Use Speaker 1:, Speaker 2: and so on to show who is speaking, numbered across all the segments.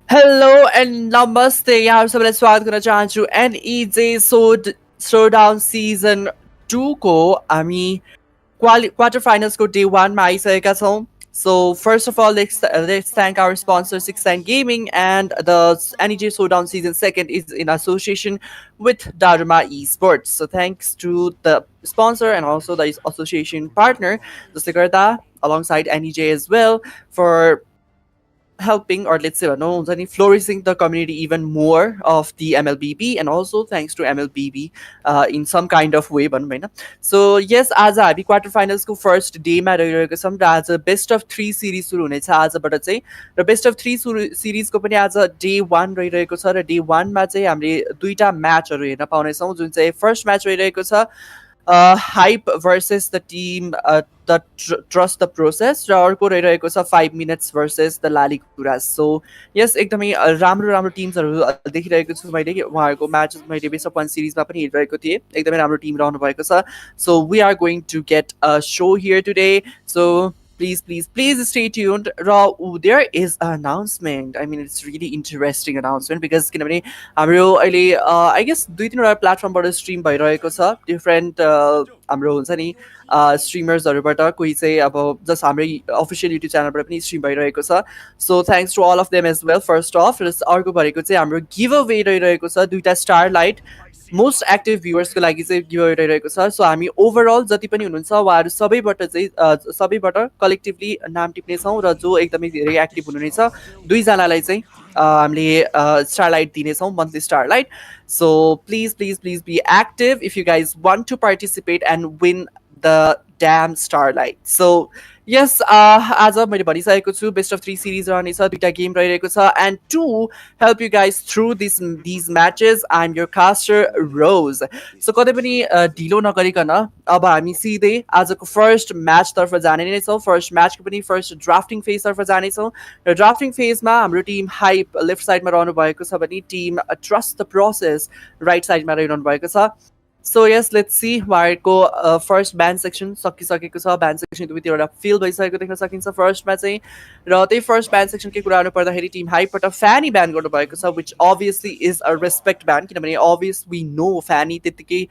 Speaker 1: Hello and namaste. यहाँ सबैलाई स्वागत गर्न चाहन्छु NEJ Showdown Season 2 को हामी quarter finals को day 1 मा आइसकेका छौं. So first of all, let's thank our sponsor 69 Gaming, and the NEJ Showdown Season 2 is in association with Daruma Esports. So thanks to the sponsor and also the association partner, जसले गर्दा alongside NEJ as well for helping, or let's say flourishing the community even more of the MLBB, and also thanks to MLBB in some kind of way भनौँ होइन. So yes, आज हामी quarter फाइनल्सको first डेमा रहिरहेको छौँ र आज best of 3 series सुरु हुनेछ आजबाट चाहिँ, र बेस्ट अफ 3 सिरिजको पनि आज डे 1 रहिरहेको छ, र डे 1 मा चाहिँ हामीले दुईटा म्याचहरू हेर्न पाउनेछौँ, जुन चाहिँ फर्स्ट म्याच रहिरहेको छ hype versus the team the trust the process, र अर्को रहिरहेको छ 5 minutes versus the Laliguras. So yes, एकदमै राम्रो राम्रो टिम्सहरू देखिरहेको छु मैले. उहाँहरूको म्याचेस मैले बेस्ट अफ 1 सिरिजमा पनि हेरिरहेको थिएँ. एकदमै राम्रो टिम रहनु भएको छ. So we are going to get a show here today. So please stay tuned. There is an announcement. I mean, it's really interesting announcement because किनभने हाम्रो अहिले I guess 2-3 प्लेटफर्मबाट स्ट्रिम भइरहेको छ. डिफरेन्ट हाम्रो हुन्छ नि स्ट्रिमर्सहरूबाट, कोही चाहिँ अब जस्ट हाम्रै अफिसियल युट्युब च्यानलबाट पनि स्ट्रिम भइरहेको छ. So thanks to all of them as well. First of अर्को भनेको चाहिँ हाम्रो गिभ अवे रहिरहेको छ 2टा स्टारलाइट मोस्ट एक्टिभ भ्युवर्सको लागि चाहिँ गिभ अवे रहिरहेको छ. सो हामी ओभरअल जति पनि हुनुहुन्छ उहाँहरू सबैबाट कलेक्टिभली नाम टिप्नेछौँ, र जो एकदमै धेरै एक्टिभ हुनुहुनेछ दुईजनालाई चाहिँ हामीले स्टारलाइट दिनेछौँ, monthly starlight. So please be active if you guys want to participate and win the damn starlight. So yes, आज मैले भनिसकेको छु बेस्ट अफ 3 सिरिज रहनेछ, दुईटा गेम रहिरहेको छ, and to help you guys through these matches, I'm your caster Rose. So कतै पनि ढिलो नगरिकन अब हामी सिधै आजको फर्स्ट म्याच तर्फ जाने नै छौँ. फर्स्ट म्याचको पनि फर्स्ट ड्राफ्टिङ फेज तर्फ जानेछौँ, र ड्राफ्टिङ फेजमा हाम्रो टिम हाइप लेफ्ट साइडमा रहनु भएको छ भने team trust the Process right साइडमा रहिरहनु भएको छ. So yes, let's see. उहाँहरूको फर्स्ट ब्यान्ड सेक्सन सकिसकेको छ. ब्यान्ड सेक्सन दुवैतिरबाट फिल भइसकेको देख्न सकिन्छ फर्स्टमा चाहिँ, र त्यही फर्स्ट ब्यान्ड सेक्सनकै कुरा गर्नु पर्दाखेरि टिम हाइपबाट फ्यानी ब्यान गर्नुभएको छ, विच अभियसली इज अ रेस्पेक्ट ब्यान. किनभने अभियस वी नो फ्यानी त्यत्तिकै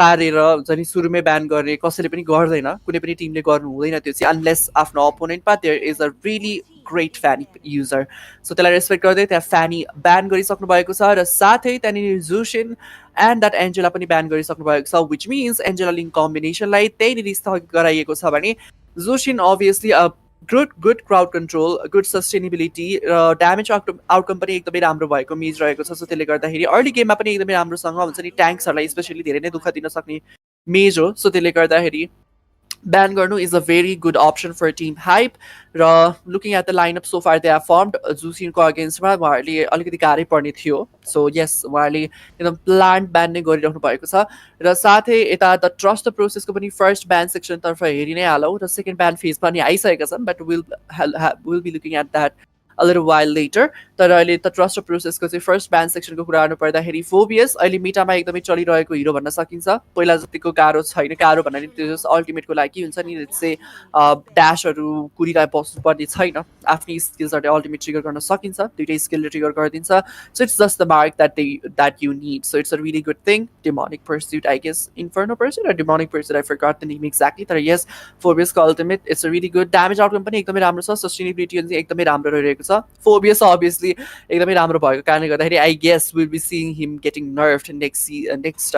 Speaker 1: तारेर हुन्छ नि सुरुमै ब्यान गर्ने कसैले पनि गर्दैन, कुनै पनि टिमले गर्नु हुँदैन त्यो चाहिँ, अनलेस आफ्नो अपोनेन्टमा there is a really great funny user. So त्यसलाई रेस्पेक्ट गर्दै त्यहाँ फ्यानी ब्यान गरिसक्नु भएको छ, र साथै त्यहाँनिर जुसिन एन्ड द्याट एन्जेला पनि ब्यान गरिसक्नु भएको छ, विच मिन्स एन्जेला लिङ्क कम्बिनेसनलाई त्यहीँनिर स्थगित गराइएको छ भने जुसिन obviously a good crowd control, good sustainability र ड्यामेज आउटकम पनि एकदमै राम्रो भएको मेज रहेको छ. सो त्यसले गर्दाखेरि अर्ली गेममा पनि एकदमै राम्रोसँग हुन्छ नि ट्याङ्क्सहरूलाई स्पेसली धेरै नै दुःख दिन सक्ने मेज हो. सो त्यसले गर्दाखेरि ब्यान गर्नु is a very good option for team hype. र looking at the lineup so far they are formed जुसिनको अगेन्स्टमा उहाँहरूले अलिकति गाह्रै पर्ने थियो. सो यस, उहाँहरूले एकदम प्लान्ट ब्यान नै गरिराख्नु भएको छ, र साथै यता द ट्रस्ट द प्रोसेसको पनि फर्स्ट ब्यान सेक्सनतर्फ हेरि नै हालौँ, र सेकेन्ड ब्यान फेज पनि आइसकेका छन्, but will be looking at that a little while later. तर अहिले त ट्रस्ट अफ प्रोसेसको चाहिँ फर्स्ट ब्यान सेक्सनको कुरा गर्नु पर्दाखेरि फोबियस अहिले मिटामा एकदमै चलिरहेको हिरो भन्न सकिन्छ. पहिला जतिको गाह्रो छैन, गाह्रो भन्नाले त्यो जस्ट अल्टिमेटको लागि हुन्छ नि, चाहिँ ड्यासहरू कुरिरहेर बस्नुपर्ने छैन, आफ्नै स्किल्सहरूले अल्टिमेट ट्रिगर गर्न सकिन्छ, दुइटै स्किलले ट्रिगर गरिदिन्छ. So it's just the mark that you need. So it's a really good thing. Demonic pursuit, I guess inferno pursuit र demonic pursuit, I forgot the name exactly. तर यस, फोबियसको ultimate it's a really good. Damage outcome पनि एकदमै राम्रो छ, sustainability चाहिँ एकदमै राम्रो रहिरहेको छ. फोबियस अभियसली एकदमै राम्रो भएको कारणले गर्दाखेरि I guess will be seeing him getting nerfed next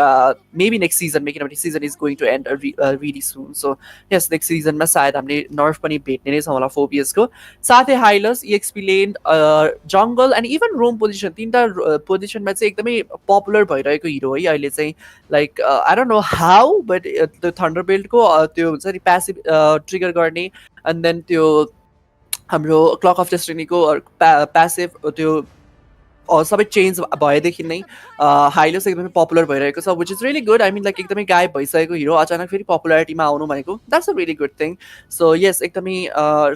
Speaker 1: maybe next सिजनमा, किनभने season is going to end really soon. So yes, next सिजनमा सायद हामीले नर्भ पनि भेट्ने नै छौँ होला फोबियसको. साथै हाइलस, एक्सपी लेन, जङ्गल एन्ड इभन रोम पोजिसन, तिनवटा पोजिसनमा चाहिँ एकदमै पपुलर भइरहेको हिरो है अहिले चाहिँ. Like I don't know how, but त्यो थन्डर बेल्टको त्यो हुन्छ नि प्यासिभ ट्रिगर गर्ने, एन्ड देन त्यो हाम्रो क्लक अफ डेस्टिनीको प्यासिभ त्यो सबै चेन्ज भएदेखि नै हाइलोस एकदमै पपुलर भइरहेको छ which is really good I mean like एकदमै गायब भइसकेको हिरो अचानक फेरि पपुलारिटीमा आउनु भनेको that's a really good thing so yes एकदमै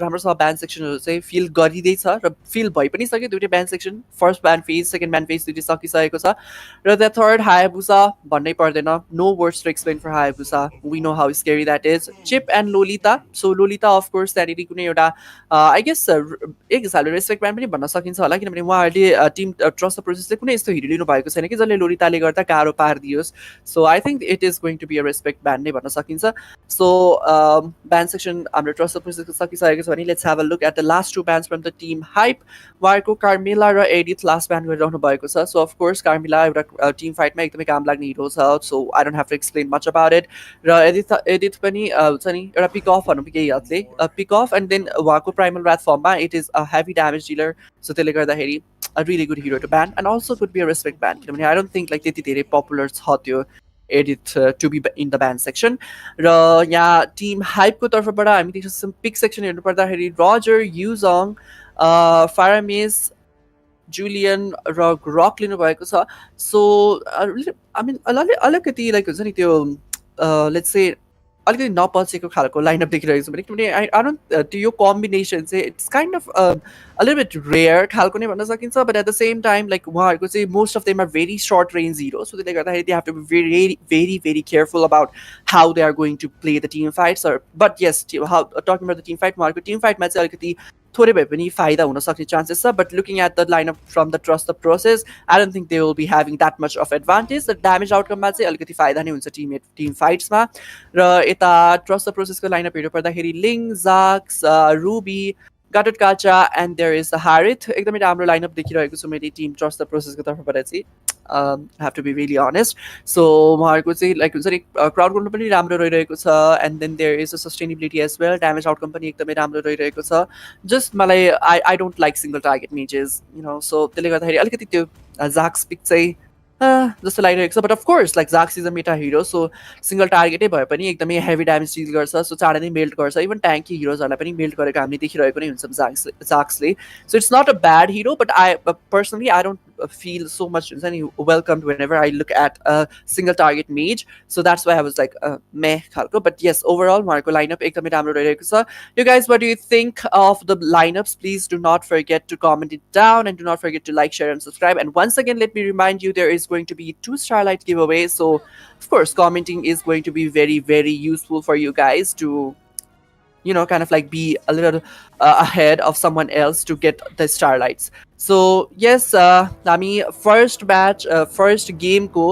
Speaker 1: राम्रोसँग ब्यान्ड सेक्सनहरू चाहिँ फिल गरिँदैछ र फिल भइ पनि सक्यो दुइटै band section first band phase second band phase दुइटै सकिसकेको छ र द थर्ड हायाबुसा भन्नै पर्दैन no words to explain for Hayabusa we know how scary that is Chip and Lolita so Lolita of course त्यहाँनिर कुनै एउटा आई गेस एक हिसाबले रेस्पेक्ट ब्यान्ड पनि भन्न सकिन्छ होला किनभने उहाँहरूले टिम ट्रस्ट द प्रोसेसले कुनै यस्तो हिरो लिनु भएको छैन कि जसले लोलिताले गर्दा गाह्रो पारिदियोस् so I think it is going to be a respect ban नै भन्न सकिन्छ सो ब्यान्ड सेक्सन हाम्रो ट्रस्ट द प्रोसेसको सकिसकेको छ भने let's have a look at the last two bans from the team hype उहाँहरूको कार्मिला र एडिथ लास्ट ब्यान्ड गरिरहनु भएको छ सो अफकोर्स कार्मिला एउटा टिम फाइटमा एकदमै काम लाग्ने हिरो छ so I don't have to explain much about it र एडिथ पनि हुन्छ नि एउटा पिक अफ भनौँ केही हदले पिक अफ एन्ड देन उहाँको प्राइमल ऱ्याथ फर्ममा it is a heavy damage dealer so त्यसले गर्दाखेरि a really good hero to ban and also could be a respect ban. I mean, I don't think like त्यति धेरै popular छ त्यो edit to be in the ban section. र यहाँ Tim हाइपको तर्फबाट हामी देख्छौँ पिक सेक्सन हेर्नु पर्दाखेरि रजर युजङ फारामिस जुलियन र ग्रक लिनुभएको छ सो आई मिन अलिकति लाइक हुन्छ नि त्यो लेट्स से अलिकति नपचेको खालको लाइनअप देखिरहेको छ भने किनभने आई डोन्ट त्यो यो कम्बिनेसन चाहिँ it's kind of a little bit rare खालको नै भन्न सकिन्छ but at the same time like उहाँहरूको चाहिँ most of them are very short range heroes so त्यसले गर्दाखेरि they have to be very careful about how they are going to play the team fights or but yes talking about the team fight उहाँहरूको team fight मा चाहिँ अलिकति थोरै भए पनि फाइदा हुन सक्ने चान्सेस छ but looking at the lineup from the trust the process I don't think they will be having that much of advantage the damage outcome मा चाहिँ अलिकति फाइदा नै हुन्छ team fights मा र यता trust the process को lineup हेर्नु पर्दाखेरि लिङ जाक्स ruby Got it, Gacha, and there is the Harith. एकदमै राम्रो लाइनअप देखिरहेको छु मैले टिम ट्रस्ट द प्रोसेसको तर्फबाट चाहिँ have to be really honest. So उहाँहरूको चाहिँ लाइक हुन्छ नि क्राउड गर्नु पनि राम्रो रहिरहेको छ and then there is a sustainability as well damage outcome पनि एकदमै राम्रो रहिरहेको छ जस्ट मलाई I don't like single target mages you know so त्यसले गर्दाखेरि अलिकति त्यो जाक्स पिक चाहिँ जस्तो लागिरहेको छ but of course like jax is a meta hero so single टार्गेटै भए पनि एकदमै हेभी ड्यामेज डिल गर्छ सो चाँडै नै मेल्ट गर्छ इभन ट्याङ्की हिरोजहरूलाई पनि मेल्ट गरेको हामीले देखिरहेको नै हुन्छ जाक्सले so it's not a bad hero but I personally I don't feel so much welcomed whenever I look at a single target mage so that's why I was like meh khalko but yes overall उहाँहरूको lineup एकदमै राम्रो रहिरहेको छ you guys what do you think of the lineups please do not forget to comment it down and do not forget to like share and subscribe and once again let me remind you there is going to be 2 starlight giveaway so of course commenting is going to be very useful for you guys to you know kind of like be a little ahead of someone else to get the starlights so yes हामी first match first game को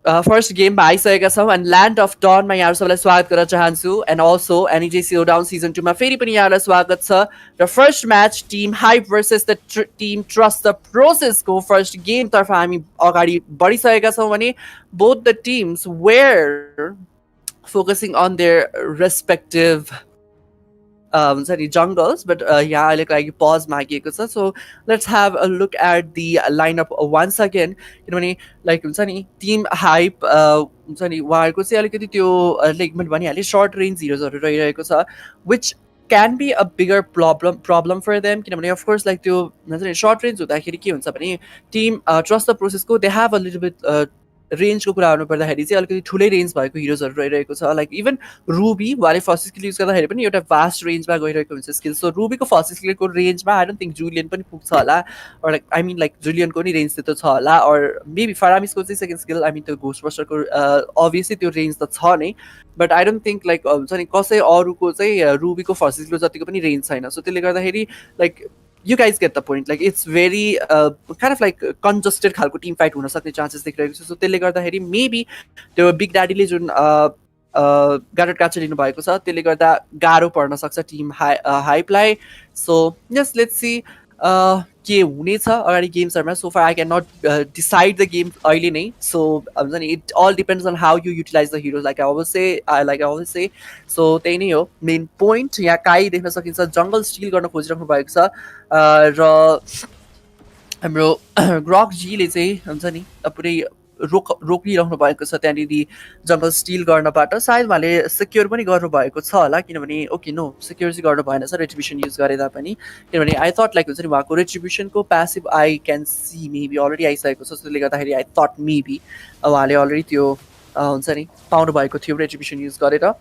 Speaker 1: first गेममा आइसकेका छौँ end land of डनमा यहाँहरू सबैलाई स्वागत गर्न चाहन्छु and also NEJ Showdown season 2 मा फेरि पनि यहाँहरूलाई स्वागत छ र first match team hype versus the team trust the प्रोसेसको फर्स्ट गेमतर्फ हामी अगाडि बढिसकेका छौँ भने both the teams were focusing on their respective हुन्छ नि जङ्गल्स बट यहाँ अहिलेको लागि पज मागिएको छ so let's have a look at the lineup once again किनभने लाइक हुन्छ नि टिम हाइप हुन्छ नि उहाँहरूको चाहिँ अलिकति त्यो लाइक मैले भनिहालेँ सर्ट रेन्ज हिरोजहरू रहिरहेको छ which can be a bigger problem for them किनभने अफकोर्स लाइक त्यो हुन्छ नि सर्ट रेन्ज हुँदाखेरि के हुन्छ भने टिम ट्रस्ट द प्रोसेसको they have a little bit रेन्जको कुरा गर्नु पर्दाखेरि चाहिँ अलिकति ठुलै रेन्ज भएको हिरोजहरू रहिरहेको छ लाइक इभन रुबी उहाँले फर्स्ट स्किल युज गर्दाखेरि पनि एउटा भास्ट रेन्जमा गइरहेको हुन्छ स्किल सो रुबीको फर्स्ट स्किलको रेन्जमा आई डोन्ट थिङ्क जुलियन पनि पुग्छ होला or like I mean like जुलियनको नि रेन्ज त्यस्तो छ होला अर मेबी फरामिसको चाहिँ सेकेन्ड स्किल आई मिन त्यो घोस्ट बस्टरको अभियसली त्यो रेन्ज त छ नै but I don't think like हुन्छ नि कसै अरूको चाहिँ रुबीको फर्स्ट स्किल जतिको पनि रेन्ज छैन सो त्यसले गर्दाखेरि like you guys get the point like it's very kind of like congested खालको टिम फाइट हुन सक्ने चान्सेस देखिरहेको छ सो त्यसले गर्दाखेरि मेबी त्यो बिग ड्याडीले जुन गार्ड क्याचर लिनु भएको छ त्यसले गर्दा गाह्रो पर्न सक्छ टिम हाइपलाई सो यस लेट्स सी के हुनेछ अगाडि गेम्सहरूमा so far I can not decide the game अहिले नै सो हुन्छ नि it all depends on how you utilize the heroes like I always say so त्यही नै हो मेन पोइन्ट यहाँ काहीँ देख्न सकिन्छ जङ्गल स्टिल गर्न खोजिराख्नु भएको छ र हाम्रो ग्रकजीले चाहिँ हुन्छ नि पुरै रोकिराख्नु भएको छ त्यहाँनिर जङ्गल स्टिल गर्नबाट सायद उहाँले सेक्योर पनि गर्नुभएको छ होला किनभने ओके नो सेक्योर चाहिँ गर्नु भएन छ रेट्रिब्युसन युज गरेर पनि किनभने आई थट लाइक हुन्छ नि उहाँको रेट्रिब्युसनको प्यासिभ आई क्यान सी मेबी अलरेडी आइसकेको छ त्यसले गर्दाखेरि आई थट मेबी उहाँले अलरेडी त्यो हुन्छ नि पाउनु भएको थियो रेट्रिब्युसन युज गरेर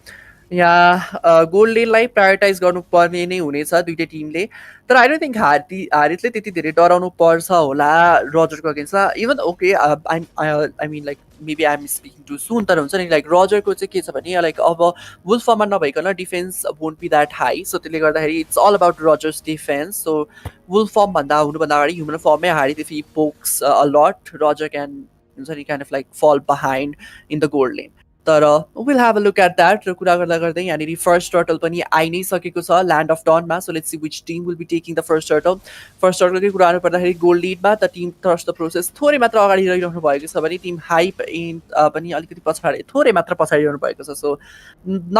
Speaker 1: यहाँ गोल्ड लेनलाई प्रायोरिटाइज गर्नुपर्ने नै हुनेछ दुइटै टिमले तर आई डोन्ट थिङ्क हारितले त्यति धेरै डराउनु पर्छ होला रजरको अगेन्स्टमा even okay I mean like maybe I am speaking too soon तर हुन्छ नि लाइक रजरको चाहिँ के छ भने लाइक अब वुल्फ फर्ममा नभइकन defence won't be that high so त्यसले गर्दाखेरि it's all about Roger's defence so wolf form हुनुभन्दा अगाडि ह्युमन फर्ममै हारित if he pokes a lot Roger can हुन्छ नि kind of like fall behind in the gold lane तर will have a look at that र कुरा गर्दा गर्दै यहाँनिर फर्स्ट टर्टल पनि आइ नै सकेको छ ल्यान्ड अफ डनमा so let's see which team will be taking the first टर्टलकै कुरा गर्नुपर्दाखेरि गोल्ड लिडमा the team trust the process थोरै मात्र अगाडि रहिरहनु भएको छ भने टिम हाइप एन्ड पनि अलिकति पछाडि थोरै मात्र पछाडि रहनु भएको छ so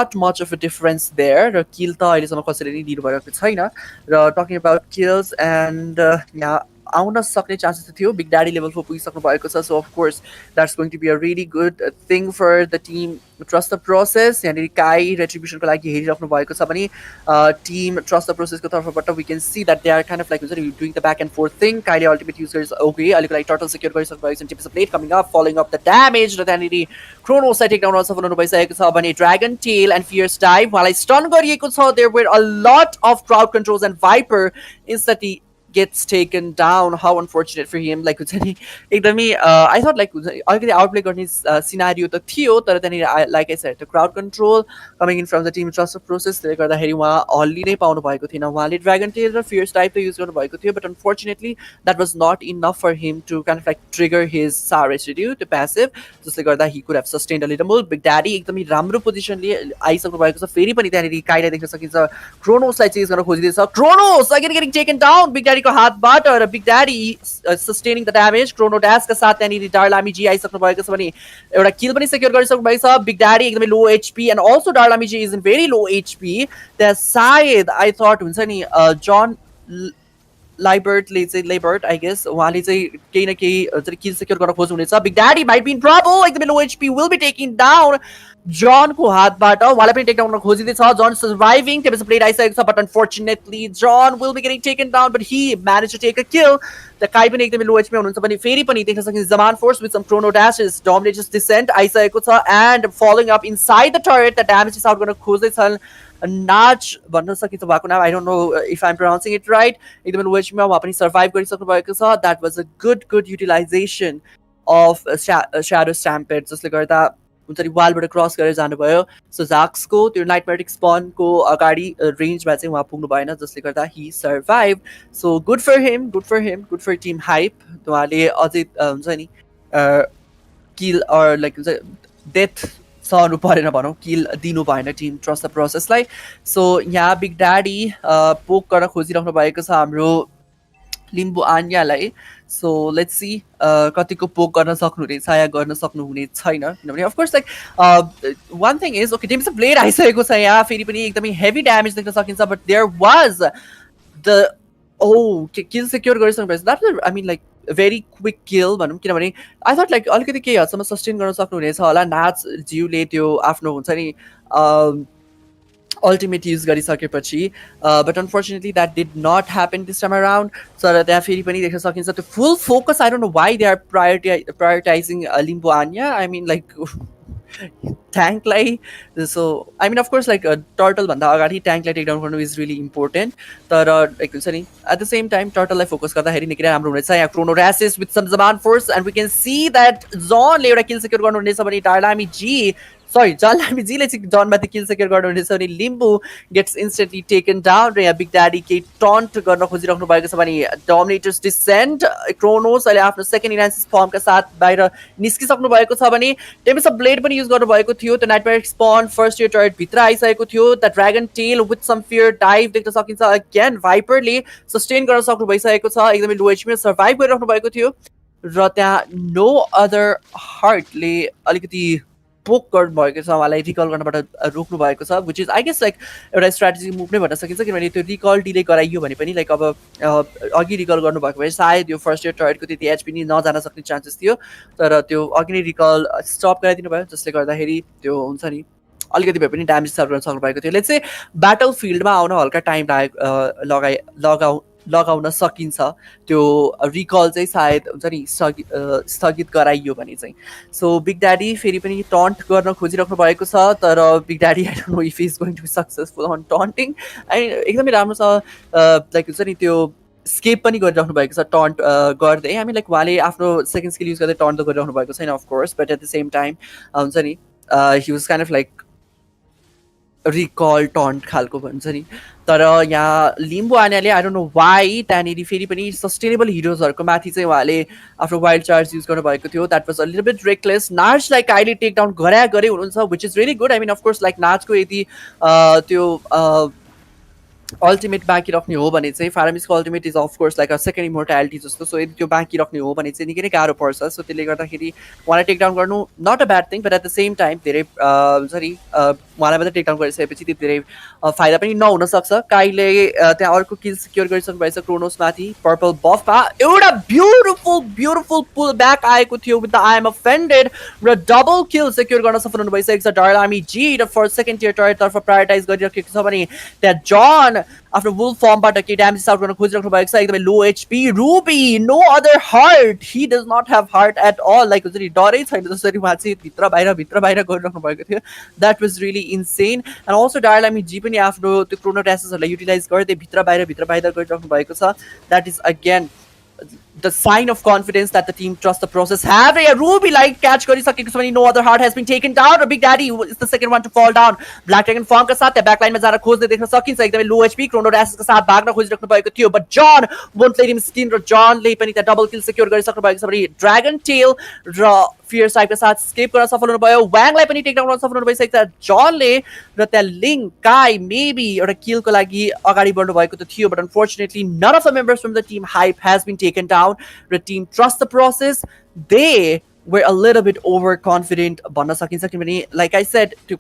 Speaker 1: not much of a difference there र किल त अहिलेसम्म कसैले नै दिनुभएको छैन र टकिङ अबाउट किल्स एन्ड यहाँ आउन सक्ने चान्सेस थियो बिग ड्याडी लेभल 4 पुगिसक्नु भएको छ so of course that's going to be a really good thing for the team trust the process यहाँनिर काई रेट्रिब्युसनको लागि हेरिराख्नु भएको छ भने टिम ट्रस्ट द प्रोसेसको तर्फबाट we can see that they are kind of like हुन्छ नि doing the back and forth thing काइले अल्टिमेट युज गरेर ओके अलिक लागि टर्टल सेक्योर गरिसक्नु भएको छ tips plate coming up following up the damage र त्यहाँनिर क्रोनोसलाई टेक डाउन सफल हुनुभइसकेको छ भने dragon tail and fierce dive उहाँलाई स्टन गरिएको छ there were a lot of crowd controls and Viper instantly gets taken down. How unfortunate for him. Like एकदमै I thought like अलिकति आउटप्ले गर्ने सिनारियो त थियो तर त्यहाँनिर like I said the crowd control coming in from the team trust process त्यसले गर्दाखेरि उहाँ हल्ली नै पाउनु भएको थिएन उहाँले ड्रागन टेल र फियर्स टाइप त युज गर्नु भएको थियो but unfortunately that was not enough for him to kind of like trigger his सार रेसिड्यू त्यो प्यासिभ जसले गर्दा he could have sustained a little more Big daddy एकदमै राम्रो पोजिसनले आइसक्नु भएको छ फेरि पनि त्यहाँनिर काइलाई देख्न सकिन्छ क्रोनोसलाई चेज गर्न खोजिँदैछ Kronos again getting taken down big ड्याडीको हातबाट र big daddy sustaining the damage chrono ड्यासका साथ त्यहाँनिर डार्लामी जी आइसक्नु भएको छ भने एउटा किल पनि सेक्योर गरिसक्नु भएको छ बिग ड्याडी एकदमै low HP and also Darlami ji is in very low HP त्यहाँ सायद आई थट हुन्छ नि जन लेबर्ट आई गेस उहाँले चाहिँ केही न केही किल सेक्योर गर्न खोज्नुहुनेछ big daddy might be in trouble एकदमै low HP will be taking down जनको हातबाट उहाँलाई पनि टेक डाउन खोजिँदैछ जन सर्भाइभिङ त्यसपछि प्लेट आइसकेको छ but unfortunately John will be getting taken down but he manage to take a kill the Kai पनि एकदमै लो एचपी हुनुहुन्छ भने फेरि पनि देख्न सकिन्छ Jaman force with some chrono dashes dominates descent आइसकेको छ and following up inside the turret the damage out गर्न खोज्दैछन् नाच भन्न सकिन्छ उहाँको नाम I don't know if I'm pronouncing it right एकदमै लो एचपीमा उहाँ पनि सर्भाइभ गरिसक्नु भएको छ that was a good utilization of shadow stampede जसले गर्दा हुन्छ नि वालबाट क्रस गरेर जानुभयो सो जाक्सको त्यो नाइटमेटिक स्पनको अगाडि रेन्जमा चाहिँ उहाँ पुग्नु भएन जसले गर्दा he survive so good for team Hype उहाँले अझै हुन्छ नि किल अर लाइक हुन्छ डेथ सहनु परेन भनौँ किल दिनु भएन टिम ट्रस्ट द प्रोसेसलाई सो यहाँ बिग ड्याडी पोक गर्न खोजिराख्नु भएको छ हाम्रो लिम्बू आन्यालाई सो लेट्स सी कतिको पोक गर्न सक्नुहुनेछ या गर्न सक्नुहुने छैन किनभने of course like one thing is okay teams blade आइसकेको छ यहाँ फेरि पनि एकदमै हेभी ड्यामेज देख्न सकिन्छ but there was the kill secure गरिसक्नु भएको छ that I mean like very quick किल भनौँ किनभने आई थट लाइक अलिकति केही हदसम्म सस्टेन गर्न सक्नुहुनेछ होला नाच जिउले त्यो आफ्नो हुन्छ नि अल्टिमेट युज गरिसकेपछि but unfortunately that did not happen this time around तर त्यहाँ फेरि पनि देख्न सकिन्छ त्यो full focus I don't know why they are prioritizing Limbu आन्या I mean like ट्याङ्कलाई so I mean of course like टर्टलभन्दा अगाडि ट्याङ्कलाई टेक डाउन गर्नु इज रियली इम्पोर्टेन्ट तर लाइक हुन्छ नि एट द सेम टाइम टर्टललाई फोकस गर्दाखेरि निकै राम्रो हुनेछ यहाँ chrono dashes with some Jaman force and we can see that जनले एउटा किल सेक्योर गर्नुहुनेछ भने डार्लामी जी सरी जलामीजीले चाहिँ डनमाथि किल सेक्योर गर्नुहुनेछ भने Limbu gets instantly taken down र यहाँ बिग ड्याडी केही टन्ट गर्न खोजिराख्नु भएको छ भने डोमिनेटर्स डिसेन्ट क्रोनोस अहिले आफ्नो सेकेन्ड इनान्सिस फर्मका साथ बाहिर निस्किसक्नु भएको छ भने टेम्पेस अफ ब्लेड पनि युज गर्नुभएको थियो त्यो Nightmare Spawn first year turret भित्र आइसकेको थियो the dragon tail with some fear dive देख्न सकिन्छ अगेन भाइपरले सस्टेन गर्न सक्नु भइसकेको छ एकदमै लो एचपीमा सर्भाइभ गरिराख्नु भएको थियो र त्यहाँ नो अदर हार्टले अलिकति पोक गर्नुभएको छ, उहाँलाई रिकल गर्नबाट रोक्नु भएको छ, which is I guess like एउटा स्ट्राटेजी मुभ नै भन्न सकिन्छ, किनभने त्यो रिकल डिले गराइयो भने पनि लाइक अब अघि रिकल गर्नुभएको भए सायद यो फर्स्ट इयर टर्रेटको त्यति एच पनि नजान सक्ने चान्सेस थियो, तर त्यो अघि नै रिकल स्टप गराइदिनु भयो, जसले गर्दाखेरि त्यो हुन्छ नि अलिकति भए पनि ड्यामेज सर्भ गर्न सक्नु भएको थियो। लेट्स से ब्याटल फिल्डमा आउन हल्का टाइम लगाउन सकिन्छ, त्यो रिकल चाहिँ सायद हुन्छ नि स्थगित गराइयो भने चाहिँ। सो बिग ड्याडी फेरि पनि टन्ट गर्न खोजिराख्नु भएको छ, तर big daddy I don't know if is going to be successful on taunting. एकदमै राम्रो छ, लाइक हुन्छ नि त्यो स्केप पनि गरिराख्नु भएको छ टन्ट गर्दै। हामी लाइक उहाँले आफ्नो सेकेन्ड स्किल युज गर्दै टन्ट त गरिराख्नु भएको छैन of course, but at the same time हुन्छ नि he was kind of like recall taunt खालको भन्छ नि। तर यहाँ लिम्बू आनेले आई डोन्ट नो वाइ त्यहाँनिर फेरि पनि सस्टेनेबल हिरोजहरूको माथि चाहिँ उहाँले आफ्नो वाइल्ड चार्ज युज गर्नुभएको थियो। That was a little bit reckless. नाजलाई काइले टेक डाउन गरे हुनुहुन्छ, which is really good. I mean of course like नाजको यदि त्यो अल्टिमेट बाँकी राख्ने हो भने चाहिँ फारामिसको ultimate is of course like a second immortality जस्तो। सो यदि त्यो बाँकी राख्ने हो भने चाहिँ निकै नै गाह्रो पर्छ। सो त्यसले गर्दाखेरि उहाँलाई टेक डाउन गर्नु not a bad thing, but at the same time धेरै हुन्छ नि उहाँलाई मात्रै टेक डाउन गरिसकेपछि त्यो धेरै फाइदा पनि नहुनसक्छ। काइले त्यहाँ अर्को किल सिक्योर गरिसक्नु भएछ क्रोनोसमाथि पर्पल बफमा। एउटा ब्युटिफुल पुल ब्याक आएको थियो with the I am offended र डबल किल सिक्योर गर्न सफल हुनु भइसकेको छ डरला आर्मी जी र फर्स्ट सेकेन्ड टियर टर्रेटतर्फ प्रायोरिटाइज गरिरहेको छ भने त्यहाँ जन आफ्नो वुल्फ फर्मबाट के ड्यामेज आउट गर्न खोजिराख्नु भएको छ। एकदमै low HP. Ruby no other heart, he does not have heart at all. Like हुन्छ नि डरै छैन जसरी उहाँ चाहिँ भित्र बाहिर गरिराख्नु भएको थियो। That was really insane. And also Darlami ji पनि आफ्नो त्यो क्रोनो ट्यासेसहरूलाई युटिलाइज गर्दै भित्र बाहिर गरिराख्नु भएको छ। That is again the sign of confidence that the team trusts the process. Have a Ruby like catch गरिसकेको छ भने no other heart has been taken down. Big Daddy is the second one to fall down. Black Dragon form का साथ backline में जान खोज्दै देख्न सकिन्छ। एकदमै लो एचपी क्रोनो ड्यासेस का साथ भाग्न खोजिराख्नु भएको थियो, बट जन वोन्ट लेट हिम स्किन र जनले पनि त्यहाँ डबल किल सिक्योर गरिसक्नु भएको छ भने ड्रागन टेल र फियर साइडका साथ स्केप गर्न सफल हुनुभयो। वाङलाई पनि टेक डाउन गर्न सफल हुनु भइसकेको छ जनले र त्यहाँ लिङ काई मेबी एउटा किलको लागि अगाडि बढ्नु भएको त थियो, but unfortunately none of the members from the team Hype has been taken down र team trust the Process. They were a little bit overconfident भन्न सकिन्छ, किनभने लाइक आई सेड त्यो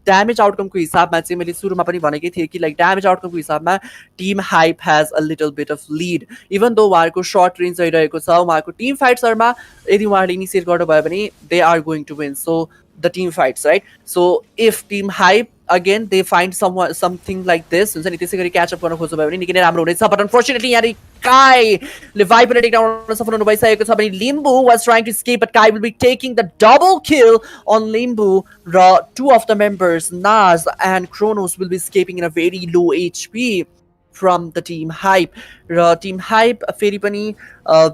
Speaker 1: ड्यामेज आउटकमको हिसाबमा चाहिँ मैले सुरुमा पनि भनेकै थिएँ कि लाइक ड्यामेज आउटकमको हिसाबमा team Hype has a little bit of lead, even though उहाँहरूको सर्ट रेन्ज रहिरहेको छ। उहाँहरूको टिम फाइट्सहरूमा यदि उहाँहरूले इनिसिएट गर्नुभयो भने they are going to win. So the team fights, right? So if team hype again they find something like this हुन्छ नि त्यसै गरी क्याच अप गर्न खोज्नु भयो भने निकै नै राम्रो हुनेछ। बट अनफोर्चुनेटली यहाँ काईले भाइ पनि टेक डाउन गर्न सफल हुनु भइसकेको छ भने Limbu was trying to escape, but Kai will be taking the double kill on Limbu र two of the members Naz and Kronos will be escaping in a very low HP from the team hype. र team Hype फेरि पनि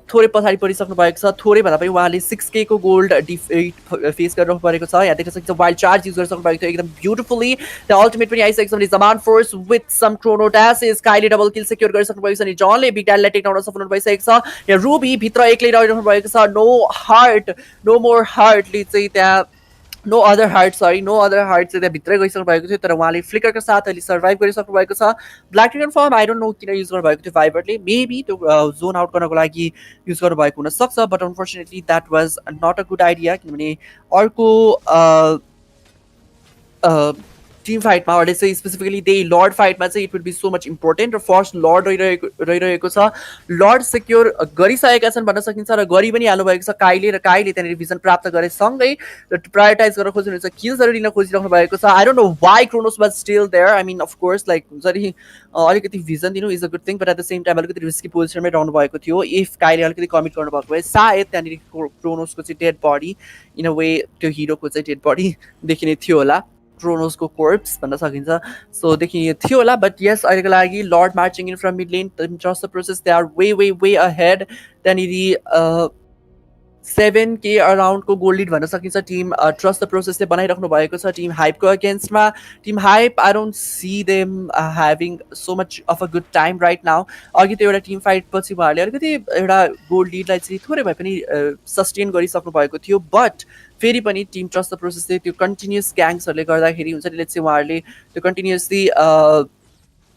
Speaker 1: थोरै पछाडि परिसक्नु भएको छ। थोरै भन्दा पनि उहाँले 6K को गोल्ड डिफिट फेस गरिरहनु परेको छ। यहाँ देख्न सकिन्छ वाइल्ड चार्ज युज गरिसक्नु भएको थियो एकदम ब्युटिफुल्ली। त्यहाँ अल्टिमेट पनि आइसकेको छ भने Jaman force with some chrono dashes. काइले डबल किल सिक्योर गरिसक्नु भएको छ भने जनले बिग ड्याडीलाई टेक डाउन सफल हुनु भइसकेको छ। यहाँ रुबी भित्र एक्लै रहिरहनु भएको छ। नो मोर हार्टले चाहिँ त्यहाँ नो अदर हार्ट चाहिँ त्यहाँ भित्रै गइसक्नु भएको थियो, तर उहाँले फ्लिकरको साथ अहिले सर्भाइभ गरिसक्नु भएको छ। Black dragon firm I don't no किन युज गर्नुभएको थियो भाइबरले, मेबी त्यो जोन आउट गर्नको लागि युज गर्नुभएको हुनसक्छ, but unfortunately that was nut a good idea, किनभने अर्को टिम फाइटमा अरे चाहिँ स्पेसिफिकली त्यही लर्ड फाइटमा चाहिँ it will be so much important र फर्स्ट लर्ड रहिरहेको छ। लर्ड सिक्योर गरिसकेका छन् भन्न सकिन्छ र गरि पनि हाल्नु भएको छ काइले, र काइले त्यहाँनिर भिजन प्राप्त गरेसँगै र प्रायोरिटाइज गर्न खोजिरहेको छ, किल्सहरू लिन खोजिराख्नु भएको छ। I don't know why Kronos was still there. I mean of course like हुन्छ नि अलिकति भिजन दिनु is a good thing, but at the same time अलिकति रिस्की पोजिसनमै रहनु भएको थियो। इफ काइले अलिकति कमिट गर्नुभएको भए सायद त्यहाँनिर क्रोनोसको चाहिँ डेड बडी इन अ वे त्यो हिरोको चाहिँ डेड बडी देखिने थियो होला, क्रोनोसको कोर्प्स भन्न सकिन्छ। सो देखिने थियो होला, बट यस अहिलेको लागि lord marching in from mid lane Trust the Process they are way ahead. त्यहाँनिर 7K अराउन्डको गोल्ड लिड भन्न सकिन्छ टिम ट्रस्ट द प्रोसेसले बनाइराख्नु भएको छ टिम हाइपको अगेन्स्टमा। Team Hype I don't see them having so much of a good time right now. अघि त्यो एउटा टिम फाइट पछि उहाँहरूले अलिकति एउटा गोल्ड लिडलाई चाहिँ थोरै भए पनि सस्टेन गरिसक्नु भएको थियो, बट फेरि पनि टिम ट्रस्ट द प्रोसेसले त्यो कन्टिन्युस ग्याङ्सहरूले गर्दाखेरि हुन्छ नि लेट्स से उहाँहरूले त्यो कन्टिन्युसली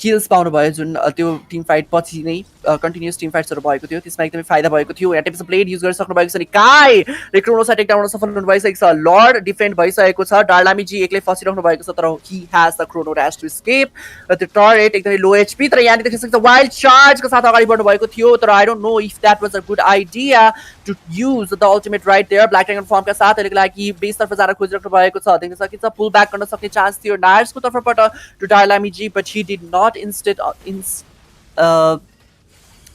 Speaker 1: किल्स पाउनु भयो जुन त्यो टिम फाइट पछि नै कन्टिन्युस टिम फाइट्सहरू भएको थियो त्यसमा एकदमै फाइदा भएको थियो यहाँ टिप्स ब्लेड युज गरिसक्नु भएको छ नि काय र क्रोनोस टेक डाउन सफल हुनु भइसकेको छ लर्ड डिफेन्ड भइसकेको छ डार्लामी जी एक्लै फसिरहनु भएको छ तर he has the chrono dash to escape र त्यो टरेट एकदमै लो एचपी तर यहाँनिर देख्न सक्छ वाइल्ड चार्जको साथ अगाडि बढ्नु भएको थियो तर I don't know if that was a good idea to use the ultimate right there black dragon फर्मका साथ अहिलेको लागि बेसतर्फ जान खोजिराख्नु भएको छ देख्न सकिन्छ पुल ब्याक गर्न सक्ने चान्स थियो नायर्सको तर्फबाट to Darlami ji but he did not uh,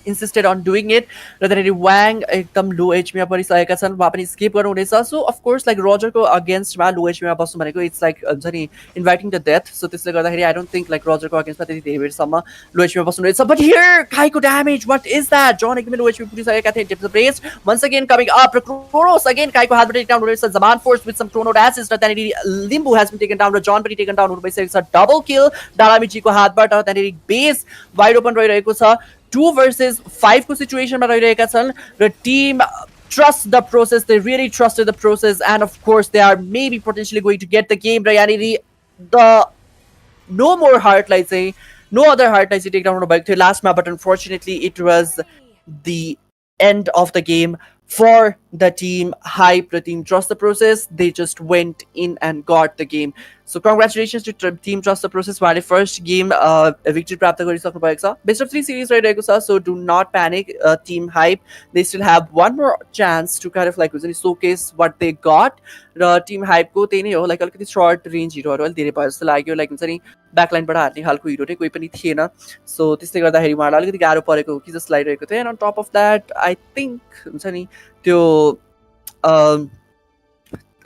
Speaker 1: insisted on doing it rather than Wang एकदम लो एचपीमा परिसकेका छन् उहाँ पनि स्किप गर्नुहुनेछ सो अफकोर्स लाइक रोजरको अगेन्स्टमा लो एचपीमा बस्नु भनेको इट्स लाइक हुन्छ नि इन्भाइटिङ द डेथ सो त्यसले गर्दाखेरि आई डोन्ट थिङ्क लाइक रोजरको अगेन्स्टमा त्यति धेरै बेरसम्म लो एचपीमा बस्नुहुनेछ बट हियर काईको damage what is that John एकदमै लो एचपी पुगिसकेका थिए tips brace once again coming up र क्रोनोस अगेन काईको हातबाट टेक डाउन हुनेछ Jaman force with some chrono dashes र त्यहाँनिर Limbu has been taken down र जन पनि टेकन डाउन हुनु भइसकेको छ डबल किल डालामिजीको हातबाट त्यहाँनिर बेस वाइड ओपन रहिरहेको छ 2 versus 5 को सिचुएसनमा रहिरहेका छन् र Tim trust the process they really trusted the process and of course they are maybe potentially going to get the game र यहाँनिर the no more heartलाई चाहिँ no other heartलाई चाहिँ take down हुनुभएको थियो लास्टमा but unfortunately it was the end of the game for the team hype the team trust the process they just went in and got the game so congratulations to team trust the process उहाँले first game victory प्राप्त गरिसक्नु भएको छ best of 3 series रहिरहेको छ so do not panic team hype they still have one more chance to kind of like showcase what they got raw team hype को त्यही नै हो लाइक अलिकति सर्ट रेन्ज हिरोहरू अलिक धेरै भयो जस्तो लाग्यो लाइक हुन्छ नि ब्याकलाइनबाट हाल्ने खालको हिरो चाहिँ कोही पनि थिएन सो त्यसले गर्दाखेरि उहाँलाई अलिकति गाह्रो परेको हो कि जस्तो लागिरहेको थियो and on top of that I think हुन्छ नि त्यो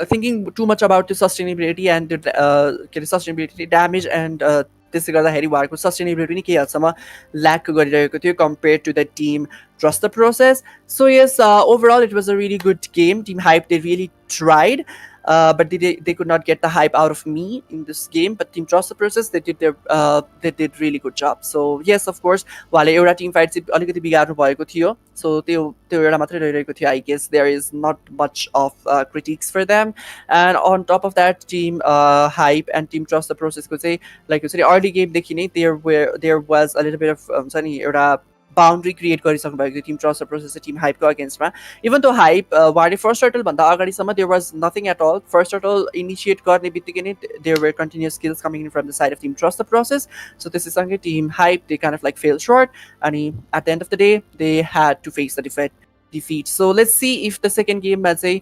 Speaker 1: thinking too much about the sustainability and के अरे sustainability damage and त्यसले गर्दाखेरि उहाँहरूको sustainability नि केही हदसम्म ल्याक गरिरहेको थियो compared to the team trust the process so yes overall it was a really good game team hype they really tried but they could not get the hype out of me in this game but team trust the process they did really good job so yes of course उहाँले एउटा Tim fight चाहिँ अलिकति बिगार्नु भएको थियो सो त्यो एउटा मात्रै रहिरहेको थियो I guess there is not much of critics for them and on top of that team hype and team trust the प्रोसेसको चाहिँ लाइक हुन्छ नि अर्ली गेमदेखि नै there was a little bit of हुन्छ नि एउटा बााउन्ड्री क्रिएट गरिसक्नु भएको थियो team trust the Process team हाइपको अगेन्स्टमा इभन दो हाइप उहाँले फर्स्ट टर्टलभन्दा अगाडिसम्म there was nothing at all first turtle initiate गर्ने बित्तिकै नै there were continuous skills coming in from the side of team trust the Process so त्यसैसँगै team Hype they kind of like fell short अनि at the end of the day they had to face the defeat. So let's see if the second game, let's say,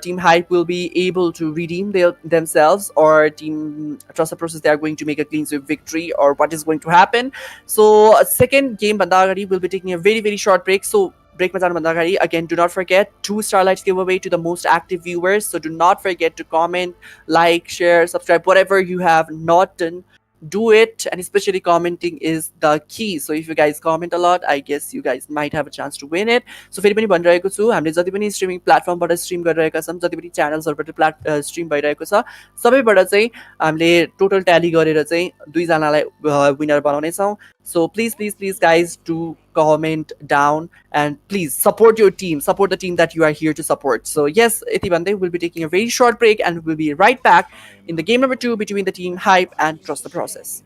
Speaker 1: Team Hype will be able to redeem themselves, or Team Trust the Process they are going to make a clean sweep victory, or what is going to happen. So second game, Bandagari will be taking a very short break. So break Bandagari again. Do not forget 2 Starlights giveaway to the most active viewers. So do not forget to comment, like, share, subscribe, whatever you have not done. Do it, and especially commenting is the key. So if you guys comment a lot, I guess you guys might have a chance to win it. So फेरि पनि भनिरहेको छु हामीले जति पनि streaming प्लेटफर्मबाट stream गरिरहेका छौँ जति पनि च्यानल्सहरूबाट स्ट्रिम भइरहेको छ सबैबाट चाहिँ हामीले टोटल ट्याली गरेर चाहिँ 2 जनालाई winner बनाउनेछौँ so please guys do comment down and please support your team support the team that you are here to support so yes यति भन्दै we'll be taking a very short break and we'll be right back in the game number 2 between the team hype and trust the process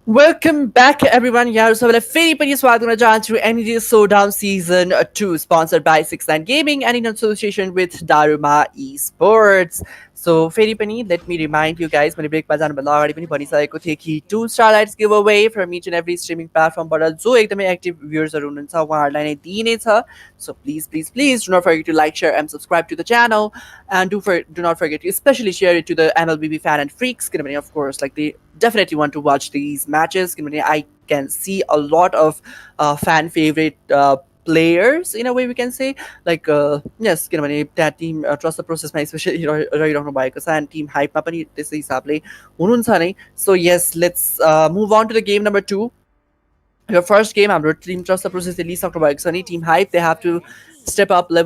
Speaker 1: Welcome back, everyone. यहाँ सबैलाई फेरि पनि स्वागत गर्न चाहन्छु NEJ Showdown Season 2, sponsored by 69 Gaming and in association with Daruma Esports. So, फेरि पनि let me remind you guys, मैले ब्रेकमा जानुभन्दा अगाडि पनि भनिसकेको थिएँ कि 2 starlights giveaway from each and every streaming platformबाट जो एकदमै एक्टिभ भ्युअर्सहरू हुनुहुन्छ उहाँहरूलाई नै दिइनेछ. So please do not forget to like, share and subscribe to the channel, and do not forget to especially share it to the MLBB fan and freaks. किनभने of course like they definitely want to watch these matches. किनभने I can see a lot of fan favorite players in a way we can say, like yes, किनभने that team trust the process मा especially रहिरहनु भएको छ and team hype मा पनि त्यसै हिसाबले हुनुहुन्छ नै. So yes, let's move on to the game number 2. Your first game, हाम्रो team trust the process लिइसक्नु भएको छ नि. Team hype, they have to step up the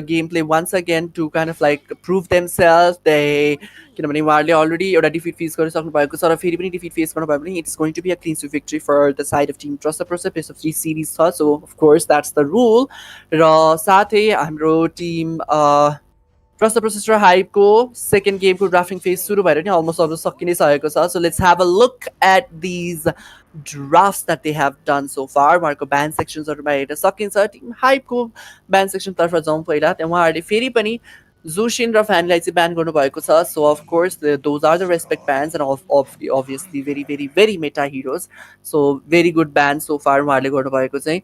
Speaker 1: gameplay once again to kind of like prove themselves. They किनभने उहाँहरूले already एउटा defeat face गरिसक्नु भएको छ र फेरि पनि defeat face गर्नु भयो भने it's going to be a clean sweep victory for the side of team trust the process. Best of 3 series छ, so of course that's the rule. र साथै हाम्रो team Trust the Process र हाइपको second गेमको drafting phase सुरु भएर नि almost सकिनै सकेको छ. So let's have a look at these drafts that they have done so far. उहाँहरूको ब्यान्ड सेक्सन्सहरूमा हेर्न सकिन्छ. टिम हाइपको ब्यान्ड सेक्सनतर्फ जाउँ पहिला. त्यहाँ उहाँहरूले फेरि पनि जुसिन र फ्यानलाई चाहिँ ब्यान गर्नुभएको छ. So of course those are the respect bans and obviously very very very meta heroes. So very good ban so far उहाँहरूले गर्नुभएको चाहिँ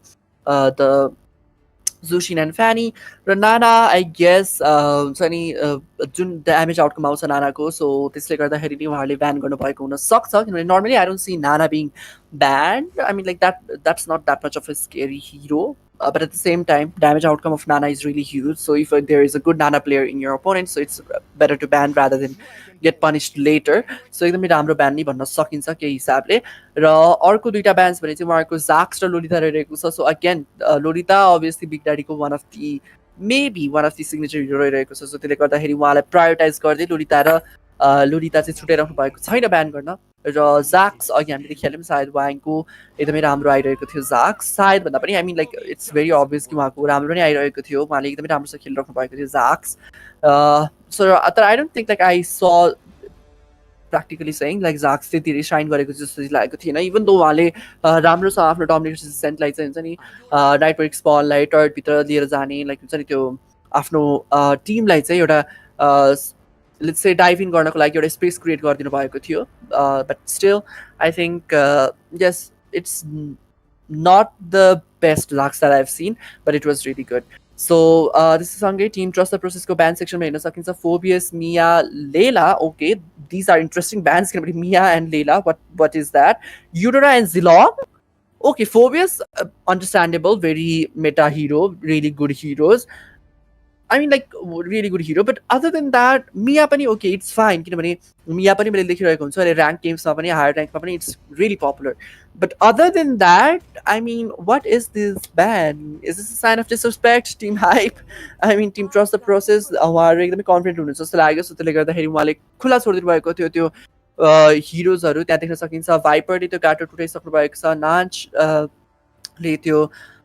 Speaker 1: द Zushin and Fanny. र नाना आई गेस हुन्छ नि जुन ड्यामेज आउटकम आउँछ नानाको, सो त्यसले गर्दाखेरि नि उहाँहरूले ब्यान गर्नुभएको हुनसक्छ. किनभने normally I don't C Nana being band. I mean like that's not that much of a scary hero. But at the same time, damage outcome of Nana is really huge. So if there is a good Nana player in your opponent, so it's better to ban rather than get punished later. So एकदमै राम्रो ban नि भन्न सकिन्छ केही हिसाबले. र अर्को दुईटा bans भने चाहिँ उहाँहरूको जाक्स र लोलिता रहिरहेको छ. So again, Lolita obviously Big Daddy को maybe one of the signature hero रहिरहेको छ. So त्यसले गर्दाखेरि उहाँलाई प्रायोरिटाइज गर्दै लोलिता चाहिँ छुटेर भएको छैन ब्यान गर्न. र जाक्स अघि हामीले देखिहाल्यौँ सायद उहाँको एकदमै राम्रो आइरहेको थियो. जाक्स सायद भन्दा पनि आई mean like it's very obvious कि उहाँको राम्रो नै आइरहेको थियो. उहाँले एकदमै राम्रोसँग खेलिराख्नु भएको थियो जाक्स. सो तर I don't think like I स practically saying like जाक्स चाहिँ धेरै साइन गरेको जस्तो लागेको थिएन. इभन दो उहाँले राम्रो छ आफ्नो डोमिनेसन सेन्टलाई चाहिँ हुन्छ नि राइट वर्क स्पललाई टर्टभित्र लिएर जाने, लाइक हुन्छ नि त्यो आफ्नो टिमलाई चाहिँ एउटा लेट्स से डाइभ इन गर्नको लागि एउटा स्पेस क्रिएट गरिदिनु भएको थियो. But still I think yes it's not the best Lux that I've seen, but it was really good. So this is सँगै Team Trust the Process को band section में हेर्न सकिन्छ. Phobius, Mia, Layla. Okay, these are interesting bands. Can be Mia and Layla. What is that? Eudora and Zilong. Okay, Phobius, understandable, very meta hero, really good heroes. I mean like really good hero, but other than that, Mia पनि okay, it's fine. किनभने Mia पनि मैले देखिरहेको हुन्छु अहिले rank गेम्समा पनि higher र्याङ्कमा पनि it's really popular. But other than that, I mean, what is this ban? Is this a sign of disrespect? Team hype? I mean, Team Trust the Process उहाँहरू एकदमै कन्फिडेन्ट हुनुहुन्छ जस्तो लाग्यो. सो त्यसले गर्दाखेरि उहाँले खुला छोडिदिनु भएको थियो त्यो हिरोजहरू त्यहाँ देख्न सकिन्छ. भाइपरले त्यो गाटो टुटाइसक्नु भएको छ. नाचले त्यो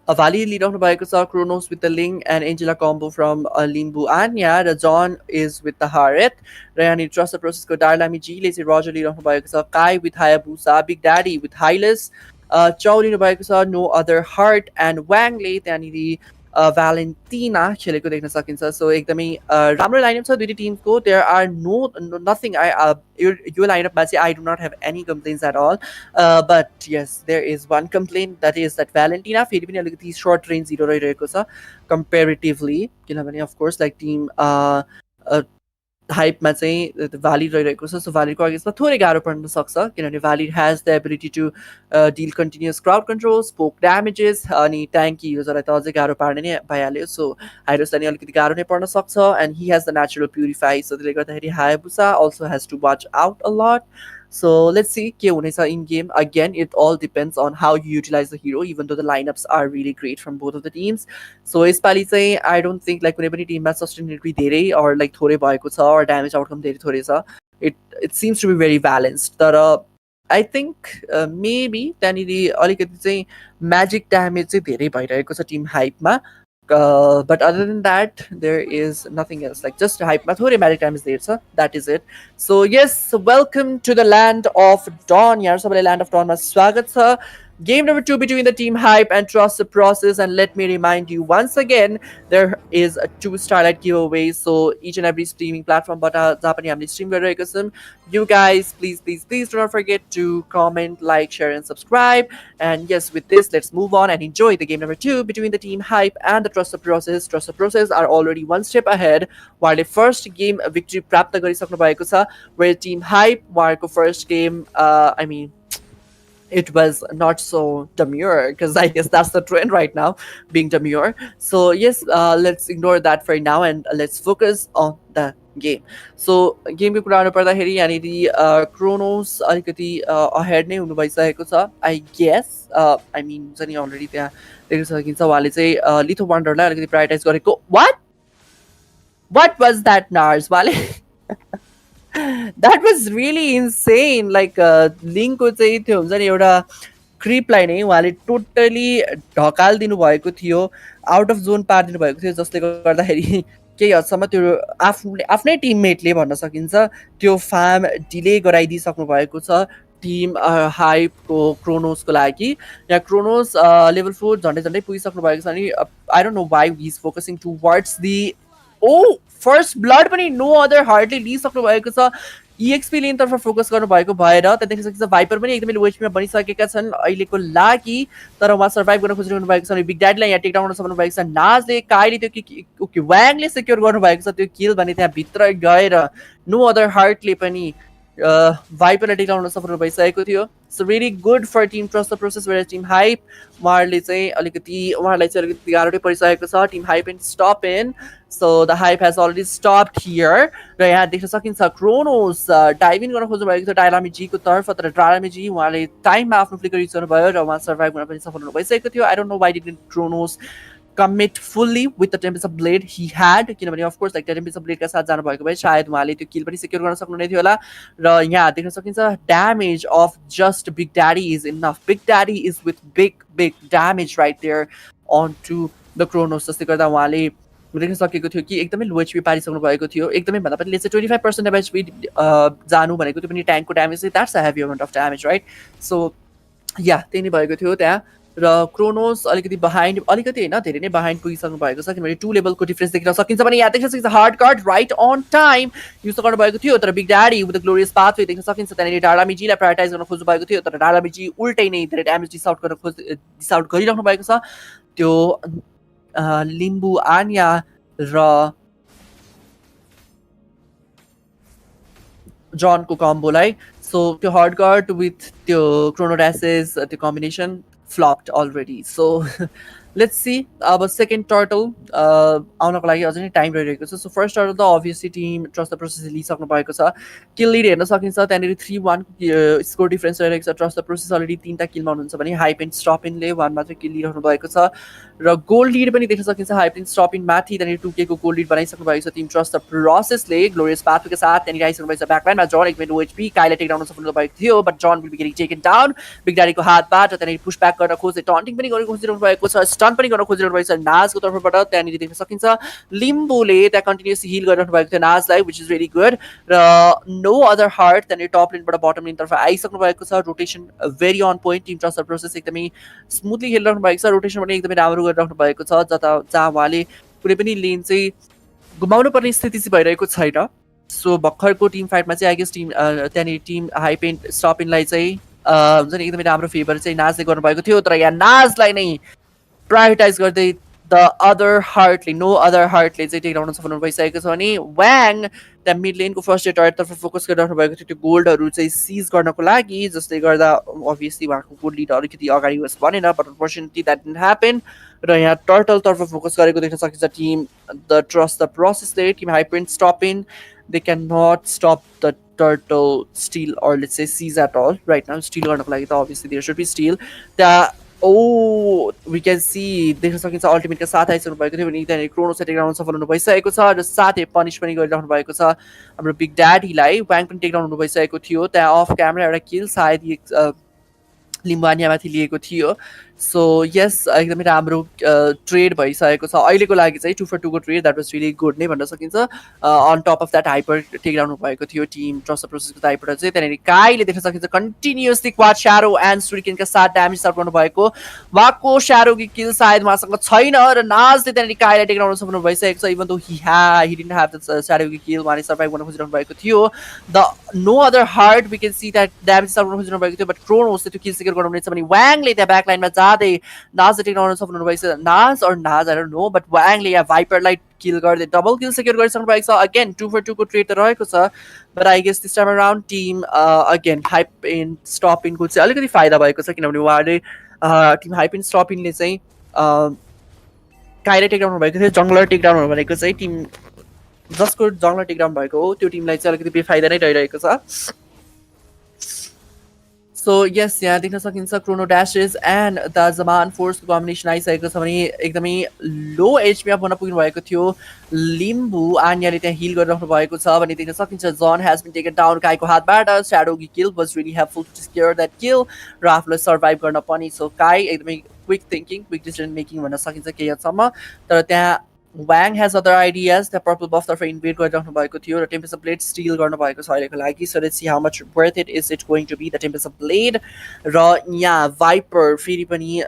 Speaker 1: Avali लिइराख्नु भएको छ. Kronos with the Ling and Angela combo from Limbu Anya. Raw John is with the Haret. र यहाँनिर Trust the Process को Darlami G ले चाहिँ Roger लिइराख्नु भएको छ. Kai with Hayabusa. Big Daddy with Hylas. Chow लिनु भएको छ. No Other Heart and Wang ले त्यहाँनिर Valentina खेलेको देख्न सकिन्छ. सो एकदमै राम्रो लाइनअप छ दुईटै टिमको. देयर आर nothing यो लाइनअपमा चाहिँ I do not have any complaints at all. But yes, there is one complaint, that is that Valentina फेरि पनि अलिकति short range zero रहिरहेको छ comparatively. किनभने of course like team हाइपमा चाहिँ valid रहिरहेको छ. सो भ्यालिडको अगेन्स्टमा थोरै गाह्रो पर्न सक्छ किनभने Valir has the ability to deal continuous crowd control, spoke damages, अनि ट्याङ्की युजरलाई त अझै गाह्रो पार्ने नै भइहाल्यो. सो हाइरोसलाई नि अलिकति गाह्रो नै पर्न सक्छ. And he has the natural purify. So त्यसले गर्दाखेरि Hayabusa also has to watch out a lot. So let's see के हुनेछ in game. Again, it all depends on how you utilize the hero, even though the lineups are really great from both of the teams. So यसपालि चाहिँ I don't think like कुनै पनि टिममा sustainability धेरै or like थोरै भएको छ or damage outcome धेरै थोरै छ. It seems to be very balanced. तर I think maybe त्यहाँनिर अलिकति चाहिँ magic damage चाहिँ धेरै भइरहेको छ Tim हाइपमा. But other than that, there is nothing else. Like just hype. Mathuri Maritime is there, sir. That is it. So yes, welcome to the land of Dawn. Yaar, sabale land of Dawn. Ma swagat sir. Game number 2 between the team hype and trust the process. And let me remind you once again, there is a 2 Starlight giveaway. So each and every streaming platform, but Japani Amni stream गरिरहेको छौँ. You guys, please do not forget to comment, like, share, and subscribe. And yes, with this, let's move on and enjoy the game number 2 between the team hype and the trust the process. Trust the process are already one step ahead, while the first game victory प्राप्त गरिसक्नु भएको छ, where team hype उहाँहरूको first game, it was not so demure, because I guess that's the trend right now, being demure. So yes, let's ignore that for now and let's focus on the game. So game को कुरा गर्नु पर्दाखेरि यहाँनिर Kronos अलिकति ahead नै हुनु भइसकेको छ, I guess. I mean हुन्छ नि अलरेडी त्यहाँ देख्न सकिन्छ उहाँले चाहिँ लिथो वन्डरलाई अलिकति प्रायोरिटाइज गरेको. What was that, Nars? उहाँले that was really insane. Like link को चाहिँ त्यो हुन्छ नि एउटा क्रिपलाई नै उहाँले टोटली ढकालिदिनु भएको थियो, आउट अफ जोन पारिदिनु भएको थियो, जसले गर्दाखेरि केही हदसम्म त्यो आफ्नै टिममेटले भन्न सकिन्छ त्यो फार्म डिले गराइदिइसक्नु भएको छ टिम हाइपको क्रोनोसको लागि. यहाँ क्रोनोस लेभल 4 झन्डै झन्डै पुगिसक्नु भएको छ अनि आई don't know Y he is focusing towards the first blood पनि नो अदर हार्टले लिइसक्नु भएको छ. EXP लेनतर्फ फोकस गर्नुभएको भएर त्यहाँ देख्न सकिन्छ भाइपर पनि एकदमै लो एचपीमा बनिसकेका छन् अहिलेको लागि, तर उहाँ सर्भाइभ गर्न खोजिरहनु भएको छ अनि बिग ड्याडीलाई यहाँ टेक डाउन गर्न सक्नु भएको छ. नाजले काइले त्यो व्याङले सेक्योर गर्नुभएको छ त्यो किल भने त्यहाँ भित्र गएर नो अदर हार्टले पनि भाइपरलाई टेक डाउन गर्न सफल भइसकेको थियो. So really good for team trust the process, where team Hype उहाँहरूलाई चाहिँ अलिकति गाह्रो परिसकेको छ. Tim hype and stop in. So the hype has already stopped here. र यहाँ देख्न सकिन्छ क्रोनोस डाइभ इन गर्न खोज्नु भएको थियो डायलामीजीको तर्फ, तर डायलामीजी उहाँले टाइममा आफ्नो फ्लिकर युज गर्नुभयो र उहाँ सर्भाइभ गर्न पनि सफल हुनु भइसकेको थियो. I don't know why didn't Kronos commit fully with the Tempest of Blade he had, किनभने of course like the Tempest of Blade का साथ जानु भएको भए सायद उहाँले त्यो किल पनि सिक्योर गर्न सक्नुहुने थियो होला. र यहाँ देख्न सकिन्छ damage of just Big Daddy is enough. Big Daddy is with big damage right there onto the Chronos, जसले गर्दा उहाँले देख्न सकेको थियो कि एकदमै लो एचपी पारिसक्नु भएको थियो. एकदमै भन्दा पनि लेट्स से 25% ड्यामेज जानु भनेको त्यो पनि ट्याङ्कको ड्यामेज चाहिँ that's a heavy amount of damage right. So yeah त्यही नै भएको थियो त्यहाँ. र क्रोनोस अलिकति होइन धेरै नै बिहाइन्ड पुगिसक्नु भएको छ, किनभने 2 लेभलको डिफरेन्स देख्न सकिन्छ भने यहाँ देख्न सकिन्छ hard card right on time use गर्नुभएको थियो. तर big Daddy with the glorious pathway देख्न सकिन्छ त्यहाँनिर डालामीजीलाई प्रायोरिटाइज गर्न खोज्नु भएको थियो, तर डालामीजी उल्टै नै धेरै ड्यामेज डिस आउट गरिराख्नु भएको छ त्यो लिम्बू आन्या र जनको कम्बोलाई. सो त्यो हार्ड कार्ड विथ त्यो क्रोनोडासेस त्यो combination flopped already. So let's see. अब सेकेन्ड टर्टल आउनको लागि अझै नै टाइम रहिरहेको छ. सो फर्स्ट टर्टल त obviously team trust the Process लिइसक्नु भएको छ. किल लिड हेर्न सकिन्छ त्यहाँनिर 3-1 स्कोर डिफरेन्स रहेको छ. ट्रस्ट द प्रोसेस अलरेडी 3टा किलमा हुनुहुन्छ भने हाइप एन्ड स्टप इनले 1 मात्रै किल लिइरहनु भएको छ. र गोल्ड लिड पनि देख्न सकिन्छ हाइप एन्ड स्टप इन माथि त्यहाँनिर 2K को गोल्ड लिड बनाइसक्नु भएको छ टिम ट्रस्ट द प्रोसेसले ग्लोरियस पाथवेको साथ. त्यहाँनिर आइसक्नु भएको छ ब्याकलाइनमा जन एकदमै लो एचपी काइले टेक डाउन सफल भएको थियो, but John will be getting taken down big ड्याडीको हातबाट. त्यहाँनिर पुश ब्याक गर्न खोजे टन्टिङ पनि गर्न खोजिरहनु भएको छ, स्टन पनि गर्न खोजिरहनु भएको छ नाजको तर्फबाट. त्यहाँनिर देख्न सकिन्छ लिम्बूले त्यहाँ कन्टिन्युस हिल गरिरहनु भएको थियो नाजलाई, विच इज भेरी गुड. र नो अदर हार्ट त्यहाँनिर टप लेनबाट बटम लेनतर्फ आइसक्नु भएको छ. Rotation very on point team trust the Process एकदमै स्मुथली खेलिरहनु भएको छ. रोटेसन पनि एकदमै राम्रो गरिरहनु भएको छ, जहाँ उहाँले कुनै पनि लेन चाहिँ गुमाउनु पर्ने स्थिति चाहिँ भइरहेको छैन. सो भर्खरको टिम फाइटमा चाहिँ आई गेस त्यहाँनिर टिम हाइप एन्ड स्टप इनलाई चाहिँ हुन्छ नि एकदमै राम्रो फेभर चाहिँ नाजले गर्नुभएको थियो. तर यहाँ नाजलाई नै प्रायोरिटाइज गर्दै द अदर हार्टले चाहिँ टेक डाउन सफल भइसकेको छ. अनि वाङ त्यहाँ मिड लेनको फर्स्ट टर्टतर्फ फोकस गरिरहनु भएको थियो त्यो गोल्डहरू चाहिँ सिज गर्नको लागि, जसले गर्दा अभियसली उहाँको गोल्ड लिड अलिकति अगाडि होस् भनेन, but unfortunately that didn't happen. र यहाँ टर्टलतर्फ फोकस गरेको देख्न सकिन्छ टिम द ट्रस्ट द प्रोसेसले. Team hype and stop in they can not stop the turtle steal or let's say seize at all right now. Steal गर्नको लागि त obviously there should be steal. We can see देख्न सकिन्छ ultimate का साथ आइसक्नु भएको थियो भने त्यहाँनिर क्रोनोस टेक डाउन सफल हुनु भइसकेको छ र साथै पनिश पनि गरिराख्नु भएको छ हाम्रो बिग ड्याडीलाई. वाङ पनि टेक डाउन हुनु भइसकेको थियो. त्यहाँ अफ क्यामेरा एउटा किल सायद लिम्बानियामाथि लिएको थियो सो यस एकदमै राम्रो ट्रेड भइसकेको छ अहिलेको लागि चाहिँ 2 for 2 को trade that was really good नै भन्न सकिन्छ on top of that hyper takedown भएको थियो टिम ट्रस्ट प्रोसेसको तर्फबाट चाहिँ त्यहाँनिर काइले देख्न सकिन्छ कन्टिन्युसली क्वाड स्यारो एन्ड सुरिकेनका साथ ड्यामेज सर्भ गर्नुभएको उहाँको स्यारोकी किल सायद उहाँसँग छैन र नाजले त्यहाँनिर काइलाई टेकडाउन सक्नु भइसकेको छ even though he didn't have the स्यारोकी किल उहाँले सर्भाइभ गर्न खोजिरहनु भएको थियो the no other heart we can see that damage serve गर्न खोजिरहनु भएको थियो बट क्रोनोसले त्यो किल सिक्योर गर्नुहुनेछ भने वाङले त्यहाँ ब्याक लाइनमा जाँदै नाजले टेकडाउन सक्नु भएछ नाज आई डोन्ट नो बट वाङले यहाँ भाइपरलाई किल गर्दै डबल किल सिक्योर गरिसक्नु भएको छ अगेन 2 for 2 को ट्रेड त रहेको छ but I guess this time around team again Hype in stop इनको चाहिँ अलिकति फाइदा भएको छ किनभने उहाँले टिम हाइप इन स्टप इनले चाहिँ काइले टेकडाउन भएको थियो जङ्गलर टेकडाउन भनेको चाहिँ टिम जसको जङ्गलर टेकडाउन भएको हो त्यो टिमलाई चाहिँ अलिकति बेफाइदा नै रहिरहेको छ सो यस यहाँ देख्न सकिन्छ chrono dashes and the Jaman फोर्सको कम्बिनेसन आइसकेको छ भने एकदमै लो एचपीमा भन्न पुग्नु भएको थियो लिम्बू आन्याले त्यहाँ हिल गरिराख्नु भएको छ भने देख्न सकिन्छ John has been taken down काईको हातबाट स्याडोगी kill was really helpful to secure that kill र आफूलाई सर्भाइभ गर्न पनि सो काई एकदमै quick thinking quick decision making भन्न सकिन्छ केही हदसम्म तर त्यहाँ वाङ हेज अदर आइडियाज त्यहाँ पर्पल बफतर्फ इन्भेट गरिराख्नु भएको थियो र टेम्पेस्ट ब्लेड स्टिल गर्नुभएको छ अहिलेको लागि so let's see how much worth it is it going to be the tempest blade र यहाँ भाइपर फेरि पनि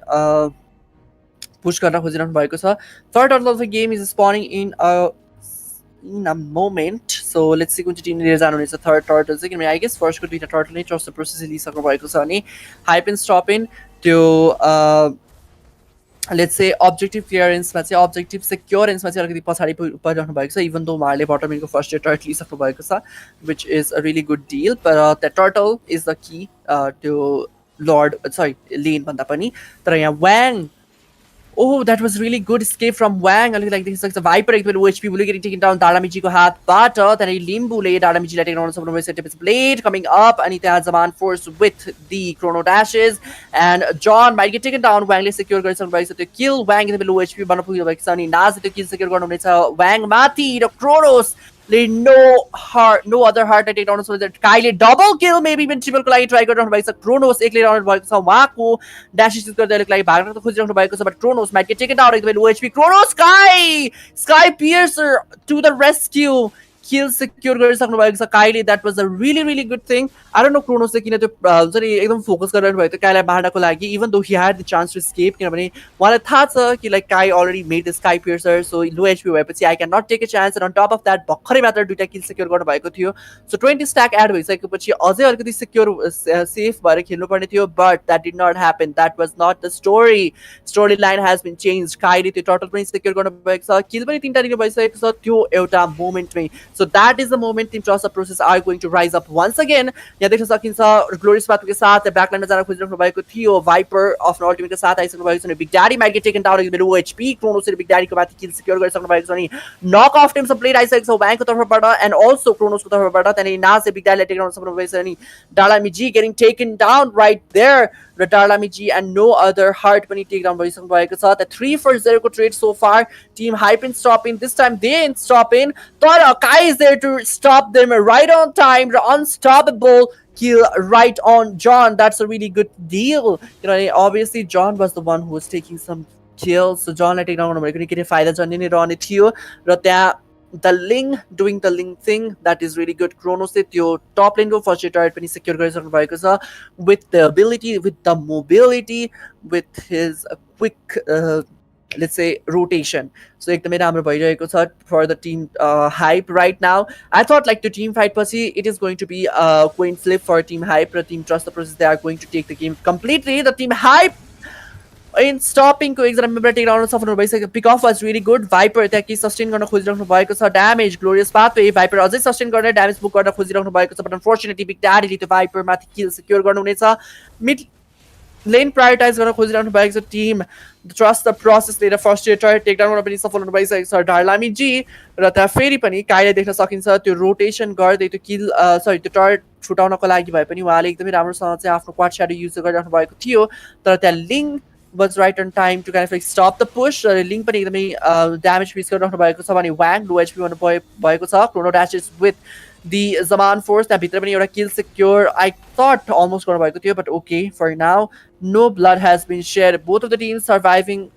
Speaker 1: पुश गर्न खोजिरहनु भएको छ third turtle of the game is spawning in a moment so let's see कुन चाहिँ टिम लिएर जानुहुनेछ थर्ड टर्टल चाहिँ किनभने आई गेस फर्स्टको दुईवटा टर्टल नै ट्रस्ट प्रोसेस लिइसक्नु भएको छ अनि हाइप एन्ड स्टप इन त्यो लेट्स से अब्जेक्टिभ क्लियरेन्समा चाहिँ अब्जेक्टिभ सेक्योरेन्समा चाहिँ अलिकति पछाडि परिरहनु भएको छ इभन दो उहाँहरूले बटरमिनको फर्स्ट इयर टर्ट लिइसक्नु भएको छ which is a really good deal तर that turtle is the key त्यो लर्ड सरी लेन भन्दा पनि तर यहाँ Wang Oh, that was really good escape from Wang. Like this is a Viper with OHP will getting taken down Daramiji's hat, but then Limbu laid Daramiji letting on some of his blade coming up, and it has a man force with the chrono dashes, and John might get taken down. Wang is secure going some to kill Wang in the below HP, Banapu like Sunny Naz to kill secure going to Wang Mati, the Chronos. No heart, no other heart I take down so that Kylie double kill maybe even triple kill try go down by Chronos एक ले down by some Waku dashes to the like back to खुद down by but Chronos might get taken down with low HP Chronos Sky Piercer to the rescue kill secure गरिसक्नु भएको छ काइले that was a really good thing I don't know Chronos ले किन त्यो जरी एकदम focus गरिरहनु भएको थियो काइलाई मार्नको लागि even though he had the chance to escape किनभने उहाँलाई थाहा छ कि like Kai already made the Sky Piercer so low HP भएपछि I cannot take a chance and on top of that भर्खरै मात्र दुईटा किल सेक्युर गर्नु भएको थियो so 20 stack add भइसकेपछि अझै अलिकति सेक्युर सेफ भएर खेल्नु पर्ने थियो but that did not happen that was not the storyline has been changed काइले त्यो टर्टल पनि सेक्युर गर्नु भएको छ किल पनि तीनटा दिनु भइसकेको छ त्यो एउटा मोमेन्टमै so that is the moment Team Trust Process are going to rise up once again यहाँ देख्न सकिन्छ ग्लोरियस पाथको साथ ब्याकलाइनमा जान खोजिरहनु भएको थियो भाइपर अफ अल्टिमेटको साथ आइसक्नु भएको छ अनि big daddy might get taken down with low HP क्रोनोसले बिग ड्याडीको माथि किल सिक्योर गरिसक्नु भएको छ अनि नक अफ टिम सब प्लेड आइसकेको छ व्याङको तर्फबाट एन्ड अल्सो क्रोनोसको तर्फबाट त्यहाँदेखि नाजले बिग ड्याडीलाई टेक डाउन सक्नु भएको छ अनि डालामिजी getting taken down right there र डालामिजी एन्ड नो अदर हार्ट पनि टेक डाउन भइसक्नु भएको छ द 3 for 0 को trade so far team hype in stop in this time they in stop in तर Kai is there to stop them right on time र unstoppable kill right on John. That's a really good deal. You know, obviously John was the one who was taking some kills. So John I take down on get a fight John in it on it here. But the Ling doing the Ling thing that is really good. Chronos it your top lane go for turret when he secure guys with the ability, with the mobility, with his quick let's say rotation so एकदमै राम्रो भइरहेको छ for the team hype right now I thought like the team fight पछि it is going to be a coin flip for team hype raw team trust the process they are going to take the game completely the team hype in stopping को एकजना member take down सफल भइसक्यो pick off was really good Viper त्यहाँ कि sustain गर्न खोजिराख्नु भएको छ damage glorious pathway भाइपर अझै सस्टेन गर्ने ड्यामेज बुक गर्न खोजिराख्नु भएको छ बट अनफर्चुनेटली बिग ड्याडीले त्यो भाइपर माथि किल सिक्योर गर्नुहुनेछ मिड लेन प्रायोरिटाइज गर्न खोजिराख्नु भएको छ टिम ट्रस्ट द प्रोसेस लिएर फर्स्ट इयर टर्ट टेक डाउनमा पनि सफल हुनु भइसकेको छ डार्लामीजी र त्यहाँ फेरि पनि काइले देख्न सकिन्छ त्यो रोटेसन गर्दै त्यो किल सरी त्यो टर्ट छुटाउनको लागि भए पनि उहाँले एकदमै राम्रोसँग चाहिँ आफ्नो क्वाड स्याडो युज गरिराख्नु भएको थियो तर त्यहाँ लिङ was right on time to kind of like stop the push लिङ पनि एकदमै ड्यामेज फेस गरिराख्नु भएको छ भने वाङ लो एचपी भन्नु भएको छ Chrono ड्यासेस with the Zaman Force त्यहाँभित्र पनि एउटा kill secure I thought almost गर्नुभएको थियो, but okay, for now no blood has been shed. Both of the teams surviving,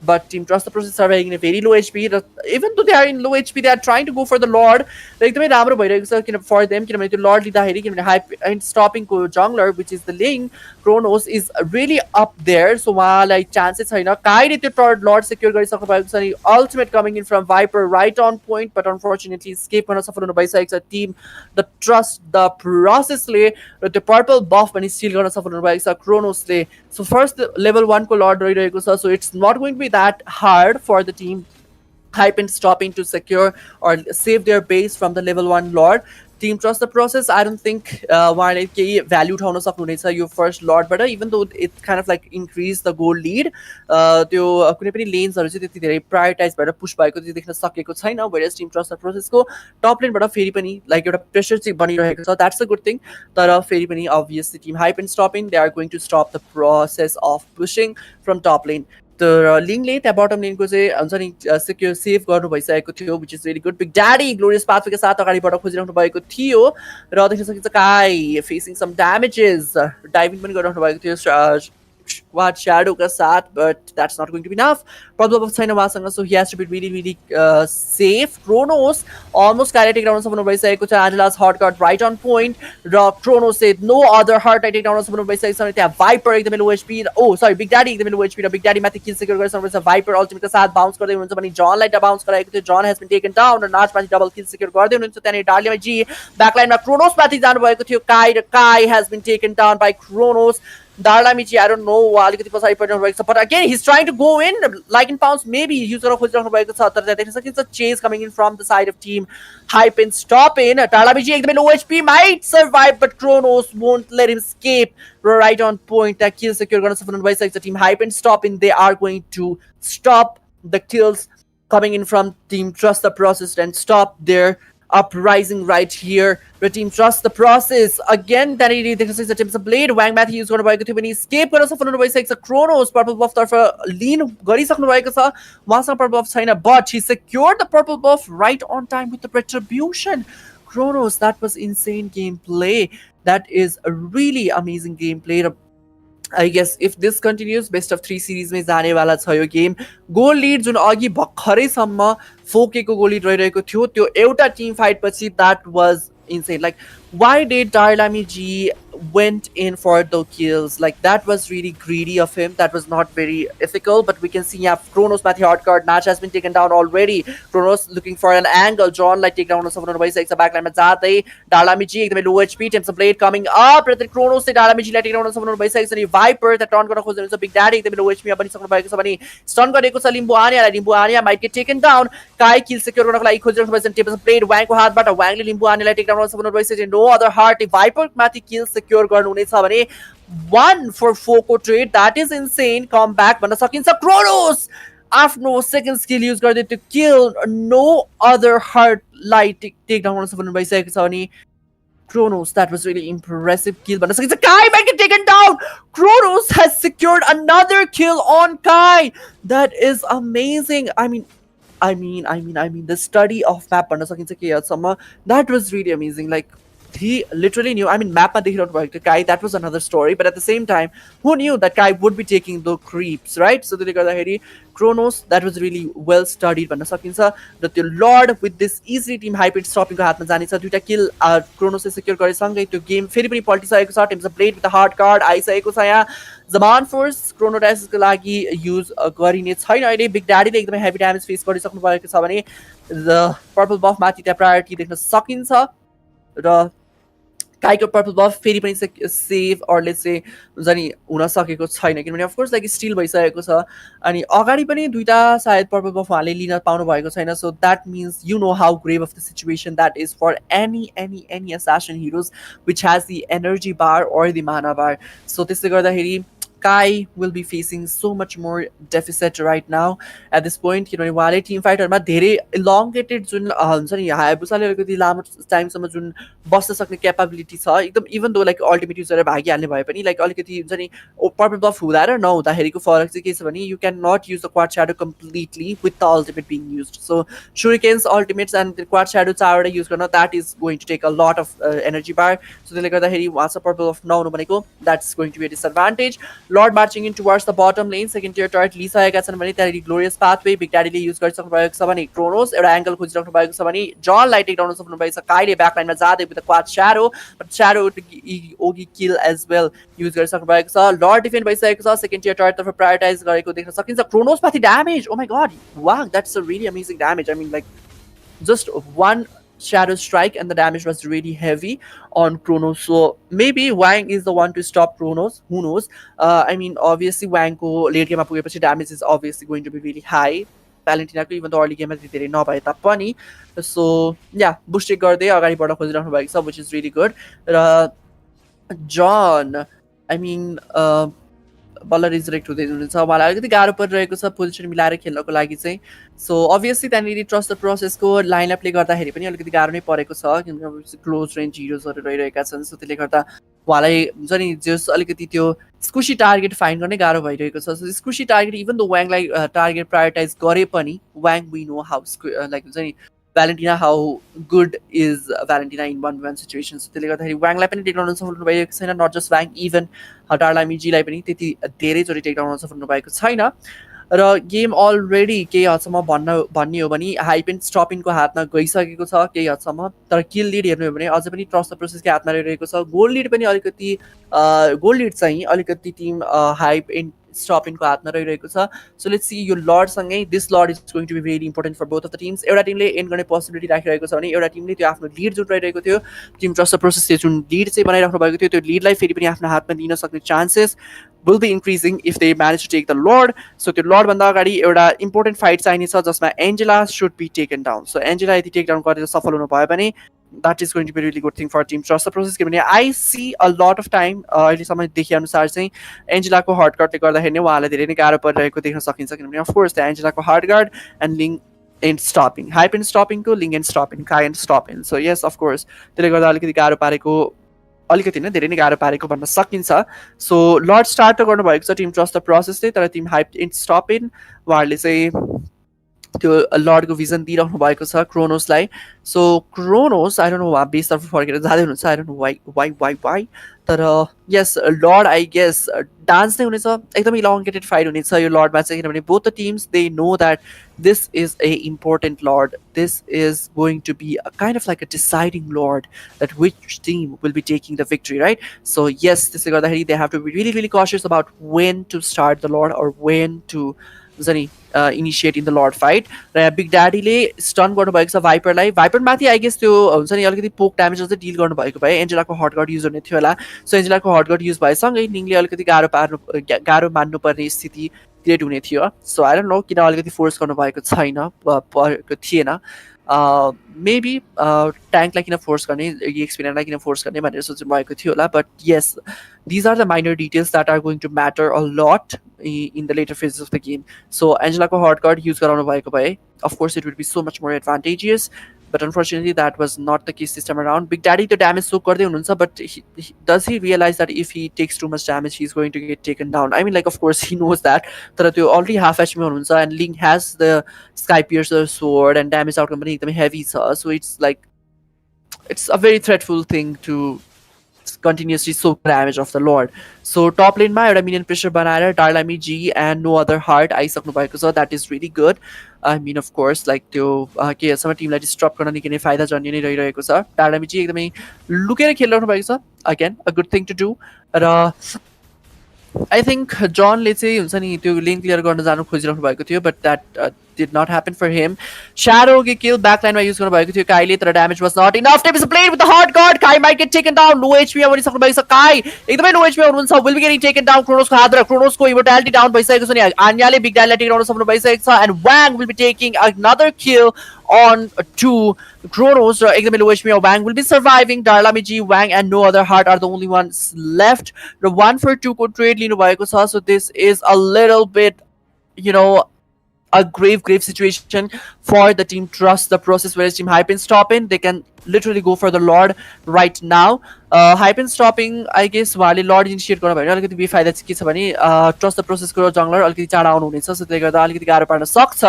Speaker 1: but Team Trust the Process surviving in a very low HP. Even though they are in low HP, they are trying to go for the Lord. एकदमै राम्रो भइरहेको छ for them किनभने त्यो Lord लिँदाखेरि किनभने hype and stopping को jungler, which is the Ling, Kronos is really up there. So उहाँलाई chances छैन. काइले त्यो Lord secure गरिसक्नु भएको छ अनि ultimate coming in from Viper right on point, but unfortunately escape गर्न सफल हुनु भइसकेको छ team the Trust the Processले र त्यो purple buff पनि steal गर्न सफल हुनु भएको छ Kronosले. So first level 1 को Lord रहिरहेको छ, so it's not going to be that hard for the team Hype and stopping to secure or save their base from the level 1 Lord. Team Trust the Process, I don't think उहाँले केही value उठाउन सक्नुहुनेछ यो first Lord बाट, even though it kind of like increased the goal lead. त्यो कुनै पनि lanesहरू चाहिँ त्यति धेरै prioritize भएर push भएको चाहिँ देख्न सकेको छैन, whereas Team Trust the Process को top lane बाट फेरि पनि like एउटा pressure चाहिँ बनिरहेको छ. That's a good thing. तर फेरि पनि obviously Team Hype and stopping, they are going to stop the process of pushing from top lane. तर लिङले त्यहाँ बटम लेनको चाहिँ हुन्छ नि सेक्योर सेभ गर्नु भइसकेको थियो, which is really good. Big daddy glorious पाथवेका साथ अगाडिबाट खोजिराख्नु भएको थियो र देख्न सकिन्छ काई फेसिङ सम ड्यामेजेस, डाइभिङ पनि गरिराख्नु भएको थियो Quad Shadow ka साथ, but that's not going to be enough. Problem of छैन उहाँसँग, so he has to be really safe. Kronos almost carry take down सफल भइसकेको छ. Angela's hard card right on point raw Kronos said no other hard take down सफल भइसकेको छ. त्यहाँ Viper एकदमै low HP, oh sorry Big Daddy एकदमै low HP र Big Daddy माथि kill secure गरेर सक्छ. Viper ultimate का साथ bounce गर्दै हुनुहुन्छ भने John लाई bounce गराएको थियो. John has been taken down raw Notch माथि double kill secure गर्दै हुनुहुन्छ. त्यहाँ Daruma G backline मा Kronos माथि जानु भएको थियो. Kai has been taken down by Kronos. Daruma G, I don't know अलिकति पछाडि पर्नु भएको छ, but again he's trying to go in like in pounds maybe use गरेर खोजिराख्नु भएको छ. तर त्यहाँ देख्न सकिन्छ chase coming in from the side of team Hype and stop in. Daruma G एकदमै low HP might survive, but Kronos won't let him escape. Right on point, that kill secure गर्न सफल हुनु भइसकेको छ. Team Hype and stop in, they are going to stop the kills coming in from Team Trust the Process and stop their uprising right here. The Team Trust the Process again त्यहाँनिर देख्न सकिन्छ teams blade Wang माथि use गर्नुभएको थियो भने escape गर्न सफल हुनु भइसकेको छ. Kronos purple buff तर्फ lean गरिसक्नु भएको छ, उहाँसँग purple buff छैन, but he secured the purple buff right on time with the retribution. Kronos, that was insane gameplay. That is a really amazing gameplay. I guess if this continues, best of 3 series में जाने वाला छ यो game. गोल lead जुन अघि भर्खरैसम्म फोकेको गोल lead रहिरहेको थियो त्यो एउटा Tim fight पछि that was insane. Like why did Daruma G went in for the kills? Like that was really greedy of him. That was not very ethical. But we can see Kronos mathi hard card. Natch has been taken down already. Kronos looking for an angle. John like take down someone by six backline में जाते. Daruma G एकदमै low HP. Temps blade coming up. र Kronos से Daruma G like take down someone by six. अनि Viper that turn गर्न खोज्दै हुन्छ. Big Daddy एकदमै low HP पनि सक्नु भएको छ भने stun गरेको छ लिम्बुआनियालाई might get taken down. Kai kill secure गर्नको लागि खोजिरहेको छ. Temps blade Wang को हातबाट Wangले लिम्बुआनियालाई take down गर्न सक्नु भइसक्यो. No other heart. Viper माथि kill secure गर्नुहुनेछ भने 1 for Foco trade, that is insane. Comeback भन्न सकिन्छ. Kronos आफ्नो second skill use गर्दै to kill no other heart lie take down गर्न सफल भइसकेको छ भने Kronos, that was really impressive kill भन्न सकिन्छ. Kai might get taken down. Kronos has secured another kill on Kai. That is amazing. I mean the study of map भन्न सकिन्छ के यहाँसम्म, that was really amazing. Like he literally knew. I mean map मा देखिरहनु भएको थियो Kai, that was another story, but at the same time who knew that Kai would be taking the creeps, right? So त्यसले गर्दाखेरि Kronos, that was really well studied भन्न सकिन्छ. र त्यो Lord with this easily team hype stopping को हातमा जानेछ. दुईटा किल Kronos ले सेक्युर गरेसँगै त्यो गेम फेरि पनि पल्टिसकेको छ. Teams blade with the hard card आइसकेको छ यहाँ. Zaman Force Chronodaisको लागि युज गरिने छैन अहिले. बिग ड्याडीले एकदमै हेभी ड्यामेज फेस गरिसक्नु भएको छ भने द पर्पल बफ माथि त्यहाँ प्रायोरिटी देख्न सकिन्छ र काइको पर्पल बफ फेरि पनि सेभ or let's say हुन्छ नि हुन सकेको छैन किनभने अफ कोर्स लाइक स्टिल भइसकेको छ अनि अगाडि पनि दुईटा सायद पर्पल बफ उहाँले लिन पाउनु भएको छैन. सो that means you know how grave of the situation that is for any assassin heroes which has the energy bar or the mana bar. So त्यसले गर्दाखेरि Kai will be facing so much more deficit right now at this point. किनभने उहाँले Tim फाइटरमा धेरै elongated जुन हुन्छ नि हायाबुसाले अलिकति लामो टाइमसम्म जुन बस्न सक्ने क्यापाबिलिटी छ एकदम even though like ultimate use गरेर भागिहाल्ने भए पनि लाइक अलिकति हुन्छ नि पर्पल बफ हुँदा र नहुँदाखेरिको फरक चाहिँ के छ भने you can not use the quad shadow completely with the ultimate being use so shurikens ultimates and quad shadow चारवटा युज गर्न that is going to take a lot of energy bar सो त्यसले गर्दाखेरि उहाँ चाहिँ पर्पल बफ नहुनु भनेको that's going to be disadvantage lord marching in towards the bottom lane second tier turret लिइसकेका छन् भने त्यहाँनिर ग्लोरियस पाथवे बिग ड्याडीले युज गरिसक्नु भएको छ भने क्रोनोस एउटा एङ्गल खोजिराख्नु भएको छ भने जनलाई टेक डाउन सक्नु भएको छ काइले ब्याक लाइनमा जाँदै with the quad shadow but shadow ओगी किल एज वेल युज गरिसक्नु भएको छ लर्ड डिफेन्ड भइसकेको छ सेकेन्ड टियर टर्टतर्फ प्रायोरिटाइज गरेको देख्न सकिन्छ क्रोनोसमाथि ड्यामेज ओ माई गड वाह that's a really amazing damage I mean like just one shadow strike and the damage was really heavy on Kronos. So maybe Wang is the one to stop Kronos. Who knows? I mean, obviously Wang ko late game pugeपछि damage is obviously going to be really high. Valentina ko even though early game धेरै नभए तापनि so yeah boost गर्दै अगाडि बढ्न खोजिराख्नु भएको छ which is really good. र John I mean बल्ल रिजरेक्ट हुँदै हुनुहुन्छ उहाँलाई अलिकति गाह्रो परिरहेको छ पोजिसन मिलाएर खेल्नको लागि चाहिँ सो अभियसली त्यहाँनिर ट्रस्ट द प्रोसेसको लाइनअपले गर्दाखेरि पनि अलिकति गाह्रो नै परेको छ किनभने क्लोज रेन्ज हिरोजहरू रहिरहेका छन् सो त्यसले गर्दा उहाँलाई हुन्छ नि जस अलिकति त्यो स्कुसी टार्गेट फाइन्ड गर्नै गाह्रो भइरहेको छ सो स्कुसी टार्गेट इभन द वाङलाई टार्गेट प्रायोरिटाइज गरे पनि Wang we know how like हुन्छ नि Valentina how good is Valentina in 1v1 situations त्यसले गर्दाखेरि वाङलाई पनि टेक डाउन सफल हुनुभएको छैन नट जस्ट वाङ इभन डार्लामिजीलाई पनि त्यति धेरैचोटि टेक डाउन सफल हुनुभएको छैन र गेम अलरेडी केही हदसम्म भन्ने हो भने हाइप एन्ड स्टपिङको हातमा गइसकेको छ केही हदसम्म तर किल लिड हेर्नु हो भने अझै पनि ट्रस्ट द प्रोसेसकै हातमा रहिरहेको छ गोल लिड पनि अलिकति गोल लिड चाहिँ अलिकति टिम हाइप एन्ड स्टपिङको हातमा रहिरहेको छ सो लेट्स सी यो लर्डसँगै this lord is going to be very important for both of the teams एउटा टिमले एन्ड गर्ने पोसिबिलिटी राखिरहेको छ भने एउटा टिमले त्यो आफ्नो लिड जुन रहिरहेको थियो टिम ट्रस्ट द प्रोसेसले जुन लिड चाहिँ बनाइराख्नु भएको थियो त्यो लिडलाई फेरि पनि आफ्नो हातमा लिन सक्ने chances will be increasing if they manage to take the Lord. So the Lord भन्दा अगाडि एउटा important fight चाहिनेछ जसमा Angela should be taken down. So Angela यदि take down गरेर सफल हुनु भयो भने that is going to be a really good thing for team trust the process किनभने I see a lot of time अहिलेसम्म देखे अनुसार चाहिँ एन्जेलाको हार्ड गार्डले गर्दाखेरि नै उहाँलाई धेरै नै गाह्रो परिरहेको देख्न सकिन्छ किनभने अफ कोर्स त्यो एन्जेलाको हार्ड गार्ड एन्ड लिङ एन्ड स्टपिङ हाइप एन्ड स्टपिङको लिङ एन्ड स्टपिङ काई end stopping so yes of course त्यसले गर्दा अलिकति गाह्रो पारेको अलिकति नै धेरै नै गाह्रो पारेको भन्न सकिन्छ सो लर्ड स्टार्ट त गर्नुभएको छ टिम ट्रस्ट द प्रोसेसले तर टिम हाइप एन्ड स्टप इन उहाँहरूले चाहिँ त्यो लर्डको भिजन दिइराख्नु भएको छ क्रोनोसलाई सो क्रोनोस आई डोन्ट नो उहाँ बेसतर्फ फर्केर जाँदै हुनुहुन्छ आई डोन्ट नो वाइ तर यस लर्ड आई गेस डान्स नै हुनेछ एकदमै इलोङ्गेटेड फाइट हुनेछ यो लर्डमा चाहिँ किनभने both the teams they know that this is a important lord this is going to be a kind of like a deciding lord that which team will be taking the victory right so yes this is they have to be really cautious about when to start the lord or when to initiate in the lord fight big daddy ले stun गर्नुभएको छ भाइपरलाई भाइपरमाथि I guess त्यो हुन्छ नि अलिकति पोक damage चाहिँ dill गर्नुभएको भए एन्जेलाको हट गार्ड युज हुने थियो होला सो एन्जेलाको हट गार्ड युज भएसँगै लिङले अलिकति गाह्रो मान्नुपर्ने स्थिति क्रिएट हुने थियो सो आई डोन्ट नो किन अलिकति फोर्स गर्नुभएको छैन थिएन मेबी ट्याङ्कलाई किन फोर्स गर्ने एक्सपिरियन्सलाई किन फोर्स गर्ने भनेर सोच्नु भएको थियो होला but yes these are the minor details that are going to matter a lot in the later phases of the game so Angela ko hard card use garaunu bhayeko bhae of course it would be so much more advantageous but unfortunately that was not the case this time around big daddy the damage so gardai hununcha but does he realize that if he takes too much damage he's going to get taken down I mean like of course he knows that tara tyo already half HP ma hununcha and Ling has the sky piercer sword and damage outcome pani ekdamai heavy cha so it's like it's a very threatful thing to continuously soak damage of the lord so top lane ma euta minion pressure banaera Darlami G and no other heart आइसक्नु भएको छ that is really good I mean of course like त्यो के सम टिमलाई disturb गर्न निकै नै फाइदा जन्य नै रहिरहेको छ Darlami G एकदमै लुकेर खेलिरहनु भएको छ again a good thing to do raw I think Johnले चाहिँ हुन्छ नि त्यो लेन क्लियर गर्न जानु खोजिरहनु भएको थियो but that did not happen for him. Shadow get killed. Backline by use to Kai. The damage was not enough. Time is played with the hard guard. Kai might get taken down. No HP. When he's Kai. एकदमै no HP हुनुहुन्छ will be getting taken down. Kronos को हात र Kronos को immortality down भइसकेको छ नि. Anyale big dash taken down सक्नु भइसकेको छ and Wang will be taking another kill on to Kronos. एकदमै low HP. Wang will be surviving. Darlamiji, Wang and no other heart are the only ones left. The 1-for-2 को trade लिनु भएको छ. So this is a little bit, you know, a grave situation for the team Trust the Process, whereas team Hype and Stopping, they can literally go for the Lord right now. Hype and Stopping, I guess उहाँले Lord initiate गर्नु भयो भने अलिकति बेफाइदा चाहिँ के छ भने Trust the Process को जंगलर अलिकति चाँडा आउनु हुनेछ, सो त्यसले गर्दा अलिकति गाह्रो पर्न सक्छ.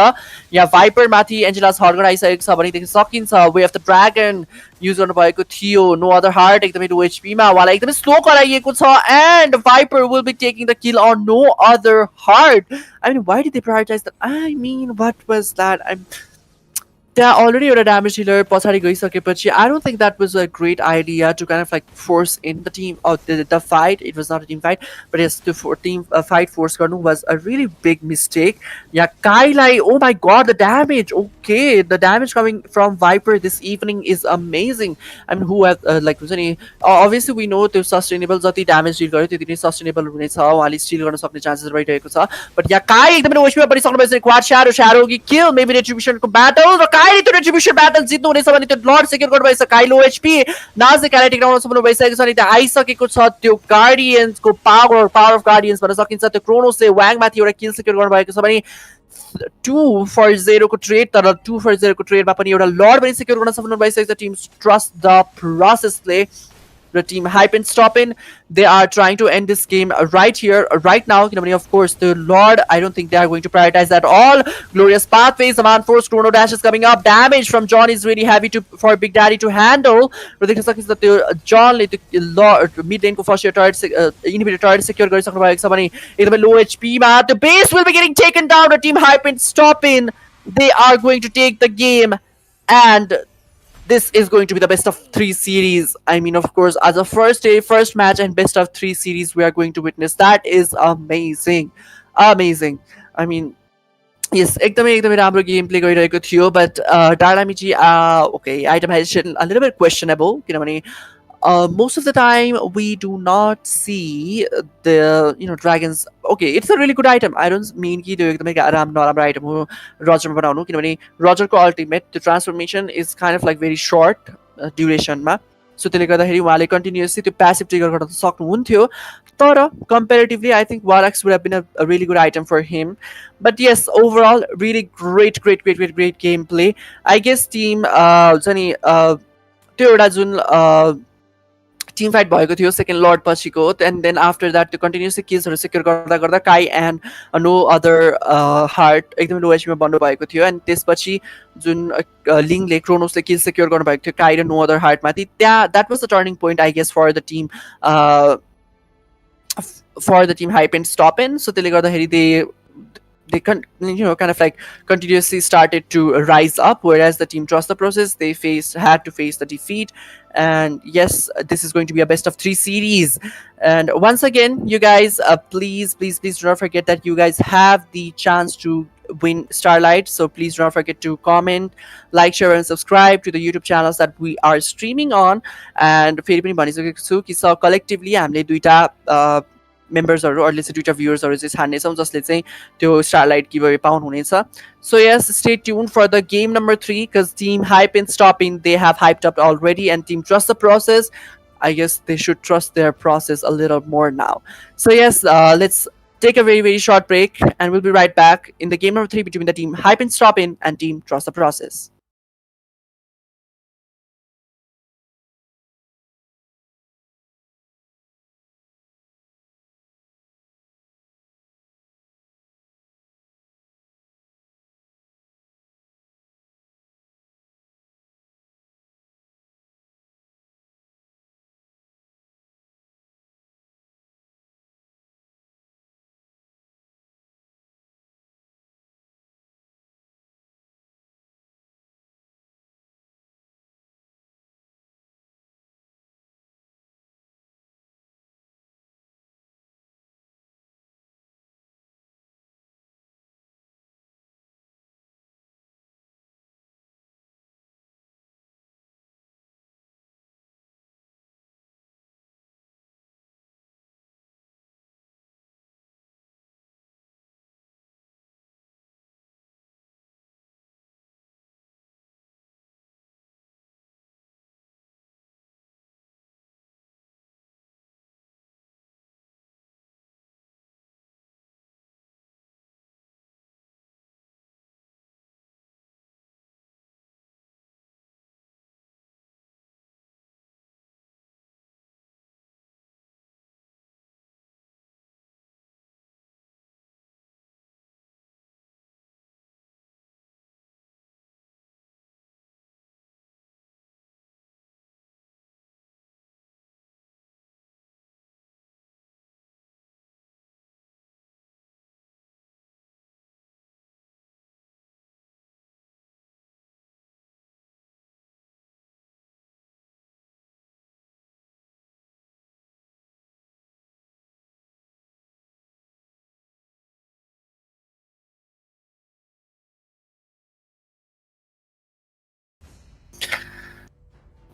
Speaker 1: या Viper माथि एन्जेलास हर्गन आइसकेको छ भने देखि सकिन्छ. Way of the Dragon use गर्नु भएको थियो. No other heart एकदमै लो HP मा उहाँलाई एकदमै स्लो गराइएको छ and Viper will be taking the kill on no other heart. I mean, why did they prioritize that? I mean, what was that? They're already on a damage healer. I don't think that was a great idea to kind of like force in the team or the fight. It was not a team fight, but yes, the team fight force was a really big mistake. Yeah, Kai, oh my god, the damage. Okay, the damage coming from Viper this evening is amazing. I mean, who has obviously we know the sustainable damage deal sustainable steal chances right. But yeah, Kai quad shadow kill maybe retribution battle. Kai to retribution battle जित्नु हुनेछ भने त्यो lord secure गर्नु भएछ. Kai लो HP नाजले क्यारेटिक round सम्पन्न भइसकेको छ अनि त्यो आइसकेको छ त्यो गार्डियन्सको पावर अफ गार्डियन्स भन्न सकिन्छ. त्यो क्रोनोसले वाङ माथि एउटा किल सेक्युर गर्नु भएको छ भने 2-for-0 को ट्रेड, तर 2-for-0 को ट्रेडमा पनि एउटा लर्ड पनि सेक्युर गर्न सक्नु भइसकेको छ. टिम ट्रस्ट द प्रोसेसले. The team Hype and Stoppin, they are trying to end this game right here, right now. Of course, the Lord, I don't think they are going to prioritize that all. Glorious Pathways, the Man Force, Chrono Dash is coming up. Damage from John is really heavy for Big Daddy to handle. John mid lane ko first year turret inhibitor turret secure गरिसक्नु भएको छ भने एकदमै low HP मा the base will be getting taken down. The team Hype and Stoppin, they are going to take the game, and this is going to be the best of 3 series. I mean, of course, as a first day, first match and best of 3 series we are going to witness. That is amazing. Amazing. I mean, yes, एकदमै राम्रो gameplay गरिरहेको थियो, but Darlamiji, okay, item hesitation a little bit questionable किनभने most of the time we do not see the dragons. Okay, it's a really good item. I don't mean कि त्यो एकदमै नराम्रो item हो Roger बनाउनु किनभने Roger को ultimate the transformation is kind of like very short duration मा. So त्यसले गर्दाखेरि उहाँले continuously त्यो passive trigger गर्न सक्नुहुन्थ्यो. तर comparatively I think Warax would have been a really good item for him. But yes, overall really great gameplay. I guess team त्यो एउटा जुन team fight भएको थियो second lord पछिको, and then after that the continuously kills secure गर्दा Kai and no other heart एकदमै low HP मा बन्नु भएको थियो. and त्यसपछि जुन लिङले क्रोनोसले kill secure गर्नु भएको थियो Kai र no other heart माथि, that was the turning point I guess for the team Hype and Stoppin. So त्यसले गर्दाखेरि they kind of like continuously started to rise up, whereas the team Trust the Process, they had to face the defeat. And yes, this is going to be a best of 3 series. And once again, you guys, please do not forget that you guys have the chance to win Starlight. So please do not forget to comment, like, share and subscribe to the YouTube channels that we are streaming on. And फेरि पनि भनिसकेको छु कि collectively हामीले दुईटा members or let's say Twitter viewers or just हान्नेछौँ जसले चाहिँ त्यो Starlight giveaway पाउनुहुनेछ. So yes, stay tuned for the game number 3 because team Hype and Stopping, they have hyped up already, and team Trust the Process, I guess they should trust their process a little more now. So yes, let's take a very short break and we'll be right back in the game number 3 between the team Hype and Stopping and team Trust the Process.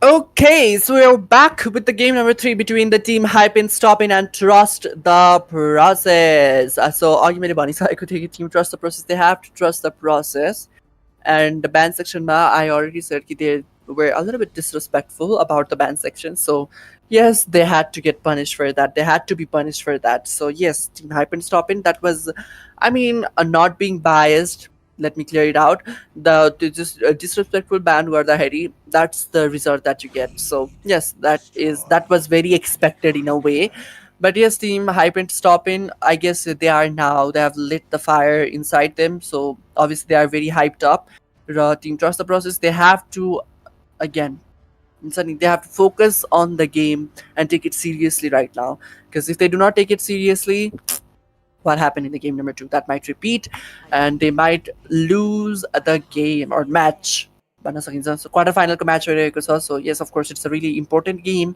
Speaker 1: Okay, so we're back with the game number 3 between the team Hype in, Stop in, and Trust the Process. So, अघि मैले भनिसकेको थिएँ कि team Trust the Process, they have to trust the process. And the band section, I already said that they were a little bit disrespectful about the band section. So, yes, they had to get punished for that. They had to be punished for that. So, yes, Team Hype and Stop in, that was, I mean, not being biased. Let me clear it out. The just disrespectful band were the Harry. That's the result that you get. So yes, that was very expected in a way. But yes, team Hype and Stop in, I guess they are now. They have lit the fire inside them. So obviously they are very hyped up. Team Trust the Process. They have to again. They have to focus on the game and take it seriously right now. Because if they do not take it seriously, what happened in the game number 2 that might repeat and they might lose the game or match भन्न सकिन्छ so quarter फाइनलको match भइरहेको छ so yes of course it's a really important game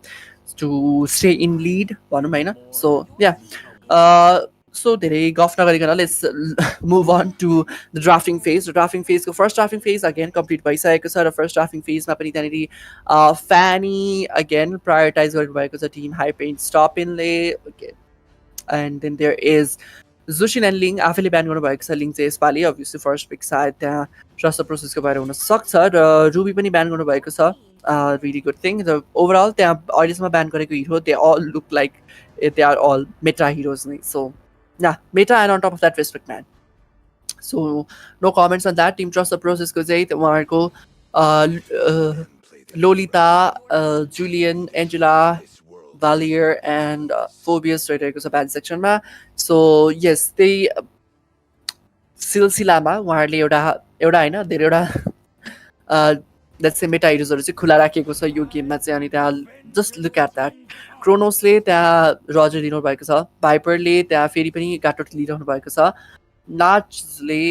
Speaker 1: to stay in lead भनौँ होइन so yeah so धेरै गफ नगरिकन let's move on to the drafting phase drafting फेजको first drafting phase again complete भइसकेको छ र फर्स्ट ड्राफ्टिङ फेजमा पनि त्यहाँनिर फ्यानी अगेन प्रायोरिटाइज गर्नुभएको छ Tim हाइपेन्ट स्टपिनले and then there is Zushin and Ling आफैले ब्यान गर्नुभएको छ लिङ चाहिँ यसपालि अभियसली फर्स्ट पिक सायद त्यहाँ ट्रस्ट द प्रोसेसको बारे हुन सक्छ र रुबी पनि ब्यान गर्नुभएको छ रियली गुड थिङ र ओभरअल त्यहाँ अहिलेसम्म ब्यान गरेको hero they all look like they are all meta heroes नै so yeah meta and on top of that respect man so no comments on that team trust the प्रोसेसको चाहिँ उहाँहरूको Lolita Julian Angela Valier and Phobius रहेको छ band सेक्सनमा so yes त्यही सिलसिलामा उहाँहरूले एउटा होइन धेरैवटा लेट्स से मेटा हिरोजहरू चाहिँ खुला राखेको छ यो गेममा चाहिँ अनि त्यहाँ जस्ट लुक एट द्याट क्रोनोसले त्यहाँ रजर लिनुभएको छ भाइपरले त्यहाँ फेरि पनि गाटोट लिइरहनु भएको छ नाचले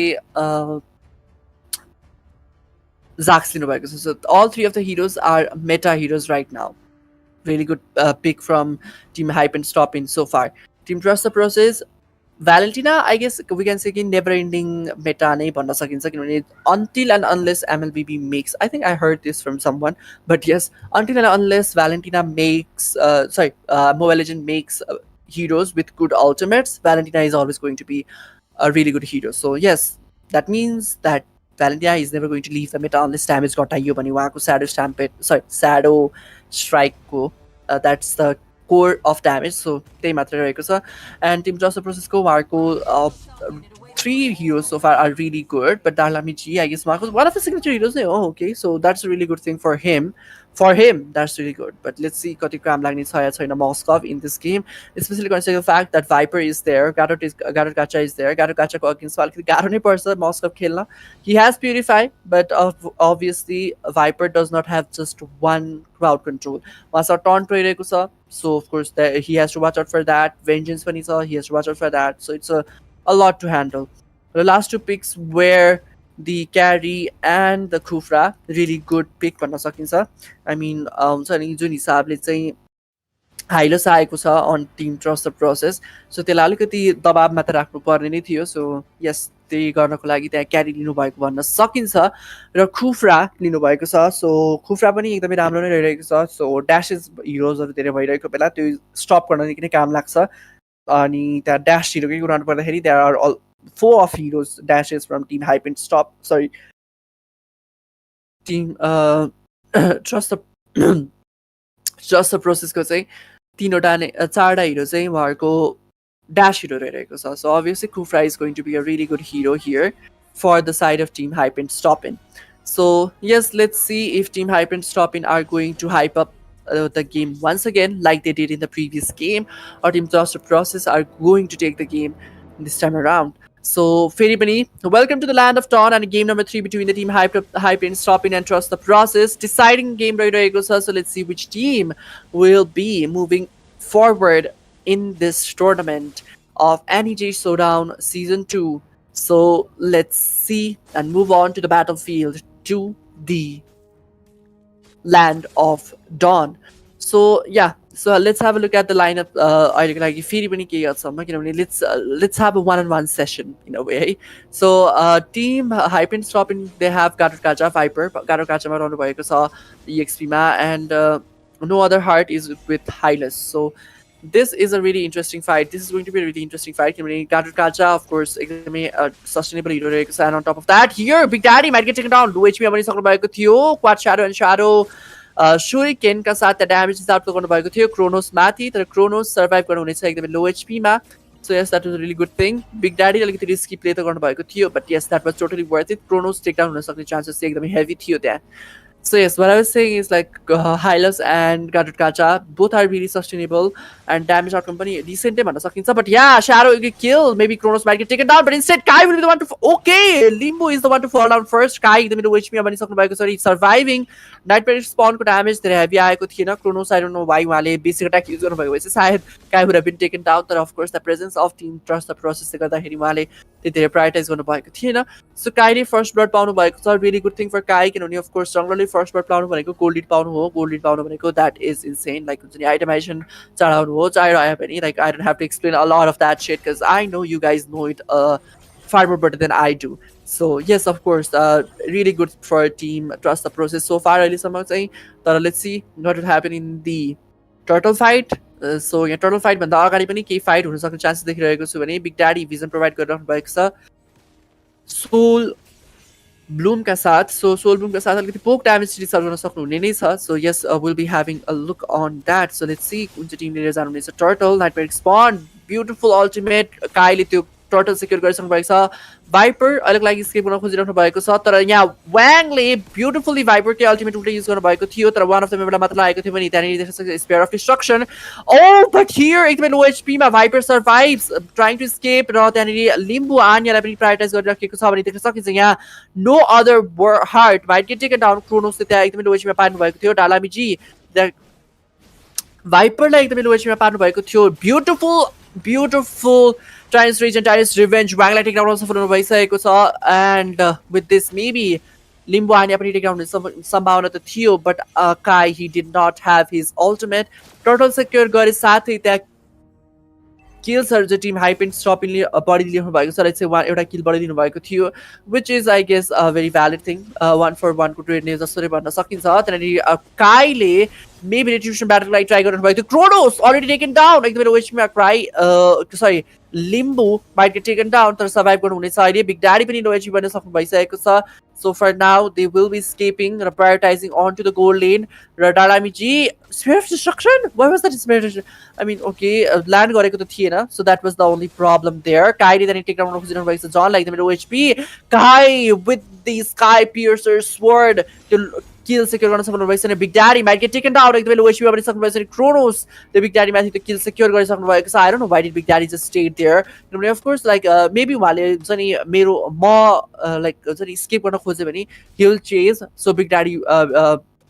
Speaker 1: जाक्स लिनुभएको छ so all three of the heroes are meta heroes right now really good pick from Team Hype and Stop in so far. Team Trust the Process, Valentina, I guess we can say never-ending meta नै भन्न सकिन्छ किनभने until and unless MLBB makes, I think I heard this from someone, but yes, until and unless Valentina makes, Mobile Legends makes heroes with good ultimates, Valentina is always going to be a really good hero. So yes, that means that Valentina is never going to leave the meta unless damage घटाइयो भने उहाँको Shadow Strike को that's the core of damage so त्यही मात्र रहेको छ and Team Trust the Process को उहाँको 3 heroes so far are really good but Darlami G I guess उहाँको one of the signature heroes oh okay so that's a really good thing for him that's really good but let's see कति क्रम लाग्ने छ या छैन Moskov in this game especially considering the fact that Viper is there Gatot Gacha is there Gatot Gacha को against अलिकति गाह्रो नै पर्छ Moskov खेल्न he has Purify but obviously Viper does not have just one crowd control उहाँसँग taunt रहिरहेको छ so of course he has to watch out for that Vengeance पनि छ he has to watch out for that so it's a lot to handle the last 2 picks were the carry and the Khufra really good pick भन्न सकिन्छ I mean हुन्छ नि जुन हिसाबले चाहिँ हाइलस आएको छ on Team Trust the Process so त्यसलाई अलिकति दबाबमा त राख्नु पर्ने नै थियो so yes त्यही गर्नको लागि त्यहाँ क्यारी लिनुभएको भन्न सकिन्छ र खुफ्रा लिनुभएको छ सो खुफ्रा पनि एकदमै राम्रो नै रहिरहेको छ सो ड्यासेस हिरोजहरू धेरै भइरहेको बेला त्यो स्टप गर्न निकै नै काम लाग्छ अनि त्यहाँ ड्यास हिरोकै कुरा गर्नुपर्दाखेरि there are all 4 of heroes dashes from Team Hype and Stop Team Trust the Process को चाहिँ 4वटा हिरो चाहिँ उहाँहरूको ड्यास हिरो रहिरहेको छ so obviously Khufra is going to be a really good hero here for the side of Team Hype and Stop in so yes let's see if Team Hype and Stop in are going to hype up the game once again like they did in the previous game or Team Trust the Process are going to take the game this time around so फेरि पनि welcome to the land of dawn and game number 3 between the Team Hype and Stop in and Trust the Process deciding game रहिरहेको छ so let's see which team will be moving forward in this tournament of NEJ Showdown Season 2 so let's see and move on to the battlefield to the land of dawn so yeah So let's have a look at the lineup. Like फेरि पनि के गर्छौँ किनभने let's have a one-on-one session in a way. So team Hype and Stop in they have Gator Kacha Viper. Gator Kacha मा रहनु भएको छ EXP मा, and no other heart is with Hylas. So this is a really interesting fight. This is going to be a really interesting fight. किनभने Gator Kacha of course एकदमै sustainable hero रहेको छ, and on top of that here Big Daddy might get taken down. Low HP मा पनि सक्नु भएको थियो. Quad Shadow and Shadow Shuriken का साथ damage is out गर्नुभएको थियो Chronos माथि, तर Chronos survive गर्नुहुनेछ एकदमै low HP मा. So yes, that was a really good thing. Big Daddy अलिकति risky play त गर्नुभएको थियो, but yes, that was totally worth it. Chronos take down हुन सक्ने chances चाहिँ एकदमै heavy थियो त्यहाँ. So yes, what I was saying is like Hylas and Gatot Kacha both are really sustainable, and damage outcome पनि decent भन्न सकिन्छ. But yeah, Shadow you get killed. Maybe Chronos might get taken down, but instead Kai will be the one to okay, Limbo is the one to fall down first. Kai एकदमै low HP मा पनि सक्नु भएको छ, surviving. Nightmare spawn को damage धेरै heavy आएको थिएन. Chronos I don't know why उहाँले basic attack use गर्नुभएको भएपछि सायद Kai would have been taken down, but of course the presence of team trust the process ले गर्दाखेरि उहाँले धेरै prioritize गर्नुभएको थिएन. So Kai ले first blood पाउनु भएको छ, really good thing for Kai किनभने of course जंगलले first blood पाउनु भनेको gold lead पाउनु हो. Gold lead पाउनु भनेको that is insane. Like हुन्छ नि itemization चढाउनु हो, चाहिरह्यो पनि. Like I don't have to explain a lot of that shit because I know you guys know it far more better than I do. So yes, of course, really good for a team. Trust the process so far. Let's see what will happen in the turtle fight. So yeah, turtle fight भन्दा अगाडि पनि केही fight हुन सक्ने chances देखिरहेको छु भने Big Daddy vision provide गरिरहनु भएको छ Soul Bloom का साथ. So Soul Bloom का साथ अलिकति poke damage रिसर्भ गर्न सक्नुहुने नै छ. So yes, we'll be having a look on that. So let's see कुन चाहिँ टिम लिएर जानुहुनेछ. Turtle Nightmare Spawn, beautiful ultimate. काइले त्यो टर्टल सेक्युर गरिसक्नु भएको छ. भाइपर अलिक लागि स्केप गर्न खोजिरहनु भएको छ, तर यहाँ वाङले ब्युटिफुली भाइपर के अल्टिमेट उल्टै युज गर्नु भएको थियो, तर वान अफ द मेम्बरलाई मात्र लागेको थियो भने त्यहाँनिर देख्न सक्छ spear of destruction. Oh but here एकदमै लो एचपी मा viper survives trying to escape, र त्यहाँनिर लिम्बु आन्यालाई पनि प्रायोरिटाइज गरिराखेको छ भने देख्न सकिन्छ. यहाँ no other heart might get taken down. क्रोनोसले त्यहाँ एकदमै लो एचपी मा पार्नु भएको थियो. डालामीजी भाइपरलाई एकदमै लो एचपी मा पार्नु भएको थियो. Beautiful Tyrant's Rage and Tyrant's Revenge. Wangलाई take down also for भइसकेको छ, and with this maybe Limbo Anya पनि take down सम्भावना त थियो, but Kai he did not have his ultimate. Turtle secure गरे साथै त्यहाँ kills the team Hype and Stop in body लिनु भएको छ. Let's say एउटा kill बढी लिनु भएको थियो, which is I guess a very valid thing. 1-for-1 को trade ने जसरी भन्न सकिन्छ. त्यहाँनिर काइले maybe retribution battle लाई try गर्नु भएको थियो. Chronos already taken down. एकदमै लो एचपी मा Cry sorry Limbo might get taken down, तर survive गर्नुहुनेछ अहिले. Big Daddy पनि लो एचपी बन्न सक्नु भइसकेको छ. So for now they will be escaping raw prioritizing onto the goal lane. Raw डालामीजी Spear of Destruction? Why was that Spear of Destruction? I mean okay, land गरेको त थिएन, so that was the only problem there. काइले त्यहाँनिर take down खोजिरहनु भएको छ. जन एकदमै low HP. Kai with the Sky Piercer sword त्यो kill secure गर्न सक्नु भएको छैन. Big Daddy might get taken down. एकदमै लो एचपी मा पनि सक्नु भएको छैन. Chronos the Big Daddy माथि त्यो kill secure गरिसक्नु भएको छ. I don't know why did Big Daddy just stayed there. Of course like maybe उहाँले हुन्छ नि मेरो म like हुन्छ नि escape गर्न खोजे भने he will chase. So Big Daddy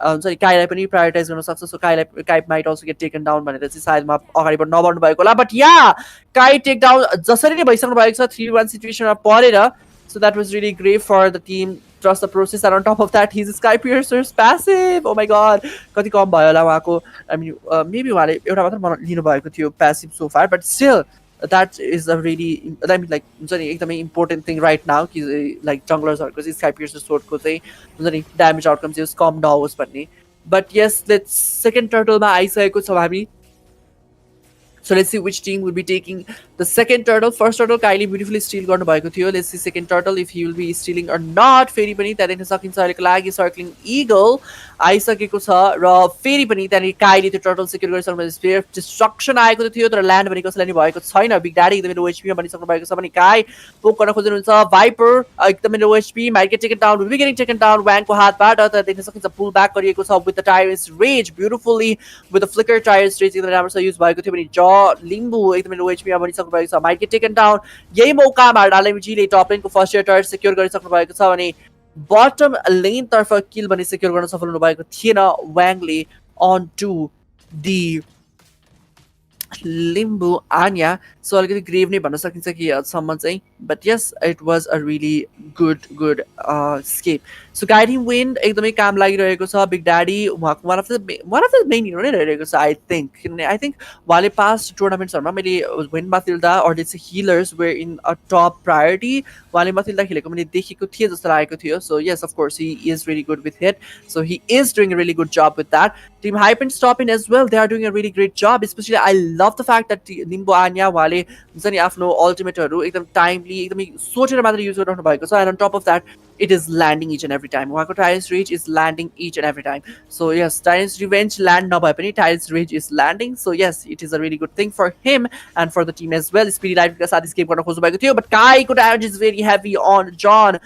Speaker 1: हुन्छ नि काइलाई पनि प्रायोरिटाइज गर्न सक्छ. So Kai might also get taken down भनेर चाहिँ सायद म अगाडि बढ्न नबढ्नु भएको होला. But yeah, Kai take down जसरी नै भइसक्नु भएको छ 3-1 सिचुएसनमा परेर. So that was really great for the team. Trust the process, and on top of that he's Sky Piercer's passive. Oh my god, कति कम भयो होला उहाँको. I mean maybe उहाँले एउटा मात्र लिनु भएको थियो passive so far, but still that is a really I mean like हुन्छ नि एकदमै important thing right now कि like junglers चाहिँ Sky Piercer sword को चाहिँ हुन्छ नि damage outcome चाहिँ कम नहोस् भन्ने. But yes, let's second turtle मा आइसकेको छौँ हामी. So let's see which team will be taking the second turtle. First turtle Kylie beautifully steal गर्नु भएको थियो. Let's see second turtle if he will be stealing or not. फेरि पनि त्यहाँ देख्न सकिन्छ अहिलेको लागि circling eagle आइसकेको छ, र फेरि पनि त्यहाँनिर काइले त्यो टर्टल सेक्युर गरिसक्नु भएको. स्पेयर डिस्ट्रक्सन आएको थियो तर ल्यान्ड पनि कसैलाई नि भएको छैन. बिग ड्याडी एकदमै लो एचपी मा बनिसक्नु भएको छ भने काइ पोक गर्न खोज्नुहुन्छ. भाइपर एकदमै low HP might get taken down, will be getting taken down वाङको हातबाट. तर देख्न सकिन्छ पुल ब्याक गरिएको छ with the tyr's rage beautifully with the flicker tyr's rage एकदमै राम्रोसँग युज भएको थियो भने लिम्बु एकदमै लो एचपी मा बनिसक्नु भएको छ. Might get taken down. यही मौकामा डालेमीजीले टप लेनको फर्स्ट इयर टायर सेक्युर गरिसक्नु भएको छ भने बटम लेन तर्फ किल पनि सेक्युर गर्न सफल हुनुभएको थिएन वाङले अन टु दि लिम्बु आन्या. सो अलिकति ग्रेभ नै भन्न सकिन्छ कि हदसम्म चाहिँ but yes it was a really good escape so guiding wind एकदमै काम लागिरहेको छ बिग ड्याडी उहाँको one of the main hero नै रहिरहेको छ आई थिङ्क किनभने आई थिङ्क उहाँले पास्ट टुर्नामेन्ट्सहरूमा मैले वेन माथिल्दा अर चाहिँ हिलर्स where in a tub priority उहाँले माथिल्दा खेलेको मैले देखेको थिएँ जस्तो लागेको थियो so yes of course he is really good with hit so he is doing a really good job with that team hype and stop in as well they are doing a really great job especially I love the fact that निम्बु आन्या उहाँले हुन्छ नि आफ्नो अल्टिमेटहरू एकदम timely एकदमै सोचेर मात्र use गरिरहनु भएको छ and on top of that it is landing each and every time. Wako Tyrant's Rage is landing each and every time. So yes, Tyrant's Revenge land na bhaye pani Tyrant's Rage is landing. So yes, it is a really good thing for him and for the team as well. Speedy Life ka sath escape garna khoज्नु भएको थियो but Kai ko damage is very heavy on John.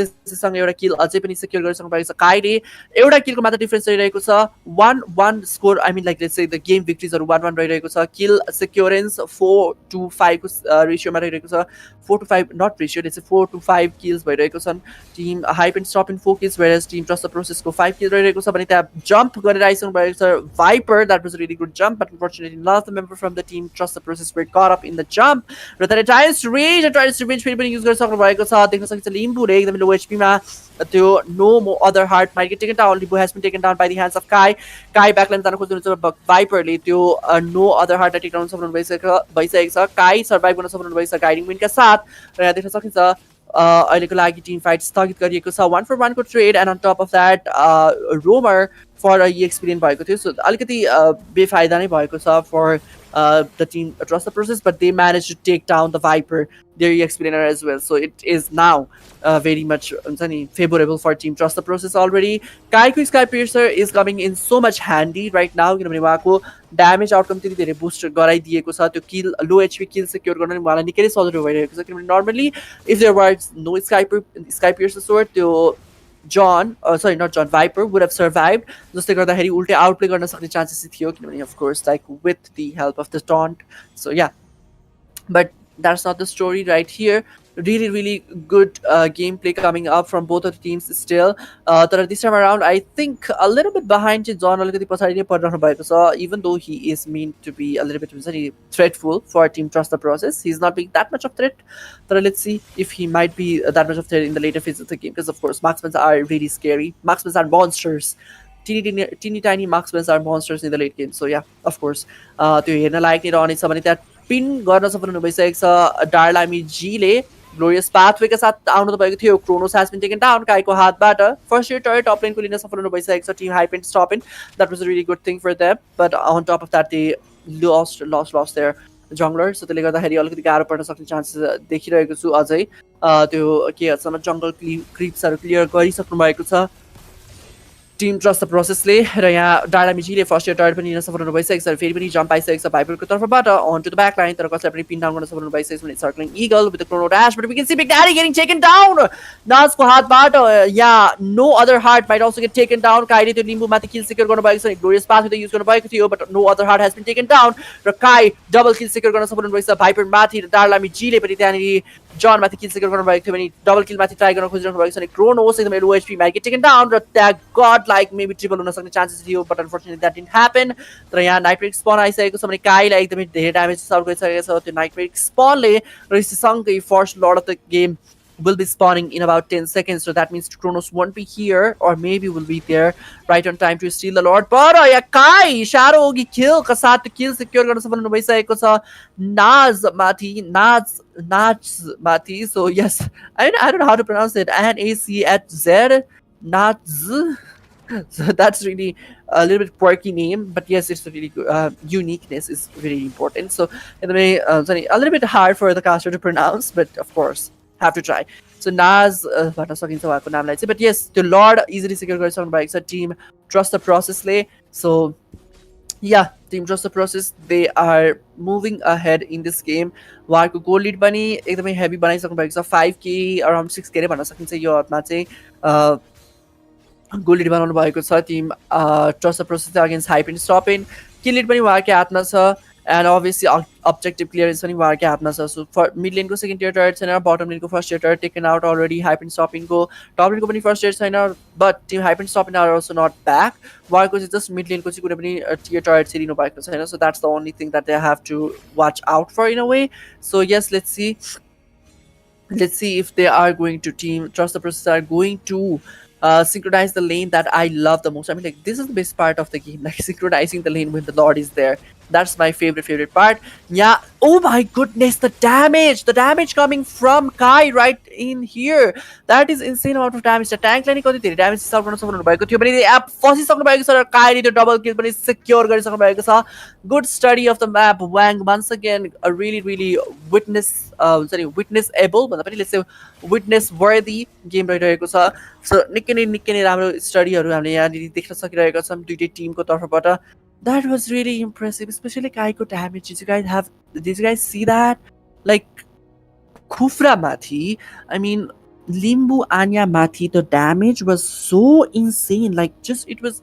Speaker 1: This सँग एउटा kill अझै पनि secure गरिसक्नु भएको छ Kai ले एउटा kill को मात्र difference रहिरहेको छ 1-1 score I mean like let's say the game victories are 1-1 रहिरहेको छ kill securance 4-5 को ratio मा रहिरहेको छ 4-5 not ratio let's say 4-5 kills भइरहेको छन् team hype and stop in focus whereas team trust the process को 5 kills रहेको छ भने त्यहाँ jump गरेर आइसक्नु भएको छ Viper that was a really good jump but unfortunately none of the member from the team trust the process were caught up in the jump र तर Tyrant's Revenge फेरि पनि युज गर्न सक्नु भएको छ देख्न सकिन्छ लिम्बुले एकदमै लो HP मा त्यो no more other heart might get taken down Limbu has been taken down by the hands of Kai backline जान खोज्नुहुन्छ Viper ले त्यो no other heart take down सक्नु भइसकेको छ Kai सर्भाइभ गर्न सक्नु भएको छ गाइडिङ विन का साथ र यहाँ देख्न सकिन्छ अहिलेको लागि टिम फाइट स्थगित गरिएको छ 1-for-1 को trade and on top of that roamer for experience भएको थियो सो अलिकति बेफाइदा नै भएको छ फर the team trust the process but they managed to take down the Viper their explainer as well so it is now very much favorable for team trust the process already Kaiku Sky Piercer is coming in so much handy right now किनभने उहाँको damage outcome त्यति धेरै boost गराइदिएको छ त्यो kill low HP kill secure गर्न नि उहाँलाई निकै नै सजिलो भइरहेको छ किनभने normally if there was no Sky Piercer sword त्यो John, sorry, not John, Viper would have survived. जसले गर्दाखेरि उल्टे आउटप्ले गर्न सक्ने चान्सेस थियो किनभने of course like with the help of the taunt. So yeah, but that's not the story right here. Really good gameplay coming up from both of the teams still. But this time around, I think a little bit behind John अलिकति पछाडि नै परिरहनु भएको छ even though he is meant to be a little bit threatful for team trust the process. He's not being that much of threat. But let's see if he might be that much of threat in the later phases of the game because of course marksmen are really scary. Marksmen are monsters. Teeny tiny marksmen are monsters in the late game. So yeah, of course. त्यो हेर्न लायक नै रहनेछ भने त्यहाँ pin गर्न सक्नु भइसकेको छ डार्लामी जीले ग्लोरियस पाथवे का साथ आउनु त भएको थियो Kronos has been taken down काईको हातबाट फर्स्ट year टर्रेट टप लेनको लिन सफल हुनु भइसकेको छ Tim hype and stop in that was a really good thing for them but on top of that they lost their जङ्गलर सो त्यसले गर्दाखेरि अलिकति गाह्रो पर्न सक्ने चान्सेस देखिरहेको छु अझै त्यो के हदसम्म जङ्गल क्रिप्सहरू क्लियर गरिसक्नु भएको छ टिम ट्रस्ट द प्रोसेसले र यहाँ डाडामिजीले फर्स्ट इयर टर्रेट पनि लिन सफल हुनु भइसकेको छ फेरि पनि जम्प आइसकेको छ भाइपरको तर्फबाट on to the back line तर कसैलाई पनि पिन डाउन गर्न सफल हुनु भइसकेको छ भने circling eagle with the chrono dash but we can see big daddy getting taken down नाजको हातबाट yeah no other heart might also get taken down काईले त्यो लिम्बुमाथि किल सिक्योर गर्नु भएको छ ग्लोरियस पाथ युज गर्नु भएको थियो but no other heart has been taken down र काई डबल किल सिक्योर गर्न सफल हुनु भएको छ भाइपर माथि र डाडामिजीले पनि त्यहाँनिर जन माथि किल सिक्योर गर्नु भएको थियो भने डबल किल माथि ट्राई गर्न खोजिरहनु भएको छ भने क्रोनोस एकदमै low HP might get taken down र tag god like maybe triple हुन सक्ने चान्सेस थियो but unfortunately that didn't happen तर यहाँ नाइटमेयर स्पन आइसकेको छ भने काईलाई एकदमै धेरै ड्यामेज सर्भ गरिसकेको छ त्यो नाइटमेयर स्पनले र सँगै first lord of the game will be spawning in about 10 seconds so that means Kronos won't be here or maybe will be there right on time to steal the lord but yeah Kai shadow gi kill ka sath kill secure गर्न सफल हुनु भइसकेको छ Naz माथि so yes I don't know how to pronounce it NACZ Naz so that's really a little bit quirky name but yes it's a really good uniqueness is really important so in the way a little bit hard for the caster to pronounce but of course have to try so Naz भन्न सकिन्छ उहाँको नामलाई चाहिँ but yes त्यो lord easily secure गरिसक्नु भएको छ team trust the प्रोसेसले so yeah team trust the process they are moving ahead in this game उहाँको गोल लिड पनि एकदमै हेभी बनाइसक्नु भएको छ 5k अराउन्ड 6k रे भन्न सकिन्छ यो हदमा चाहिँ गोल लिड बनाउनु भएको छ team trust the Process against Hype and stop in kill lid पनि उहाँकै हातमा छ and obviously objective clearance पनि उहाँहरूकै हातमा छ. So for mid lane को second tier turret छैन, bottom lane को first tier turret taken out already. Hype and stopping को top lane को पनि first tier छैन, but team hype and stopping are also not back. उहाँहरूको चाहिँ just mid lane को चाहिँ कुनै पनि tier turret चाहिँ लिनु भएको छैन. So that's the only thing that they have to watch out for in a way. So yes, let's see if they are going to team trust the process, are going to synchronize the lane that I love the most. I mean, like, this is the best part of the game, like synchronizing the lane when the Lord is there. That's my favorite part. Yeah. Oh my goodness, the damage coming from Kai right in here. That is insane amount of damage. The tank line कति धेरै damage serve गर्न सक्नु भएको थियो भने app फसिसक्नु भएको छ र काइले त्यो डबल किल पनि सिक्योर गरिसक्नु भएको छ. Good study of the map. Wang once again a really witnessable भन्दा पनि let's say witness worthy game रहिरहेको छ. So निकै नै राम्रो स्टडीहरु हामीले यहाँ देख्न सकिरहेका छौं दुईटै टिमको तर्फबाट. That was really impressive, especially Kaiko damage. Did you guys see that? Like, Kufra Mathi, I mean, Limbu Anya Mathi, the damage was so insane. Like, it was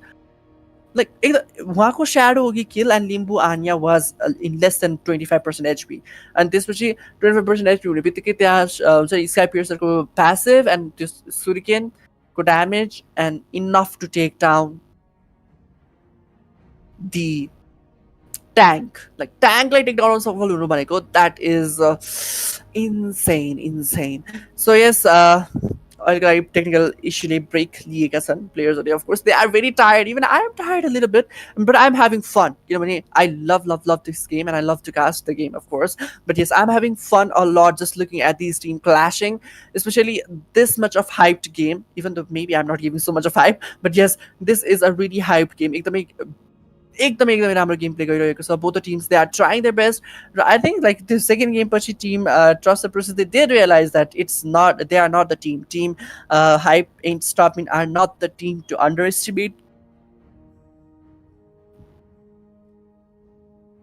Speaker 1: like Wako Shadow kill and Limbu Anya was in less than 25% HP. And this was 25% HP. Sorry, Sky Piercer passive and just Shuriken could damage and enough to take down the tank. Like take down on Sokol. That is insane. So yes, technical issue break players of course they are very tired. Even I am tired a little bit, but I'm having fun. You know, I love this game and I love to cast the game, of course. But yes, I'm having fun a lot just looking at these teams clashing, especially this much of hyped game. Even though maybe I'm not giving so much of hype, but yes, this is a really hyped game. एकदमै राम्रो game play गरिरहेको छ. Both the teams, they are trying their best. I think like the second game पछि team trust the process, they did realize that they are not the team hype and stopping are not the team to underestimate.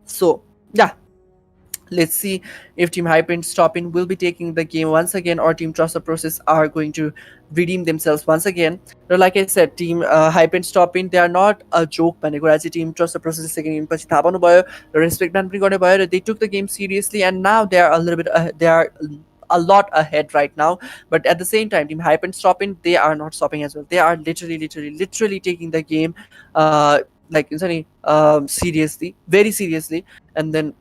Speaker 1: So yeah, let's see if team hype and stopping will be taking the game once again, or team trust the process are going to redeem themselves once again. But like I said, team hype and stopping, they are not a joke. Team trust the process second game पछि थाहा पाउनु भयो, respect man पनि गर्ने भयो. They took the game seriously and now they are a lot ahead right now. But at the same time, team hype and stopping, they are not stopping as well. They are literally taking the game seriously, very seriously. And then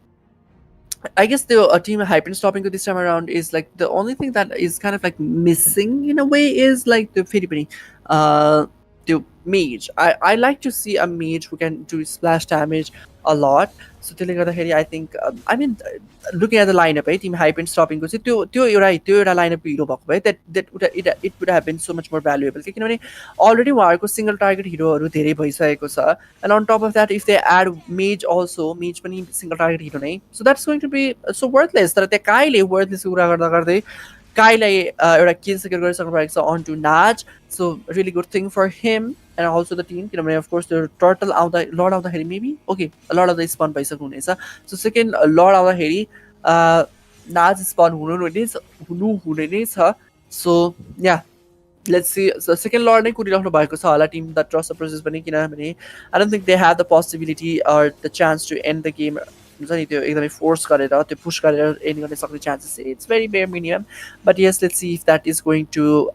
Speaker 1: I guess the team hype and stopping this time around is like the only thing that is kind of like missing in a way is like the Philippine the mage. I like to see a mage who can do splash damage a lot. So I think looking at the lineup, team hype and stopping को चाहिँ त्यो एउटा lineup hero भएको भए that it would have been so much more valuable. किनभने already उहाँहरूको single target heroहरू धेरै भइसकेको छ, and on top of that if they add mage also, mage पनि single target hero नै, so that's going to be so worthless. तर त्यहाँ काइले worthless कुरा गर्दै काइलाई एउटा kill secure गरिसक्नु भएको छ onto Naj. So really good thing for him and also the team. Of course the turtle Lord of the Heri maybe okay, a lot of the spawn paisaknu hunesa. So second Lord of the Heri Naj spawn hunu hunene cha. So yeah, let's see. So second Lord नै कुरिराख्नु भएको छ होला team that trust the process पनि, किनभने I don't think they have the possibility or the chance to end the game. त्यो एकदमै force गरेर त्यो push गरेर end गर्ने सक्ने chances, it's very bare minimum. But yes, let's see if that is going to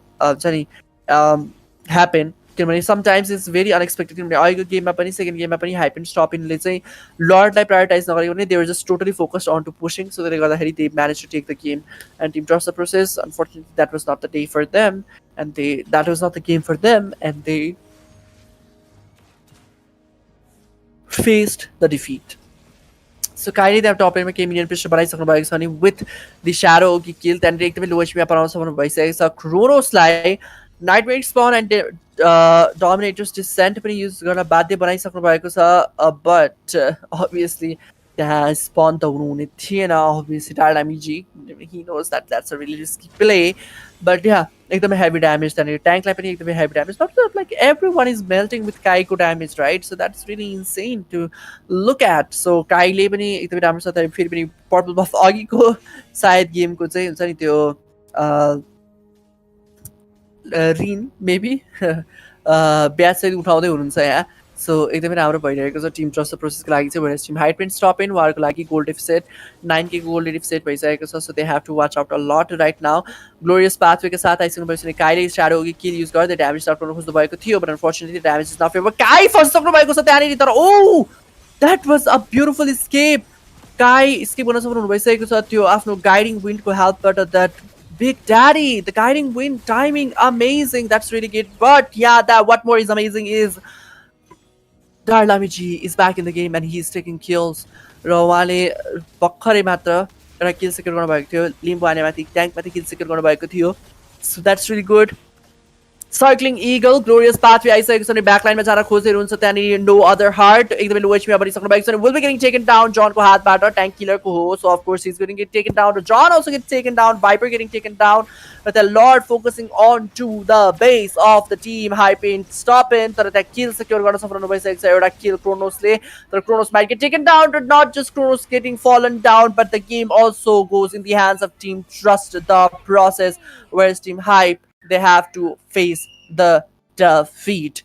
Speaker 1: happen. Sometimes it's very unexpected. अहिलेको गेममा पनि सेकेन्ड गेममा पनि हाइप एन्ड स्टपिङले चाहिँ लर्डलाई प्रायोरिटाइज नगरेको भने they were just totally focused on to pushing, so त्यसले गर्दाखेरि they managed to take the game. And team trust the process, unfortunately that was not the day for them, and that was not the game for them, and they faced the defeat. So Kylie they have top lane came minion pressure बनाइसक्नु भएको छ अनि with the shadow kill त्यहाँनिर एकदमै low HP मा पराउँछ भन्नु भइसकेको छ. क्रोनोसलाई Nightmare spawn and Dominator's Descent पनि युज गर्न बाध्य बनाइसक्नु भएको छ, but obviously त्यहाँ spawn त हुनुहुने थिएन. Obviously Daruma, he knows that that's a really risky play, but yeah, एकदमै heavy damage. त्यहाँनिर tankलाई पनि एकदमै heavy damage. Not like everyone is melting with Kaiko damage, right? So that's really insane to look at. So Kaile पनि एकदमै राम्रो छ, तर फेरि पनि purple buff अघिको सायद गेमको चाहिँ हुन्छ नि त्यो Reen maybe ब्याच चाहिँ उठाउँदै हुनुहुन्छ यहाँ. सो एकदमै राम्रो भइरहेको छ टिम ट्रस्ट प्रोसेसको लागि चाहिँ वेयर टिम हाइट पेन्ट स्टप इन उहाँहरूको लागि गोल्ड डिफसेट 9K गोल्ड डिफसेट भइसकेको छ so they have to watch out a lot right now glorious पाथवेको साथ आइसक्नु भएपछि काइले स्टाडो किल युज गर्दै ड्यामेज स्टार्ट गर्नु खोज्नु भएको थियो but unfortunately damage is not favour Kai first भएको छ त्यहाँनिर तर oh that was a beautiful escape Kai escape गर्न सक्नु भइसकेको छ त्यो आफ्नो गाइडिङ विन्डको हेल्पबाट that Big Daddy, the guiding wind timing, amazing. That's really good. But yeah, that what more is amazing is Darlamiji is back in the game and he's taking kills. र उहाँले भर्खरै मात्र एउटा किल सेक्युर गर्नुभएको थियो लिम्बु आनेमाथि ट्याङ्कमाथि किल secure गर्नुभएको थियो so that's really good circling eagle glorious pathway आइसकेको छ भने ब्याकलाइनमा जान खोजेर हुन्छ त्यहाँनिर नो अदर हार्ट एकदमै लो एचपीमा बनिसक्नु भएको छ will be getting taken down जनको हातबाट ट्याङ्क किलरको हो so of course is getting get taken down र जन also get taken down viper getting taken down र त्यहाँ lord focusing on to the base of the team hype and stop in तर त्यहाँ किल सेक्योर गर्न सफल भइसकेको छ एउटा किल क्रोनोसले तर Kronos might get taken down not just Kronos getting fallen down but the game also goes in the hands of team trust the process where team hype they have to face the defeat.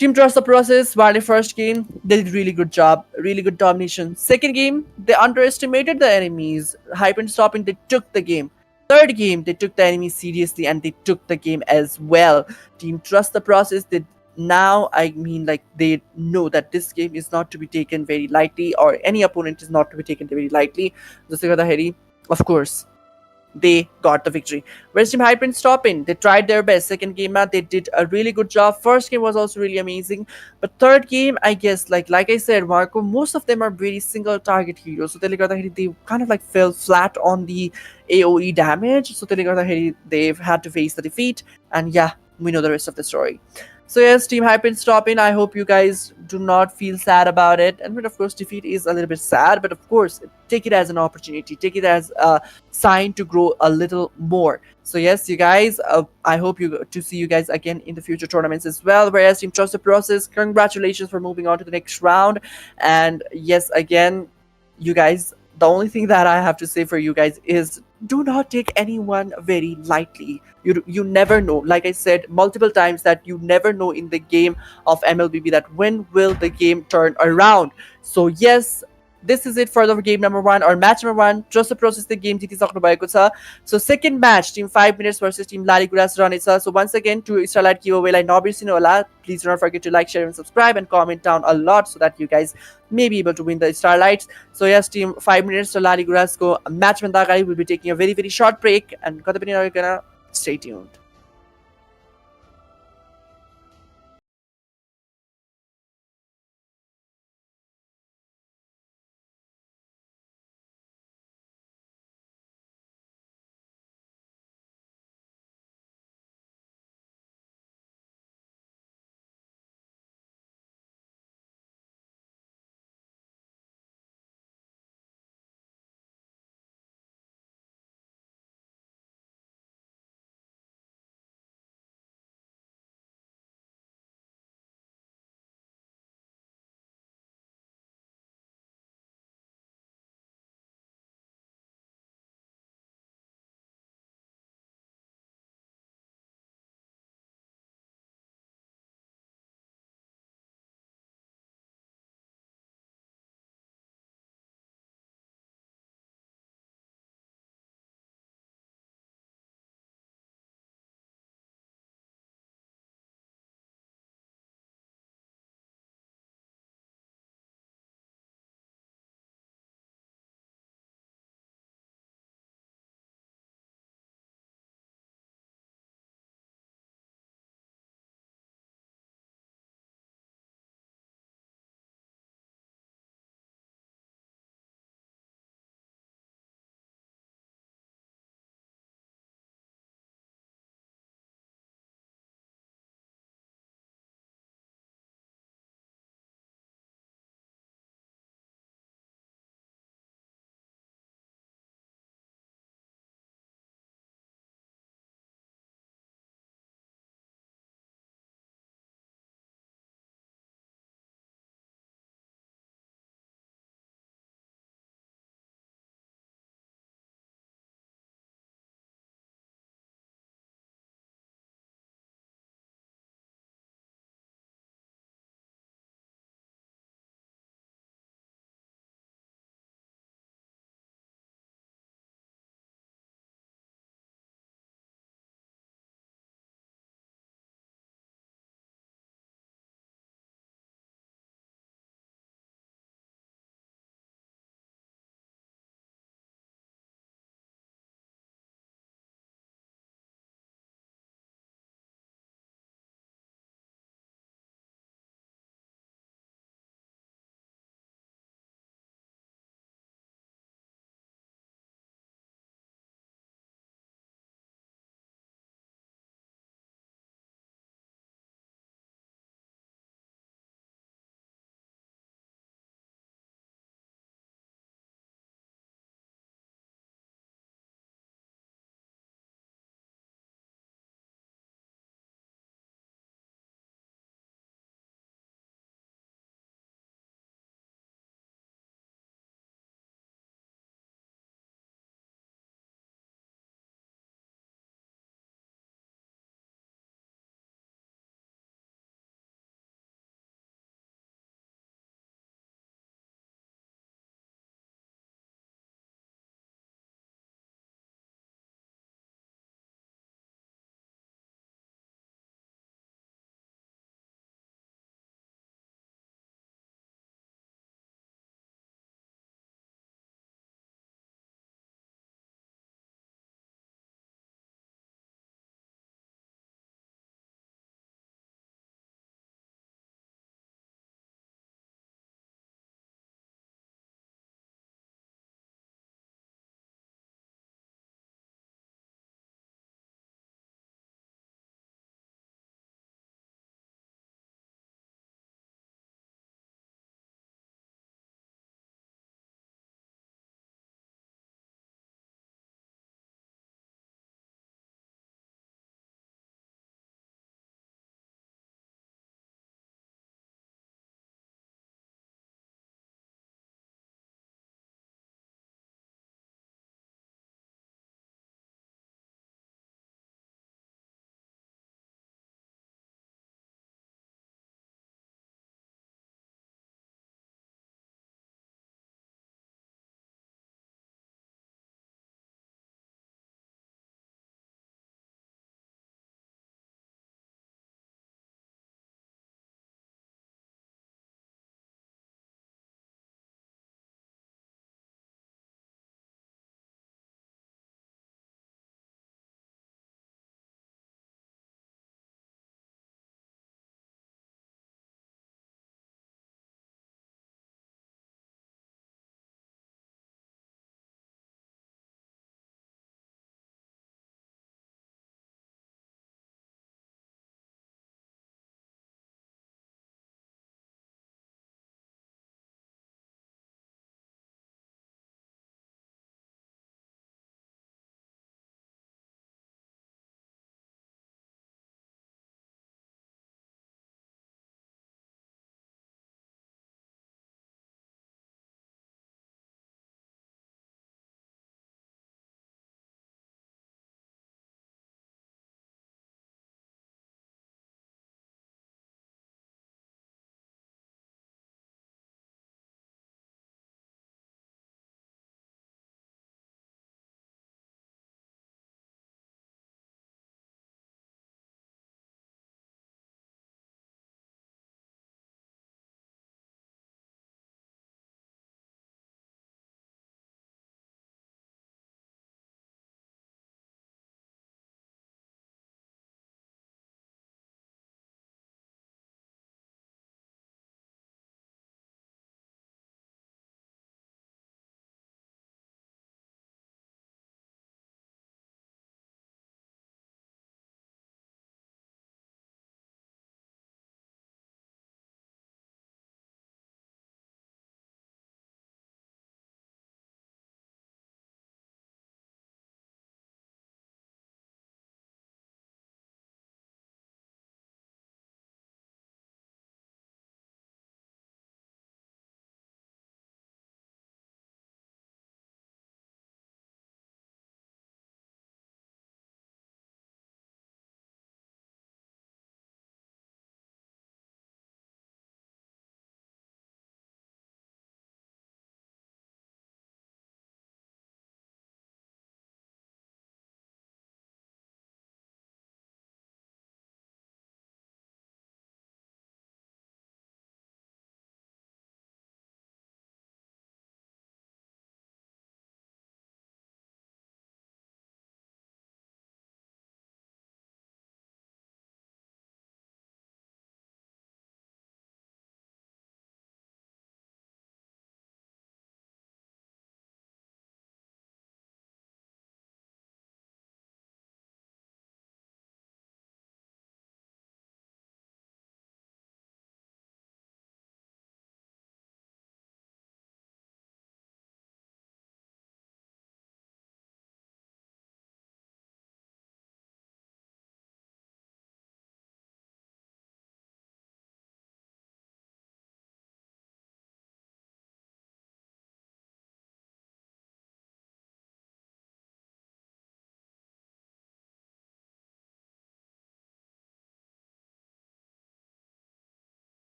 Speaker 1: Team trust the process. While the first game, they did really good job, really good domination. Second game, they underestimated the enemies. Hype and stopping, they took the game. Third game, they took the enemies seriously and they took the game as well. Team trust the process. They now, I mean, like they know that this game is not to be taken very lightly, or any opponent is not to be taken very lightly. Of course, they got the victory. Whereas Team Hyper and Stoppin, they tried their best. Second game, they did a really good job. First game was also really amazing. But third game, I guess, like I said, Marco, most of them are very single target heroes. So they kind of like fell flat on the AoE damage. So they've had to face the defeat. And yeah, we know the rest of the story. So yes, Team Hype and Stop In. I hope you guys do not feel sad about it. And but of course, defeat is a little bit sad. But of course, take it as an opportunity. Take it as a sign to grow a little more. So yes, you guys, I hope to see you guys again in the future tournaments as well. Whereas Team Trust the Process, congratulations for moving on to the next round. And yes, again, you guys, the only thing that I have to say for you guys is do not take anyone very lightly. You never know. Like I said multiple times that you never know in the game of MLBB that when will the game turn around. So yes, this is it for the game number 1 or match number 1. Trust the process the game जितिसक्नु भएको छ. So second match team 5 minutes versus team Laliguras रहनेछ. So once again to Starlight giveaway नबिर्सिनु होला. Please do not forget to like, share and subscribe and comment down a lot so that you guys may be able to win the Starlights. So yes, team 5 minutes to Laliguras को match भन्दा अगाडि we'll be taking a very very short break and कतै पनि नगइकन stay tuned.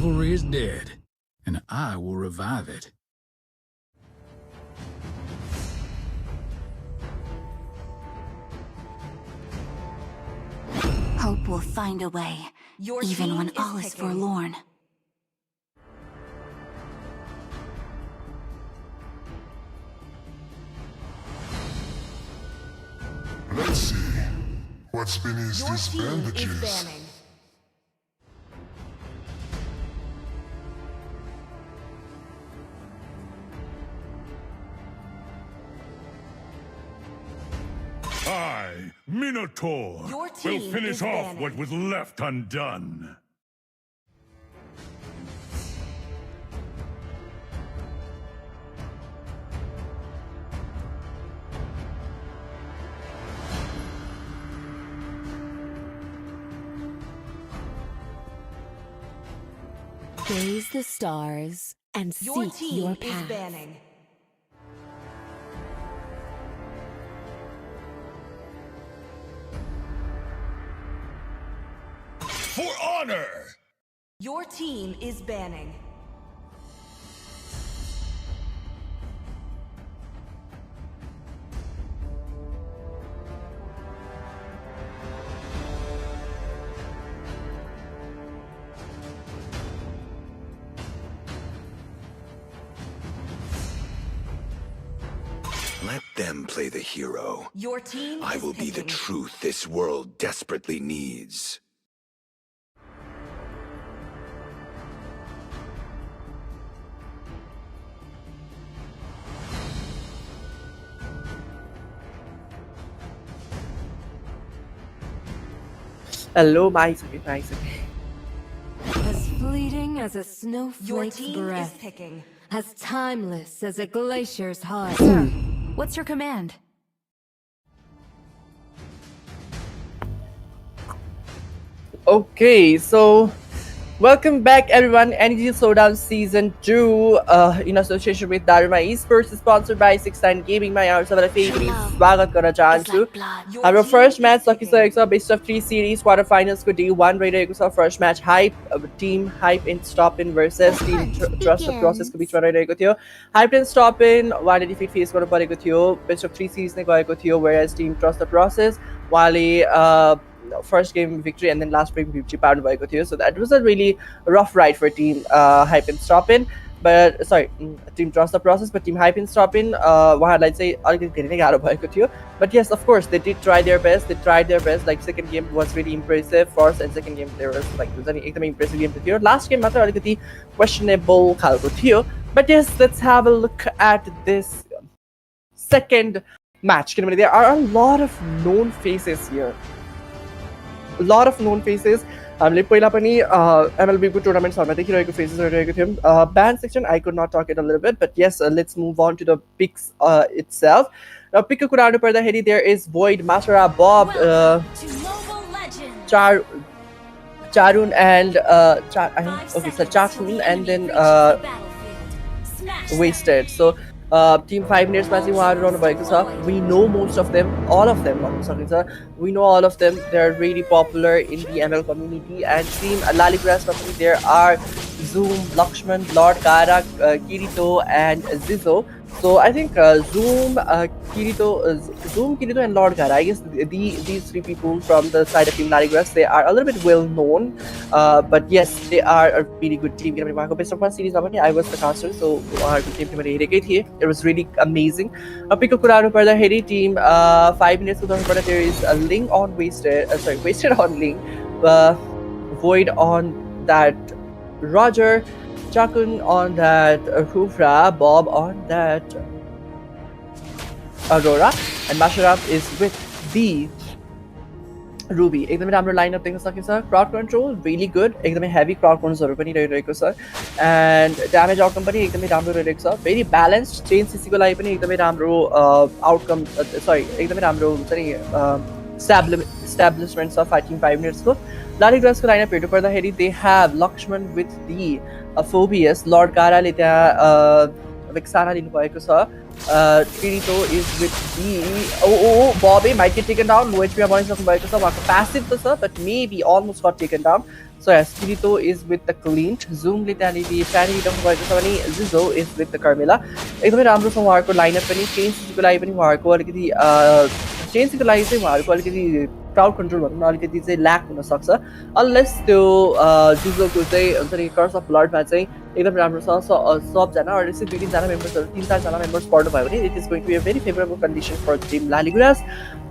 Speaker 2: Chivalry is dead, and I will revive it.
Speaker 3: Hope will find a way, even when all is forlorn.
Speaker 4: Let's see. What's beneath these bandages?
Speaker 5: I, Minotaur, will finish off what was left undone.
Speaker 6: Gaze the stars and seek your path.
Speaker 5: For honor!
Speaker 7: Your team is banning.
Speaker 8: Let them play the hero.
Speaker 7: Your team
Speaker 8: I
Speaker 7: is
Speaker 8: will be the
Speaker 7: picking.
Speaker 8: truth this world desperately needs.
Speaker 1: Hello, nice.
Speaker 6: As fleeting as a
Speaker 7: Your
Speaker 6: snowflake's
Speaker 7: team is
Speaker 6: breath,
Speaker 7: picking.
Speaker 6: as timeless as a glacier's heart. Sir, what's your command?
Speaker 1: Okay, so welcome back everyone. NEJ Showdown Season 2 in association with Daruma Esports, sponsored by 69 Gaming. My hours of फेरि स्वागत गर्न चाहन्छु। हाम्रो first match सकिसकेको छ। Best of 3 series quarter फाइनल्सको day 1 रहिरहेको छ। First match team hype and stop in versus team trust of प्रोसेसको बिचमा रहिरहेको थियो। हाइप एन्ड स्टप इन उहाँले डिफिट फेस गर्नु परेको थियो। बेस्ट अफ 3 सिरिज नै गएको थियो, whereas team trust the process उहाँले first game victory and then last game victory पार्नु भएको थियो. So that was a really rough ride for team Hype and Stop In. But sorry, team Trust the Process, but team Hype and Stop In उहाँहरूलाई चाहिँ अलिकति धेरै नै गाह्रो भएको थियो. But yes, of course, they did try their best. They tried their best. Like second game was really impressive. First and second game there was like एकदमै impressive game थियो. Last game मात्र अलिकति questionable खालको थियो. But yes, let's have a look at this second match. किनभने there are a lot of known faces here. A lot of known faces. हामीले पहिला पनि MLB को टुर्नामेन्ट्सहरुमा देखिरहेको फेसेसहरु रहेको थियौं. Band section I could not talk it a little bit, but yes, let's move on to the picks itself. Now pick को कुरा गर्नु पर्दाखेरि there is Void, Masara, Bob, Charun and Chakun and then Wasted. So team 5 minutes मा चाहिँ उहाँहरु रहनु भएको छ. We know most of them, all of them भन्न सकिन्छ. We know all of them. They are really popular in the ML community. And team Laliguras मा पनि there are Zoom, Lakshman, Lord Karak, Kirito and Zizo. So I think Zoom, Kirito, and Lord Karak, I guess these three people from the side of team Laliguras, they are a little bit well known. But yes, they are a really good team. Best of 1 series I was the caster, so it was really amazing. Pick a कुरा गर्नु पर्दाखेरि team 5 minutes को गर्नु पर्दा there is a Ling on Wasted on Ling, Void on that Roger, Chakun on that Kufra, Bob on that Aurora, and Masharaf is with the Ruby. एकदमै राम्रो lineup देख्न सकिन्छ. Crowd control really good. एकदमै heavy crowd कन्ट्रोलहरु पनि रहिरहेको छ. And damage outcome पनि एकदमै राम्रो रहिरहेको छ. Very balanced. चेन सीसी को लागि पनि एकदमै राम्रो आउटकम एकदमै राम्रो हुन्छ नि establishments of fighting 5 minutes को. Laliguras को लाइनअप हेर्नु पर्दाखेरि they have Lakshman with the Phobius, Lord Kara ले त्यहाँ Vexana लिनुभएको छ Kirito is with the Bobby might get taken down low HP मा बनिसक्नु भएको छ उहाँको passive त छ but maybe almost got taken down so yes Kirito is with the Clint Zoom ले त्यहाँनिर Fanny लिनुभएको छ भने Zizo is with the Carmilla एकदमै राम्रो छ उहाँहरूको लाइनअप पनि चेन्जको लागि पनि उहाँहरूको अलिकति चेन्जको लागि चाहिँ उहाँहरूको अलिकति क्राउड कन्ट्रोल भनौँ न अलिकति चाहिँ ल्याक हुन सक्छ अनलेस त्यो जिजोको चाहिँ हुन्छ नि कर्स अफ ब्लडमा चाहिँ एकदम राम्रो छ सबजना अरू चाहिँ 2-3 जना मेम्बर्सहरू 3-4 जना मेम्बर्स पढ्नु भयो भने it is going to be a very favourable condition for team Laliguras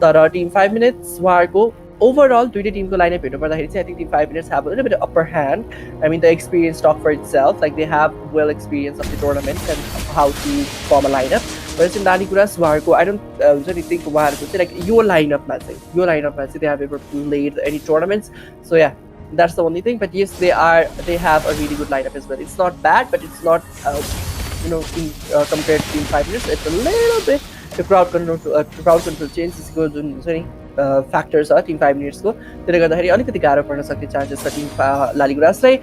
Speaker 1: तर टिम 5 मिनट्स उहाँहरूको overall दुईटै टिमको लाइनअप हेर्नु पर्दाखेरि चाहिँ I think team 5 minutes have a little bit of upper hand I mean the experience talk for itself like they have well experience of the tournament and how to form a lineup whereas in Laliguras उहाँहरूको I don't really think उहाँहरूको चाहिँ like यो लाइनअपमा चाहिँ they have ever played any tournaments so yeah that's the only thing but yes they have a really good lineup as well it's not bad but it's not compared to team 5 minutes it's a little bit the crowd control changes go जुन हुन्छ नि factor छ team 5 मिनट्सको त्यसले गर्दाखेरि अलिकति गाह्रो पर्न सक्ने chances छ टिम लालिगुरासलाई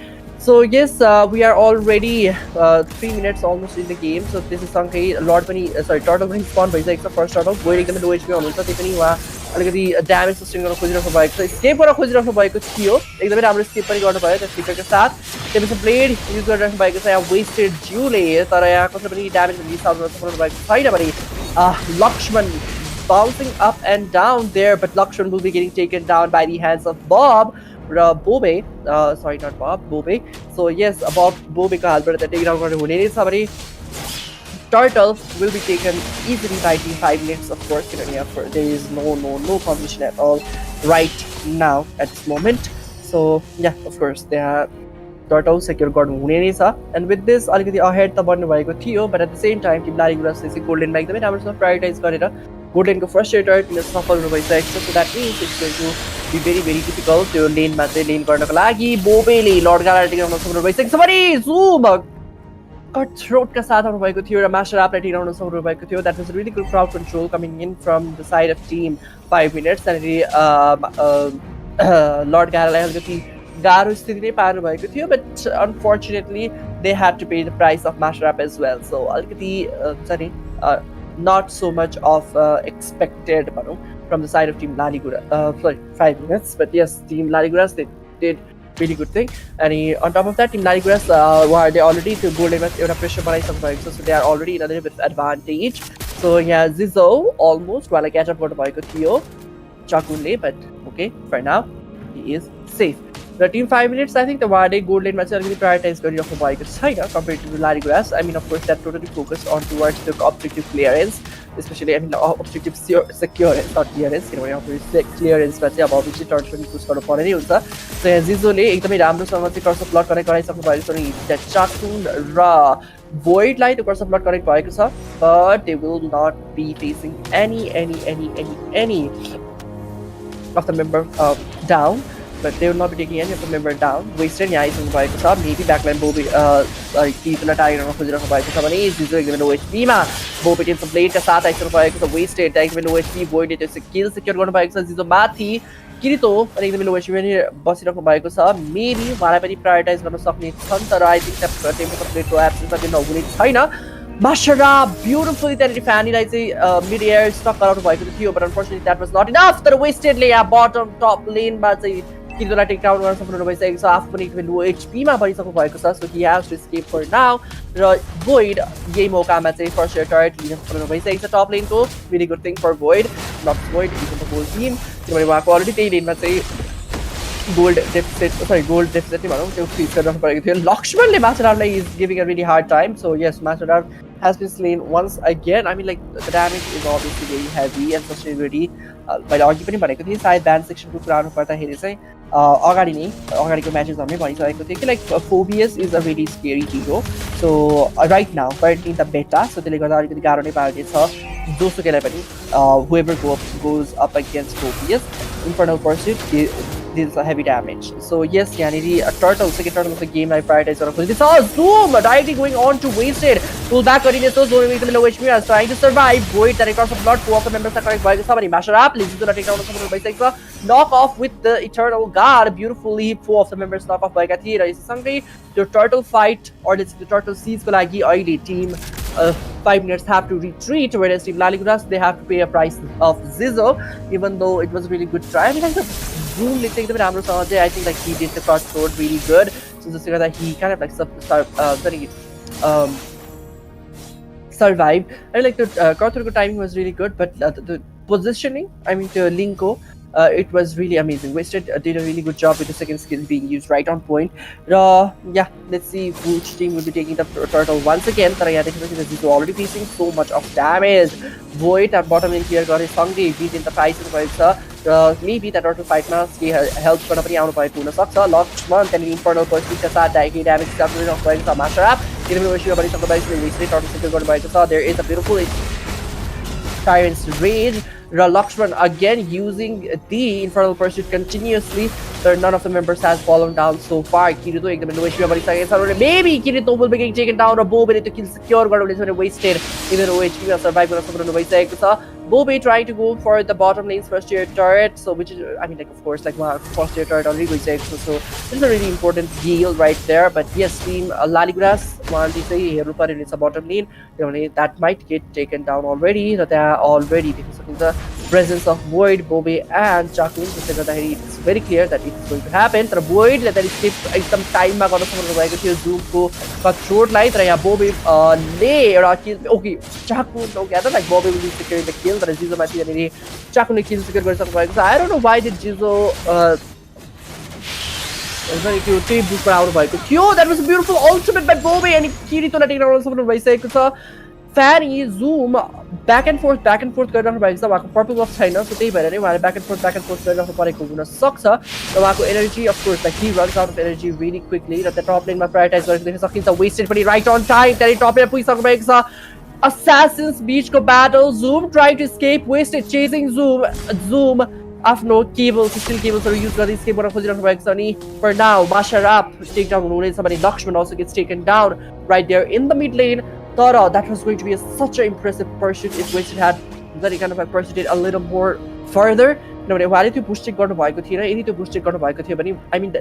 Speaker 1: so yes we are already 3 minutes almost in the game so त्यससँगै लर्ड पनि टर्टल पनि स्पन भइसकेको छ फर्स्ट टर्टल गोइड एकदमै लो एचपी हुनुहुन्छ त्यही पनि उहाँ अलिकति ड्यामेज सस्टेन गर्न खोजिराख्नु भएको छ स्केप गर्न खोजिराख्नु भएको थियो एकदमै राम्रो स्केप पनि गर्नुभयो त्यो स्पिकरको साथ त्यसपछि ब्लेड युज गरिराख्नु भएको छ यहाँ वेस्टेड ज्यूले तर यहाँ कसै पनि ड्यामेज रिसाउट गर्न सक्नु भएको छैन भने Lakshman bouncing up and down there but Lakshman will be getting taken down by the hands of Bob Bobe sorry not Bob Bobe so yes Bobe ko हातबाट take down गर्ने हुने नै छ भने Turtle will be taken easily by the 5 minutes of course there is no competition at all right now at this moment so yeah of course they are Turtle secure गर्नु हुने नै छ and with this अलिकति ahead त बन्नु भएको थियो but at the same time team Laliguras चाहिँ गोल्डन मा एकदमै राम्रोसँग प्रायोरिटाइज गरेर गोल्डनको फर्स्ट रेटर किन सफल हुनु भइसकेको छ so that means it's going to be very very difficult त्यो लेनमा चाहिँ लेन गर्नको लागि बोबेले लर्ड गाला टिकाउन सक्नु भइसकेको छ भने जुम कट थ्रोटका साथ आउनु भएको थियो र मास्टर आपलाई टिकाउन सक्नु भएको थियो that was really good crowd control coming in from the side of team 5 minutes त्यहाँनिर लर्ड गालालाई अलिकति गाह्रो स्थिति नै पार्नु भएको थियो but unfortunately they had to pay the price of master up as well so अलिकति हुन्छ नि not so much of expected from the side of team Laliguras sorry 5 minutes but yes team Laliguras they did really good thing and on top of that team Laliguras they already to golden match एउटा pressure बनाइसक्नु भएको छ so they are already in a little bit advantage so yeah Zizo almost while I catch up गर्नु भएको थियो Chakunle but okay for now he is safe the team 5 minutes I think the Wade gold lane match अलिकति prioritize गरिराख्नु भएको छैन compared to Laliguras I mean of course that totally focused on towards the objective clearance especially I mean objective securance not clearance किनभने objective clearance मा चाहिँ अब obviously turret पनि push गर्नु पर्ने नै हुन्छ so यहाँ जिजोले एकदमै राम्रोसँग चाहिँ कर्स अफ ब्लड कनेक्ट गराइसक्नु भएको छ नि that चाकुन र void लाई त्यो कर्स अफ ब्लड कनेक्ट भएको छ but they will not be facing any of the member down but they will not be taking any of the member down wasted यहाँ आइसक्नु भएको छ maybe backline बोबे कितुलाई target गर्न खोजिराख्नु भएको छ भने जिजो एकदमै लो एचपी मा बोबे टिमको ब्लेडका साथ आइसक्नु भएको छ वेस्टेड एकदमै लो एचपी void त्यो किल सिक्योर गर्नु भएको छ जिजो माथि किरितो पनि एकदमै लो एचपी पनि बसिराख्नु भएको छ मेबी उहाँलाई पनि प्रायोरिटाइज गर्न सक्ने छन् तर आई थिंक that टिमको प्लेटको एब्सेन्स पनि नहुने छैन Mashara beautifully त्यहाँनिर फ्यानीलाई चाहिँ मिड एयर स्टक गराउनु भएको थियो but unfortunately that was not enough तर वेस्टेडले यहाँ बटम टप लेनमा चाहिँ किरितोलाई टेक डाउन गर्न सक्नु भइसकेको छ आफू पनि एकदमै लो एचपीमा बनिसक्नु भएको छ so he has to escape for now र भोइड यही मौकामा चाहिँ फर्स्ट एयर टर्रेट लिन सक्नु भइसकेको छ टप लेनको very good thing for void not void is the whole team किनभने उहाँको अलरेडी त्यही लेनमा चाहिँ गोल्ड डेफिसिट भनौँ त्यो फिक्स गरिराख्नु परेको थियो लक्ष्मणले मास्टरलाई is giving a really hard time so yes master has been slain once again I mean like the damage is obviously very heavy and sustainability मैले अघि पनि भनेको थिएँ सायद ब्यान्ड सेक्सनको कुरा गर्नु पर्दाखेरि चाहिँ अगाडिको म्याचेसहरूमै भनिसकेको थियो कि like Phobius is a very scary hero so right now currently the beta so त्यसले गर्दा अलिकति गाह्रो नै पार्ने छ जोसुकैलाई पनि whoever goes up against phobias infernal pursuit deals a heavy damage. So yes, यहाँ turtle second turtle of the game I prioritize गर्न खोजिरहेछ Zoom directly going on to wasted pull back गरिने छ Zoom एकदमै low HP is trying to survive void that across the blood four of the members correct भएको छ भने master आपले जिजोलाई take down गर्न भइसकेको छ knock off with the eternal guard beautifully four of the members knock off भएका थिए र यससँगै त्यो turtle fight or the turtle siege को लागि अहिले team 5 minutes have to retreat, whereas Team Laliguras, they have to pay a price of Zizzo, even though it was a really good try. I mean, like the Zoom, let's take the Ramro Saje, I think like he did the cross sword really good. So just that he kind of like survived. I mean, like the Quater timing was really good, but the positioning, I mean, to Linko, it was really amazing. Wasted did a really good job with the second skill being used right on point. Yeah, let's see which team will be taking the turtle once again. But yeah, he's already facing so much of damage. Void at bottom in here got his Sangdi beat in the price of the maybe that turtle fight now helps for the out by Puna Soxa. Lost month and infernal pursuit that damage coverage of going to master up. Even though she already talked about wasted turtle single got by the there is a beautiful Tyrant's Rage. Lakshman again using the Infernal Pursuit continuously. So none of the members has fallen down so far. Kirito maybe Kirito will be getting taken down or Bobe to kill secure got wasted. Even though HP will survive Bobe trying to go for the bottom lane's first tier turret. So which is I mean like of course like first tier turret already going so this is a really important deal right there. But yes, team Laliguras want to say here it's a bottom lane. That might get taken down already. So they are already because of the presence of Void, Bobe, and Chakun. It's very clear that it is going to happen. So Void that is some time got a zoom ko short light. Bobe lay or kill. Okay, Chakun okay, like Bobe will be securing the kill. But Jizo might be Chakun kill secure. So I don't know why did Jizo that was a beautiful ultimate by Bobe and Kirito taking down someone by Sekusa. Fanny zoom back and forth गर्न भएको छ उहाँको purple बफ छैन सो त्यही भएर नै उहाँले back and forth गर्न परेको हुन सक्छ र उहाँको energy of course like he runs out of energy really quickly र टप लेनमा प्रायोरिटाइज गरेको देख्न सकिन्छ वेस्टेड पनि राइट अन टाइम त्यही टप लेन पुगिसक्नु भएको छ Assassins Beach को battle Zoom trying to escape wasted chasing Zoom आफ्नो cables steel cables are used गर्दै escape गर्न खोजिरहनु भएको छ अनि for now Masharap take down हुनुहुनेछ भने Lakshman also gets taken down right there in the mid lane. That was going to be such an impressive pursuit if Wasted had that kind of pursued it a little more further. I mean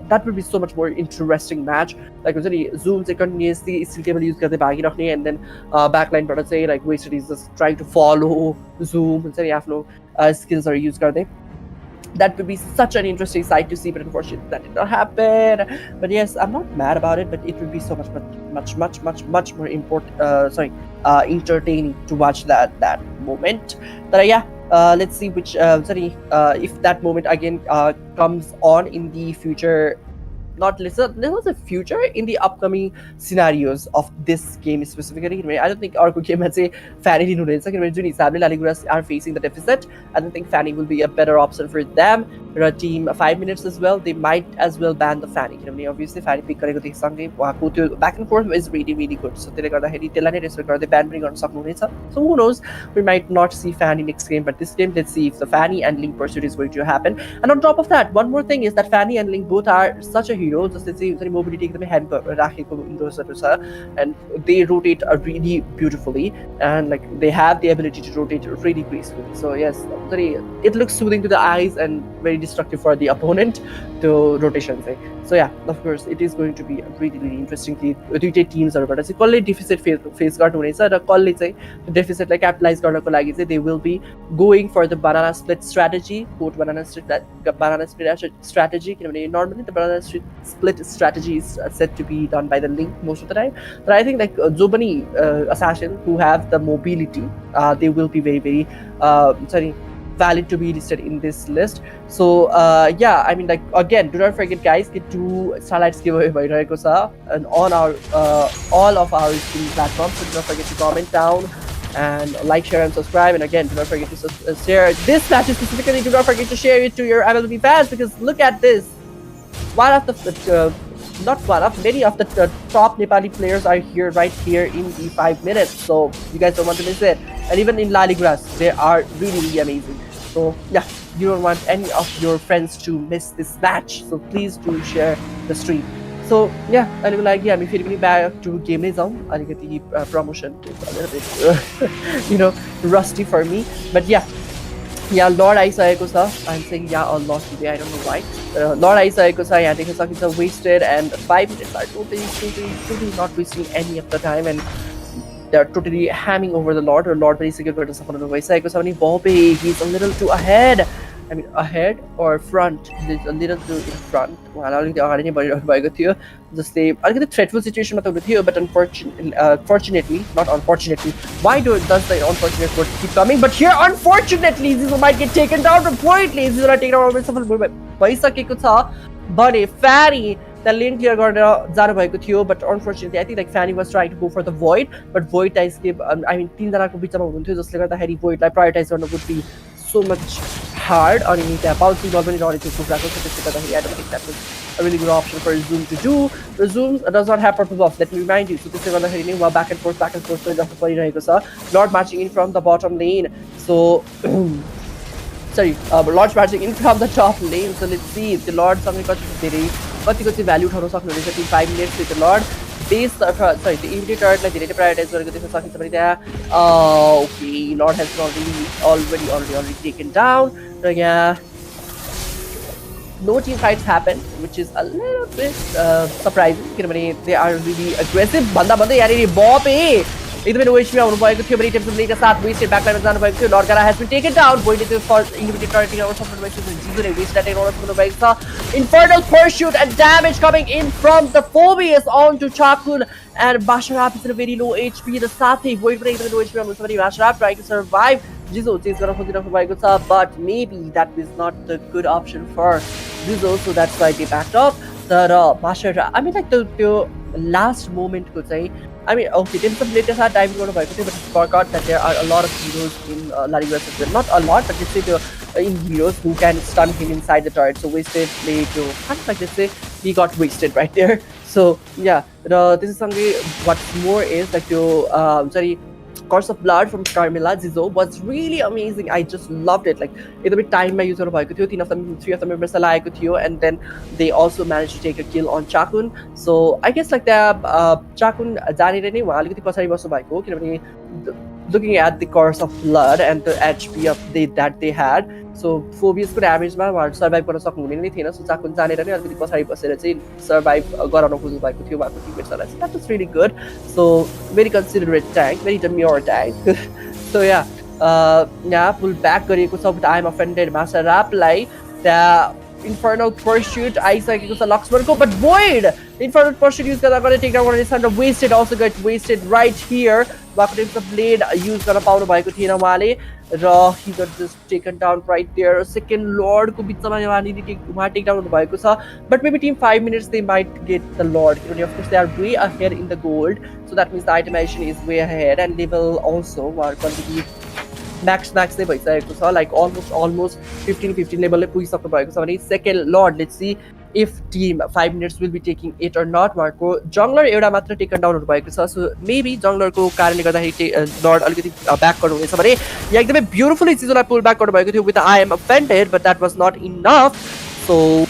Speaker 1: that would be so much more interesting match. Like Zoom continuously steel cable use and then backline but say like Wasted is just trying to follow Zoom and say skills are used. That would be such an interesting sight to see, but unfortunately that did not happen. But yes, I'm not mad about it, but it would be so much more entertaining to watch that moment. But yeah, let's see which if that moment again comes on in the future. Not the future in the upcoming scenarios of this game specifically. I don't think our game has a Fanny Laliguras are facing the deficit. I don't think Fanny will be a better option for them. A team 5 minutes as well. They might as well ban the Fanny. Obviously, Fanny pick back and forth is really good. So they ban bring on so who knows? We might not see Fanny next game, but this game let's see if the Fanny and Link pursuit is going to happen. And on top of that, one more thing is that Fanny and Link both are such a hero. Just mobility and they rotate really beautifully and like they have the ability to rotate really gracefully. So yes, it looks soothing to the eyes and very destructive for the opponent to rotation. So yeah, of course it is going to be a really interesting teams are deficit face guard deficit like capitalize they will be going for the banana split strategy, quote banana split strategy. Normally the banana split strategy is said to be done by the Link most of the time, but I think like Zobani assassin who have the mobility, they will be very valid to be listed in this list. So yeah, I mean like again, do not forget guys, get to Starlight's giveaway by Raikosa and on our all of our streaming platforms. So do not forget to comment down and like, share, and subscribe. And again, do not forget to share this match specifically. Do not forget to share it to your MLB fans because look at this. Many of the top Nepali players are here right here in the 5 minutes. So you guys don't want to miss it. And even in Laliguras, they are really amazing. So yeah, you don't want any of your friends to miss this match. So please do share the stream. So yeah, I will like if you're back to game zone, I get the promotion is a little bit rusty for me. But yeah, Lord Aisayakosa. I'm saying yeah a lot today, I don't know why. Lord Aisayakosa, I think it's wasted and 5 minutes are totally not wasting any of the time. And they are totally hamming over the Lord, or Lord very secure गर्न सक्नु भइसकेको छ भने Bobby, he's a little too ahead. I mean, ahead or front? He's a little too in front. उहाँलाई अलिकति अगाडि नै बढिरहनु भएको थियो, जसले अलिकति थ्रेटफुल सिचुएसनमा त हुनु थियो, but fortunately, not unfortunately. Why does the unfortunate word keep coming? But here, unfortunately, Zizo might get taken down completely. Zizo taken down सफल भइसकेको छ भने Fanny the lane clear गर्न जानु भएको थियो, but unfortunately I think like Fanny was trying to go for the void, but void lie skip. I mean, तीन जनाको बिचमा हुनुहुन्थ्यो जसले गर्दाखेरि void लाई prioritize गर्न would be so much hard. अनि त्यहाँ bouncing ball पनि रहने थियो कुकुराको, त्यसले गर्दाखेरि I don't think that was a really good option for Zoom to do. Zoom does not have purple buff, let me remind you. So त्यसले गर्दाखेरि नै उहाँ back and forth गरिराख्नु परिरहेको छ. Lord marching in from the bottom lane. So sorry, Lord's marching in from the top lane. So let's see if the Lord सँगै कतिको चाहिँ भ्याल्यु उठाउन सक्नुहुनेछ team 5 minutes with the Lord. Base sorry, the immediate टर्रेटलाई धेरै prioritize गरेको देख्न सकिन्छ भने त्यहाँ okay, Lord has already taken down. र यहाँ no team fights happen, which is a little bit surprising किनभने they are really aggressive. भन्दा भन्दै यहाँनिर Bobby एकदमै लो एचपी आउनु भएको थियो, भने टेम्पल लेका साथ वेस्टेड ब्याकलाइनमा जानु भएको थियो. लर्ड गारा has been taken down. बोइले त्यो फर्स्ट इन्डिभिजुअल टार्गेटिङ आउट सक्नु भएको थियो, जिजोले वेस्ट अटेक आउट सक्नु भएको छ. Infernal pursuit and damage coming in from the Phobius onto Chakun, and Basharab is in a very low HP. The साथै void पनि एकदमै लो एचपी आउनु छ भने Basharab trying to survive. Jizo chase गर्न खोजिरहेको भएको छ, but maybe that is not the good option for Jizo, so that's why they backed up. तर Basharab, I mean like त्यो last moment को चाहिँ, I mean, okay, Timson later had time going by, but I forgot that there are a lot of heroes in Laliguras as well. Not a lot, but let's say in heroes who can stun him inside the turret. So wasted play to kind of like let's say he got wasted right there. So yeah, this is something. What's more is like sorry, Course of Blood from Carmilla Zizo was really amazing. I just loved it. Like it's a bit time by user भएको थियो, three of them members लागेको थियो, and then they also managed to take a kill on Chakun. So I guess like the Chakun जानेर नै उहाँ अलिकति पछाडि बस्नु भएको, किनभने looking at the Course of Blood and the HP of that they had, so Phobius को ड्यामेजमा उहाँहरु survive गर्न सक्नुहुने नै थिएन. सो चाकुन जानेर नै अलिकति पछाडि बसेर चाहिँ सर्भाइभ गराउन खोज्नु भएको थियो उहाँको टिममेट्सहरुलाई. That was really good. So very considerate tank, very demure tank. So yeah, pull back गरिएको छ, but I am offended. Basharabलाई the Infernal Pursuit आइसकेको छ लक्ष्मणको, but Void Infernal Pursuit use गर्दा गर्ने टेक डाउन गर्ने छ, wasted also got wasted right here. उहाँको Timko blade use गर्न पाउनु भएको थिएन उहाँले, र he got just taken down right there. Second Lord को बिचमा उहाँ टेक डाउन हुनु भएको छ, but maybe team 5 minutes they might get the Lord. Of course they are way ahead in the gold, so that means the itemization is way ahead, and they will also quantity max नै भइसकेको छ, like almost 15 level ले पुगिसक्नु भएको छ भने second Lord. Let's see if team 5 minutes will be taking it or not. उहाँको jungler एउटा मात्र टेकन डाउन हुनु भएको छ, so maybe जंगलरको कारणले गर्दाखेरि Lord अलिकति ब्याक गर्नु हुनेछ भने यहाँ एकदमै ब्युटिफुली चिजलाई पुल ब्याक गर्नु भएको थियो with I am offended, but that was not enough. So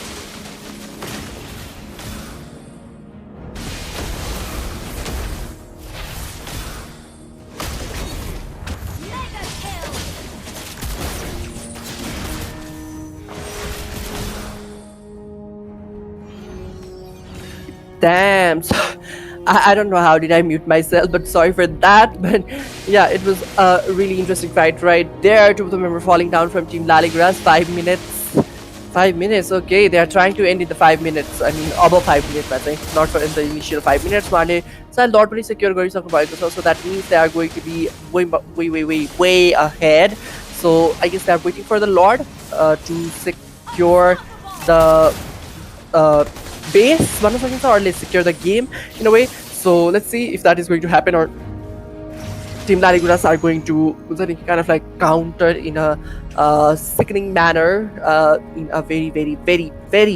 Speaker 1: damn, so I don't know how did I mute myself, but sorry for that. But yeah, it was a really interesting fight right there. Two of them were falling down from Team Laliguras. 5 minutes. 5 minutes, okay. They are trying to end in the 5 minutes. I mean, above 5 minutes, I think. Not in the initial 5 minutes. So Lord पनि secure गरिसक्नु भएको छ, so that means they are going to be way ahead. So I guess they are waiting for the Lord to secure the base, or let's secure the game in a way. So let's see if that is going to happen, or Team Laliguras are going to kind of like counter in a sickening manner, in a very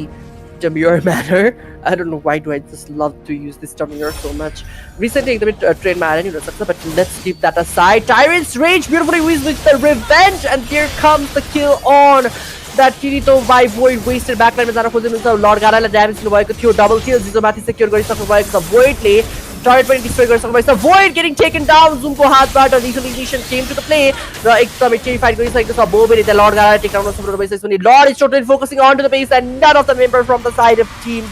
Speaker 1: demure manner. I don't know why do I just love to use this demure so much. Recently, the train man, but let's keep that aside. Tyrant's Rage beautifully with the revenge, and here comes the kill on that Kirito by Void. Wasted backline with Zara Lord Garala damage to the double kill. Zizomati secure the Voidly. Turret पनि destroy गर्न सक्नु भएको छ. Void getting taken down. Zoom को हातबाट resolution came to the play. र एकदमै terrified गरिसकेको छ. Bobby the Lord Garala take down सक्नु भएको छ. Lord is totally focusing on to the base, and none of the members from the side of team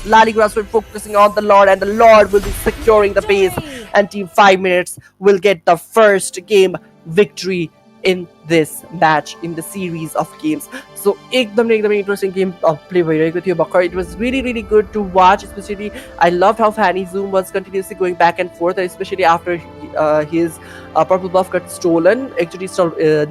Speaker 1: Laliguras were focusing on the Lord, and the Lord will be securing the base. and Team 5 Minutes will get the first game victory in this match, in the series of games. So एकदमै interesting game play भइरहेको थियो भर्खर. It was really good to watch, especially I loved how Fanny Zoom was continuously going back and forth, especially after his purple buff got stolen. Actually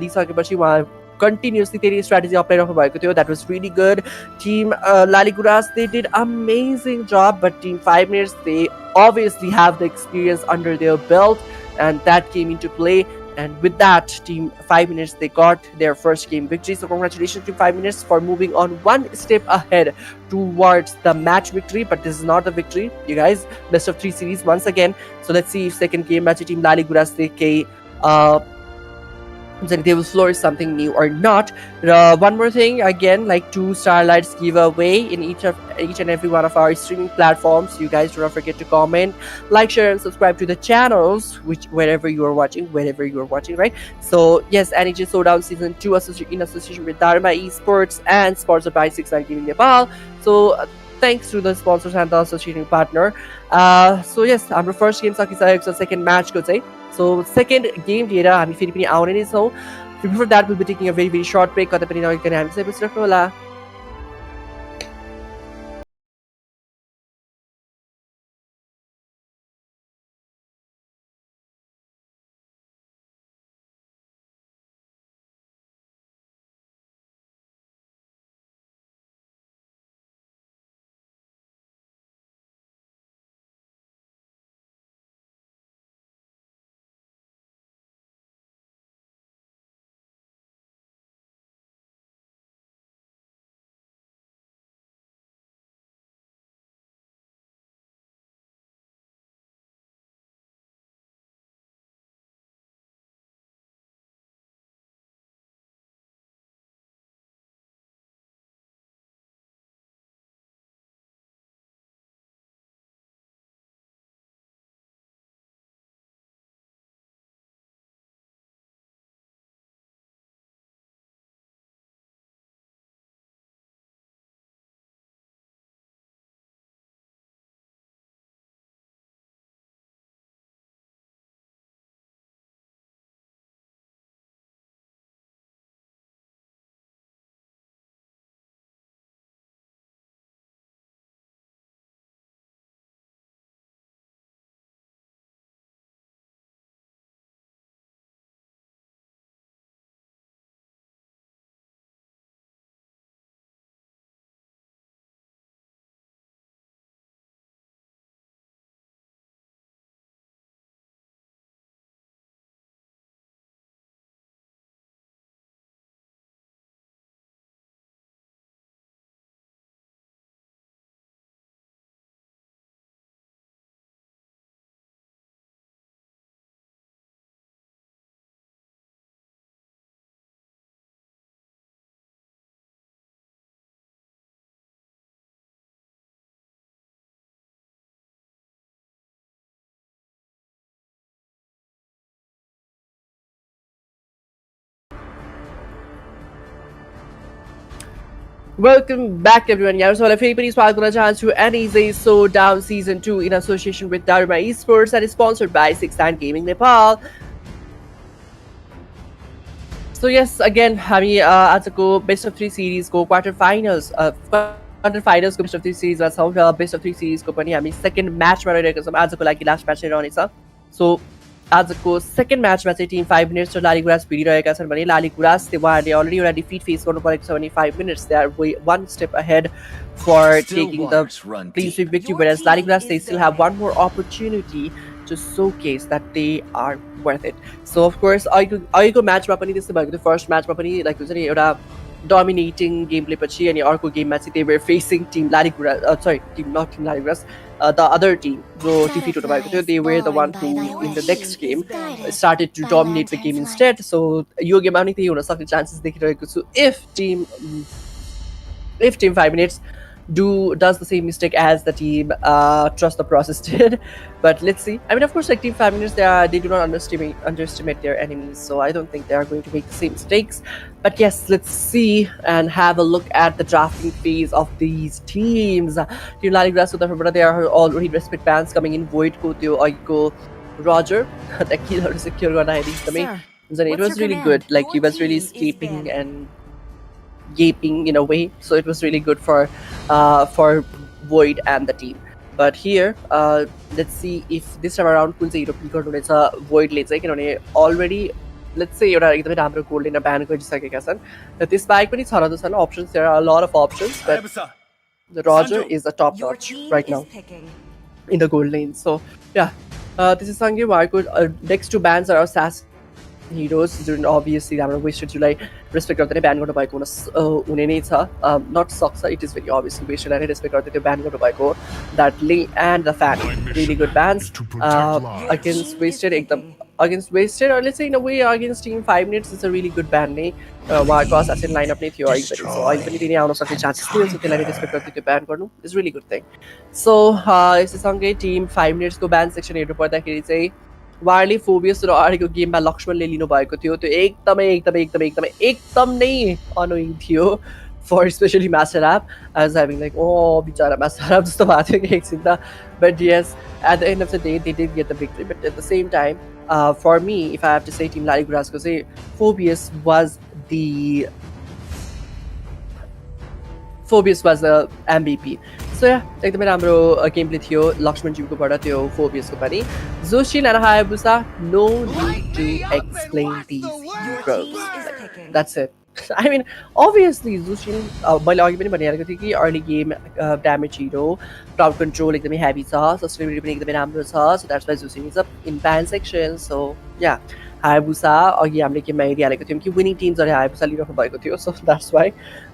Speaker 1: लिइसकेपछि उहाँ continuously their strategy अप्लाइराख्नु भएको थियो. That was really good. Team Laliguras, they did amazing job, but Team 5 Minutes, they obviously have the experience under their belt, and that came into play. And with that, Team 5 Minutes, they got their first game victory. So congratulations, Team 5 Minutes, for moving on one step ahead towards the match victory. But this is not the victory, you guys. Best of 3 series once again. So let's see if second game match Team Laliguras, they will flourish something new or not. One more thing, again, like 2 starlights giveaway in each and every one of our streaming platforms. You guys do not forget to comment, like, share, and subscribe to the channels, wherever you are watching, right? So yes, NEJ Showdown Season 2 in association with Daruma Esports and sponsored by 6ix9ine Gaming Nepal. So thanks to the sponsors and the associating partner. So yes, our first game सकिसकेको छ, second match को चाहिँ. So second game लिएर हामी फेरि पनि आउने नै छौँ. Before that, we'll be taking a very short break. कतै पनि नगइकन हामी चाहिँ बसिराख्नु होला. Welcome back, everyone. यहाँहरुलाई फेरि पनि स्वागत गर्न चाहन्छु NEJ Showdown Season 2 in association with Daruma Esports and is sponsored by 6ix9ine Gaming Nepal. So yes, again, हामी आजको Best of 3 series को quarter finals को Best of 3 series मा छौं र Best of 3 series को पनि हामी second match मा रहिरहेका छौं. आजको लागि last match नै रहनेछ. So आजको सेकेन्ड म्याचमा चाहिँ टिम 5 मिनट्स र लालिगुरास भिडिरहेका छन् भने लालिगुरासले उहाँहरूले अलरेडी एउटा डिफिट फेस गर्नु परेको छ भने 5 minutes they are one step ahead for taking the clean sweep victory, whereas Laliguras, they still have one more opportunity to showcase that they are worth it. So of course अहिलेको म्याचमा पनि त्यस्तो भएको थियो. फर्स्ट म्याचमा पनि like हुन्छ नि एउटा dominating gameplay पछि अनि अर्को गेममा चाहिँ they were facing team Laliguras, not team Laliguras, the other team जो defeat हुनु भएको थियो. They were the one who in the next game started to dominate the game instead. So यो गेममा पनि त्यही हुन सक्ने chances देखिरहेको छु if team 5 minutes does the same mistake as the team Trust the Process did. But let's see. I mean, of course, like team 5 minutes, they do not underestimate their enemies, so I don't think they are going to make the same mistakes. But yes, let's see and have a look at the drafting phase of these teams. Team Laliguras, they are already respect bans coming in. Void ko त्यो अहिलेको Roger, the killer secure गर्दाखेरि एकदमै हुन्छ नि, it
Speaker 6: what's
Speaker 1: was
Speaker 6: your
Speaker 1: really
Speaker 6: command?
Speaker 1: good. Like he
Speaker 7: Your
Speaker 1: was really
Speaker 7: team is
Speaker 1: escaping
Speaker 7: banned.
Speaker 1: and gaping in a way, so it was really good for Void and the team. But here, let's see if this time around कुन चाहिँ hero pick गर्नुहुनेछ Voidले चाहिँ, किनभने already let's say एउटा एकदमै राम्रो gold lane ban गरिसकेका छन् र त्यसबाहेक पनि छ र त छैन options. There are a lot of options, but the Roger is a top
Speaker 7: Your
Speaker 1: notch
Speaker 7: team
Speaker 1: right
Speaker 7: is
Speaker 1: now
Speaker 7: picking.
Speaker 1: in the gold lane. So yeah, this is सँगै उहाँको next two bans are assassin heroes Jun obviously हाम्रो wasted जुलाई respect गर्दै नै ban गर्नुभएको हुने नै छ. Not सक्छ, it is very obviously wasted and respect गर्दै त्यो ban गर्नुभएको that Lee and the fan really good bans against wasted एकदम against wasted, or let's say in a way against team 5 minutes is a really good ban नै उहाँको assassin lineup नै थियो अहिले पनि, so अहिले पनि त्यही नै आउन सक्ने chances थियो, so त्यसलाई respect गर्दै त्यो ban गर्नु is really good thing. So यससँगै team 5 minutes को ban section हेर्नु पर्दाखेरि चाहिँ उहाँले फोबियस र अगाडिको गेममा लक्ष्मणले लिनुभएको थियो, त्यो एकदमै एकदमै एकदमै एकदमै एकदम नै अनोइङ थियो for especially master ape. I was having like oh बिचारा मास्टर एप जस्तो भएको थियो कि एकछिन त. But yes, at the end of the day they did get the victory. But at the same time for me, if I have to say team लालिगुरासको चाहिँ Phobius was the MVP. So yeah, एकदमै राम्रो game play थियो लक्ष्मणज्यूकोबाट त्यो फोबियसको पनि. जोशिन and Hayabusa, no need to explain these heroes. That's it. I mean, obviously Zushin, मैले अघि पनि भनिहालेको थिएँ कि early game damage hero, crowd control एकदमै हेभी छ, सस्टेनेबिलिटी पनि एकदमै राम्रो छ, सो द्याट्स वाइ जुसिन is up in ban section. सो या, हायाबुसा अघि हामीले गेममा हेरिहालेको थियौँ कि विनिङ टिम्सहरू हायाबुसा लिइराख्नु भएको थियो, सो द्याट्स वाइ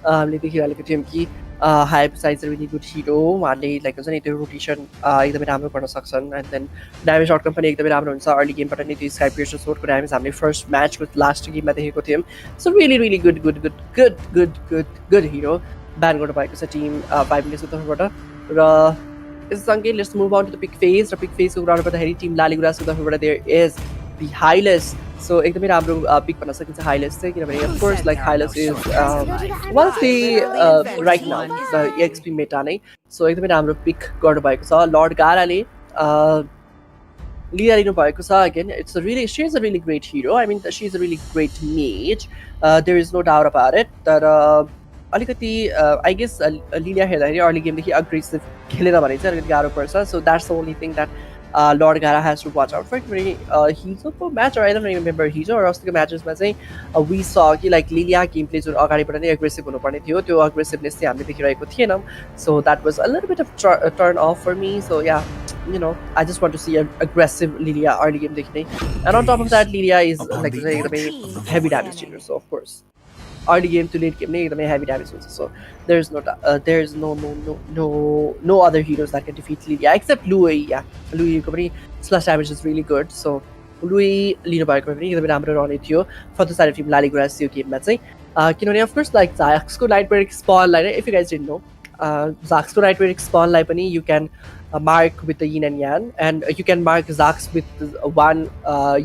Speaker 1: हामीले देखिहालेको थियौँ कि Hayabusa is a really good hero. उहाँले लाइक हुन्छ नि त्यो रोटेसन एकदमै राम्रो गर्न सक्छन्, एन्ड देन ड्यामेज आउटकम पनि एकदमै राम्रो हुन्छ. अर्ली गेमबाट नै त्यो स्काई पियर्सर सोर्डको ड्यामेज हामीले फर्स्ट म्याचको लास्ट गेममा देखेको थियौँ. So really really good good good good good good good hero ban गर्नुभएको छ टिम 5 मिनट्सको तर्फबाट. र यससँगै let's move on to the pick phase. र पिक फेजको कुराहरू गर्दाखेरि टिम लालिगुरासको तर्फबाट there is the Hylas. So एकदमै राम्रो पिक भन्न सकिन्छ हाइलेस चाहिँ, किनभने of course like Hylas is one of the right now the EXP meta नै, so एकदमै राम्रो पिक गर्नुभएको छ. लर्ड गाराले लिएर लिनु भएको छ. Again, she is a really great hero. I mean, she is a really great mage. There is no doubt about it. तर अलिकति I guess लिलिया हेर्दाखेरि अर्ली गेमदेखि अग्रेसिभ खेलेन भने चाहिँ अलिकति गाह्रो पर्छ. So that's the only thing that Lord Gara has to watch out for. हिजोको match, or I don't remember हिजो or अस्तिको म्याचेसमा चाहिँ we saw कि लाइक लिलिया गेम प्ले जुन अगाडिबाट नै एग्रेसिभ हुनुपर्ने थियो, त्यो अग्रेसिभनेस चाहिँ हामीले देखिरहेको थिएनौँ. So that was a little bit of turn off for me. So yeah, you know, I just want to see an aggressive Lilia early game देखिने. And on top of that, Lilia is like एकदमै heavy damage dealer, so of course early game to late game नै एकदमै heavy damage हुन्छ. So there's no other heroes that can defeat Lilia except Louis. Yeah, Louis को पनि slash damage is really good. So Louis लिनु भएको पनि एकदमै राम्रो रहने थियो for the side of team Laliguras यो गेममा चाहिँ, किनभने of course like Zaxको Nightmare spawn lie, if you guys didn't know, Zaxको Nightmare spawn लाई पनि you can mark with the yin and yang, and you can mark Zax with one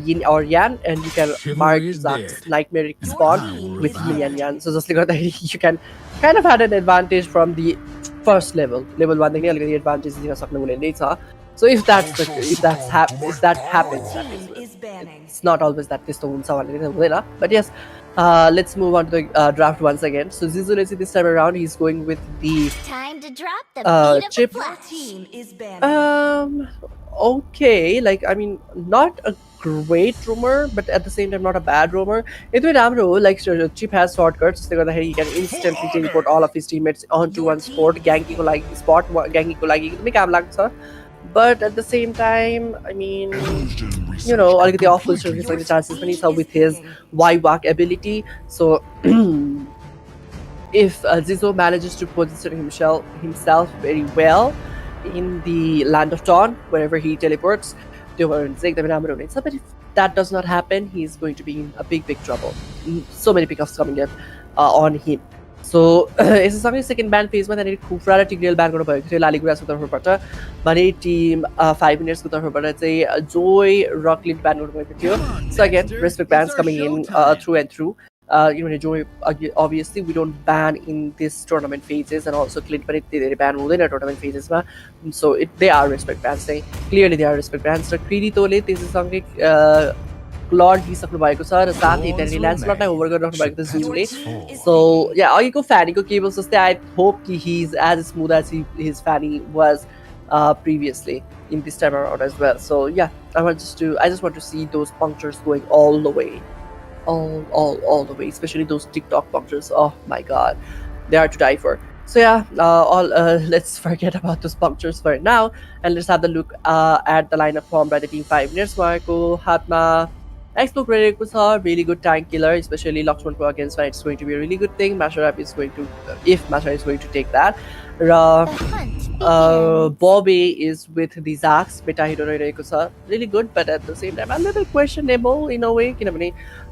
Speaker 1: yin or yang, and you can mark Zax Nightmare spawn with yin and yang. So just like that, you can kind of had an advantage from the first level 1 देखि अलिकति advantage दिन सक्नु हुने नै छ. So if that happens, it's not always that त्यस्तो हुन्छ भन्ने हुँदैन. But yes, let's move on to the draft once again. So Zizu, let's see, this time around he's going with the
Speaker 3: Time to drop the beat of
Speaker 1: chip.
Speaker 3: the
Speaker 7: Your
Speaker 3: flash.
Speaker 7: team is banned.
Speaker 1: Okay, like I mean, not a great rumor, but at the same time not a bad rumor. It's राम्रो, like Chip has shortcuts, so he can instantly teleport all of his teammates onto one spot. Ganky को लागि एकदमै काम लाग्छ. But at the same time, I mean, you know, अलिकति awful service like the chances पनि छ with his Y-Walk ability. So if Zizo manages to position himself very well in the land of Dawn, wherever he teleports, but if that does not happen, he's going to be in a big trouble. So many pickups coming up on him. So यससँगै second ban फेजमा त्यहाँनिर खुफ्रा र टिग्रेल ब्यान गर्नुभएको थियो लालिगुरासको तर्फबाट भने Tim 5 मिनट्सको तर्फबाट चाहिँ जोय रकलिन ब्यान गर्नुभएको थियो. So again respect bans coming in through and through. Obviously we don't ban in this tournament phases, and also clean पनि धेरै ban हुँदैन tournament phases मा, so they are respect bans चाहिँ clearly they are respect bans. र क्रिडिटोले त्यसैसँगै क्लड लिइसक्नु भएको छ र साथै त्यहाँनिर ल्यान्सलटलाई over गरिराख्नु भएको छ जुले. सो या अघिको फ्यानीको केबल जस्तै आई होप कि he is as smooth as his Fanny was previously in this time around as well. So yeah, I just want to see those punctures going all the way. All the way, especially those TikTok punctures. Oh my god, they are to die for. So yeah, let's forget about those punctures for now, and let's have a look at the lineup formed by the team 5 minutes. Marco Hatma Explode really good tank killer, especially Lakshman Pro against Fight. It's going to be a really good thing. Masharap is going to, if Masharap is going to take that. Bobby is with the Zax, Beta Hero really good, but at the same time a little questionable in a way.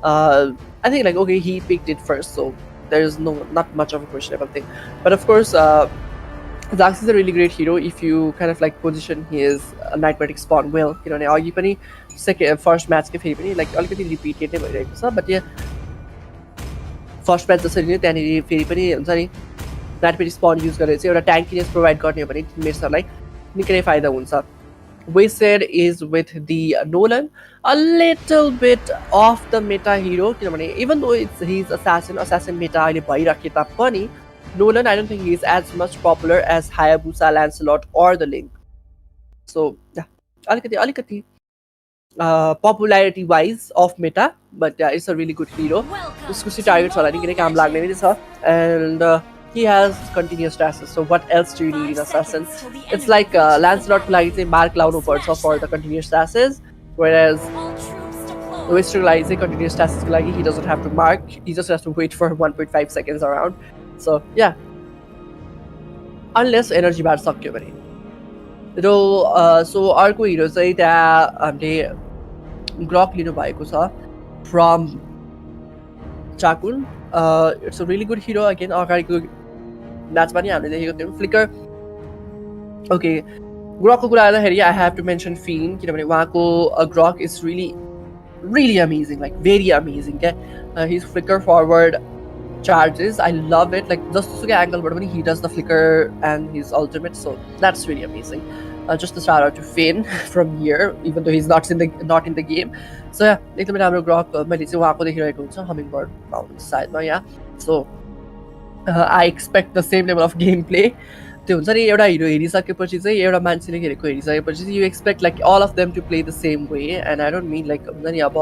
Speaker 1: I think like okay, he picked it first, so there's not much of a questionable thing. But of course, Zax is a really great hero if you kind of like position his Nightmaric spawn well. Second first match के फेरि पनि like अलिकति repeated नै भइरहेको छ, but first match जसरी नै त्यहाँनिर फेरि पनि हुन्छ नि नाइटमेयर स्पन युज गरेर चाहिँ एउटा ट्याङ्किनेस प्रोभाइड गर्ने हो भने टिममेट्सहरूलाई निकै फाइदा हुन्छ. Wasted is with the Nolan, a little bit off the meta hero, किनभने even though he's assassin meta अहिले भइराखे तापनि Nolan I don't think he is as much popular as Hayabusa, Lancelot or the Link. So yeah, अलिकति popularity wise off meta, but yeah, it's a really good hero. उसको targets होला निकै काम लाग्ने पनि छ, and he has continuous statuses. So what else do you need in assassin? It's like Lancelot को लागि चाहिँ mark लाउनु पर्छ for the continuous statuses, whereas Waster को लागि चाहिँ continuous statuses को लागि he doesn't have to mark, he just has to wait for 1.5 seconds around. So yeah, unless energy bar सक्यो भने. So अर्को हिरो चाहिँ त्यहाँ हामीले ग्रक लिनु भएको छ from Chakun. It's a really good hero again. अगाडिको म्याचमा नि हामीले देखेको थियौँ फ्लिकर. ओके, ग्रकको कुरा गर्दाखेरि I have to mention Fiend, किनभने उहाँको ग्रक is really amazing, like very amazing. His flicker forward charges, I love it. Like जस्तो angle बाट पनि he does the flicker and his ultimate, so that's really amazing. Just a shout out to Finn from here, even though he's not in the game. So yeah, एकदमै राम्रो ग्रक मैले चाहिँ उहाँको देखिरहेको हुन्छ Hummingbird Mountain साइडमा. Yeah, so I expect the same level of gameplay. त्यो हुन्छ नि एउटा हिरो हेरिसकेपछि चाहिँ एउटा मान्छेले हेरेको हेरिसकेपछि you expect like all of them to play the same way, and I don't mean like हुन्छ नि अब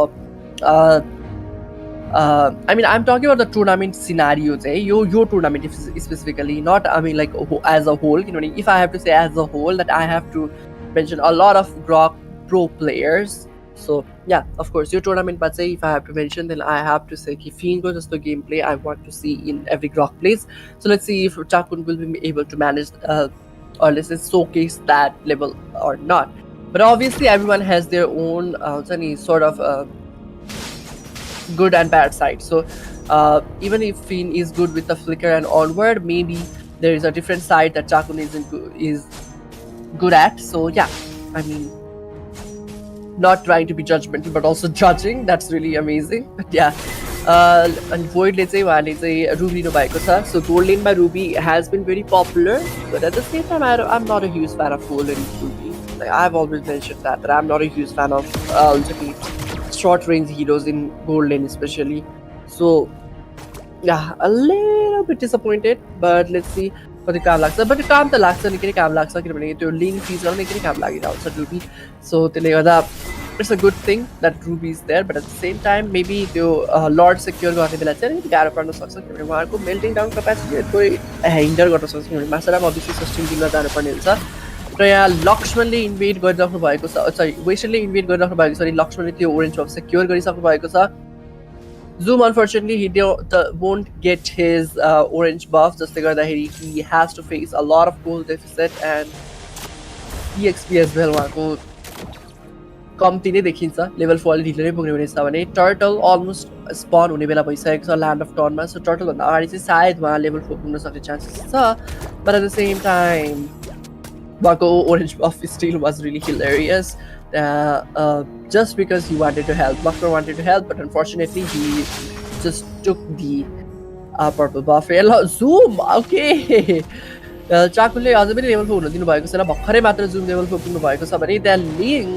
Speaker 1: I mean I'm talking about the tournament scenario चाहिँ यो tournament specifically, not I mean like as a whole. If I have to say as a whole, that I have to mention a lot of Grok pro players. So yeah, of course your tournament, but say if I have to mention, then I have to say Fiend goes just the gameplay I want to see in every Grok plays. So let's see if Chakun will be able to manage or let's say showcase that level or not. But obviously everyone has their own sort of good and bad side. So even if Fiend is good with the flicker and onward, maybe there is a different side that Chakun is good at. So yeah, I mean, not trying to be judgmental but also judging, that's really amazing. But yeah, and Void let's say Ruby no bhayeko cha. So gold lane by Ruby has been very popular, but at the same time I'm not a huge fan of gold lane Ruby. Like I've always mentioned that I'm not a huge fan of short range heroes in gold lane especially. So yeah, a little bit disappointed, but let's see कति काम लाग्छ. But काम त लाग्छ, निकै काम लाग्छ, किनभने त्यो लेन फिज गर्न निकै काम लागिरहेको छ रुबी. सो त्यसले गर्दा it's a good thing that Ruby is there, but at the same time maybe त्यो लर्ड सेक्योर गर्ने बेला चाहिँ अलिकति गाह्रो पर्न सक्छ, किनभने उहाँहरूको मेल्टिङ डाउन क्यापेसिटी थोरै हिन्डर गर्न सक्छ, किनभने मास्टरलाई अभियसली सस्टिङ टिममा जानुपर्ने हुन्छ. र यहाँ लक्ष्मणले इन्भेट गरिराख्नु भएको छ, सरी वेस्टरले इन्भेट गरिराख्नु भएको छ, अनि लक्ष्मणले त्यो ओरेन्ज बफ सेक्योर गरिसक्नु भएको छ. Zoom unfortunately he won't get his orange buff, just because he has to face a lot of gold deficit and EXP as well. उहाँको कम्ती नै देखिन्छ, लेभल 4 ले ढिलो नै पुग्ने हुनेछ भने. टर्टल अलमोस्ट स्पन हुने बेला भइसकेको छ ल्यान्ड अफ टर्नमा. सो टर्टल भन्दा अगाडि चाहिँ सायद उहाँ लेभल 4 पुग्न सक्ने चान्सेस छ, but at the same time उहाँको orange buff still was really hilarious. Just because he wanted to help, Buckner wanted to help, but unfortunately he just took the purple buff. Zoom! Okay! Chakunle अझै पनि level 4 हुन दिनु भएको छैन भर्खरै मात्र Zoom level 4 पुग्नु भएको छ भने त्यहाँ Ling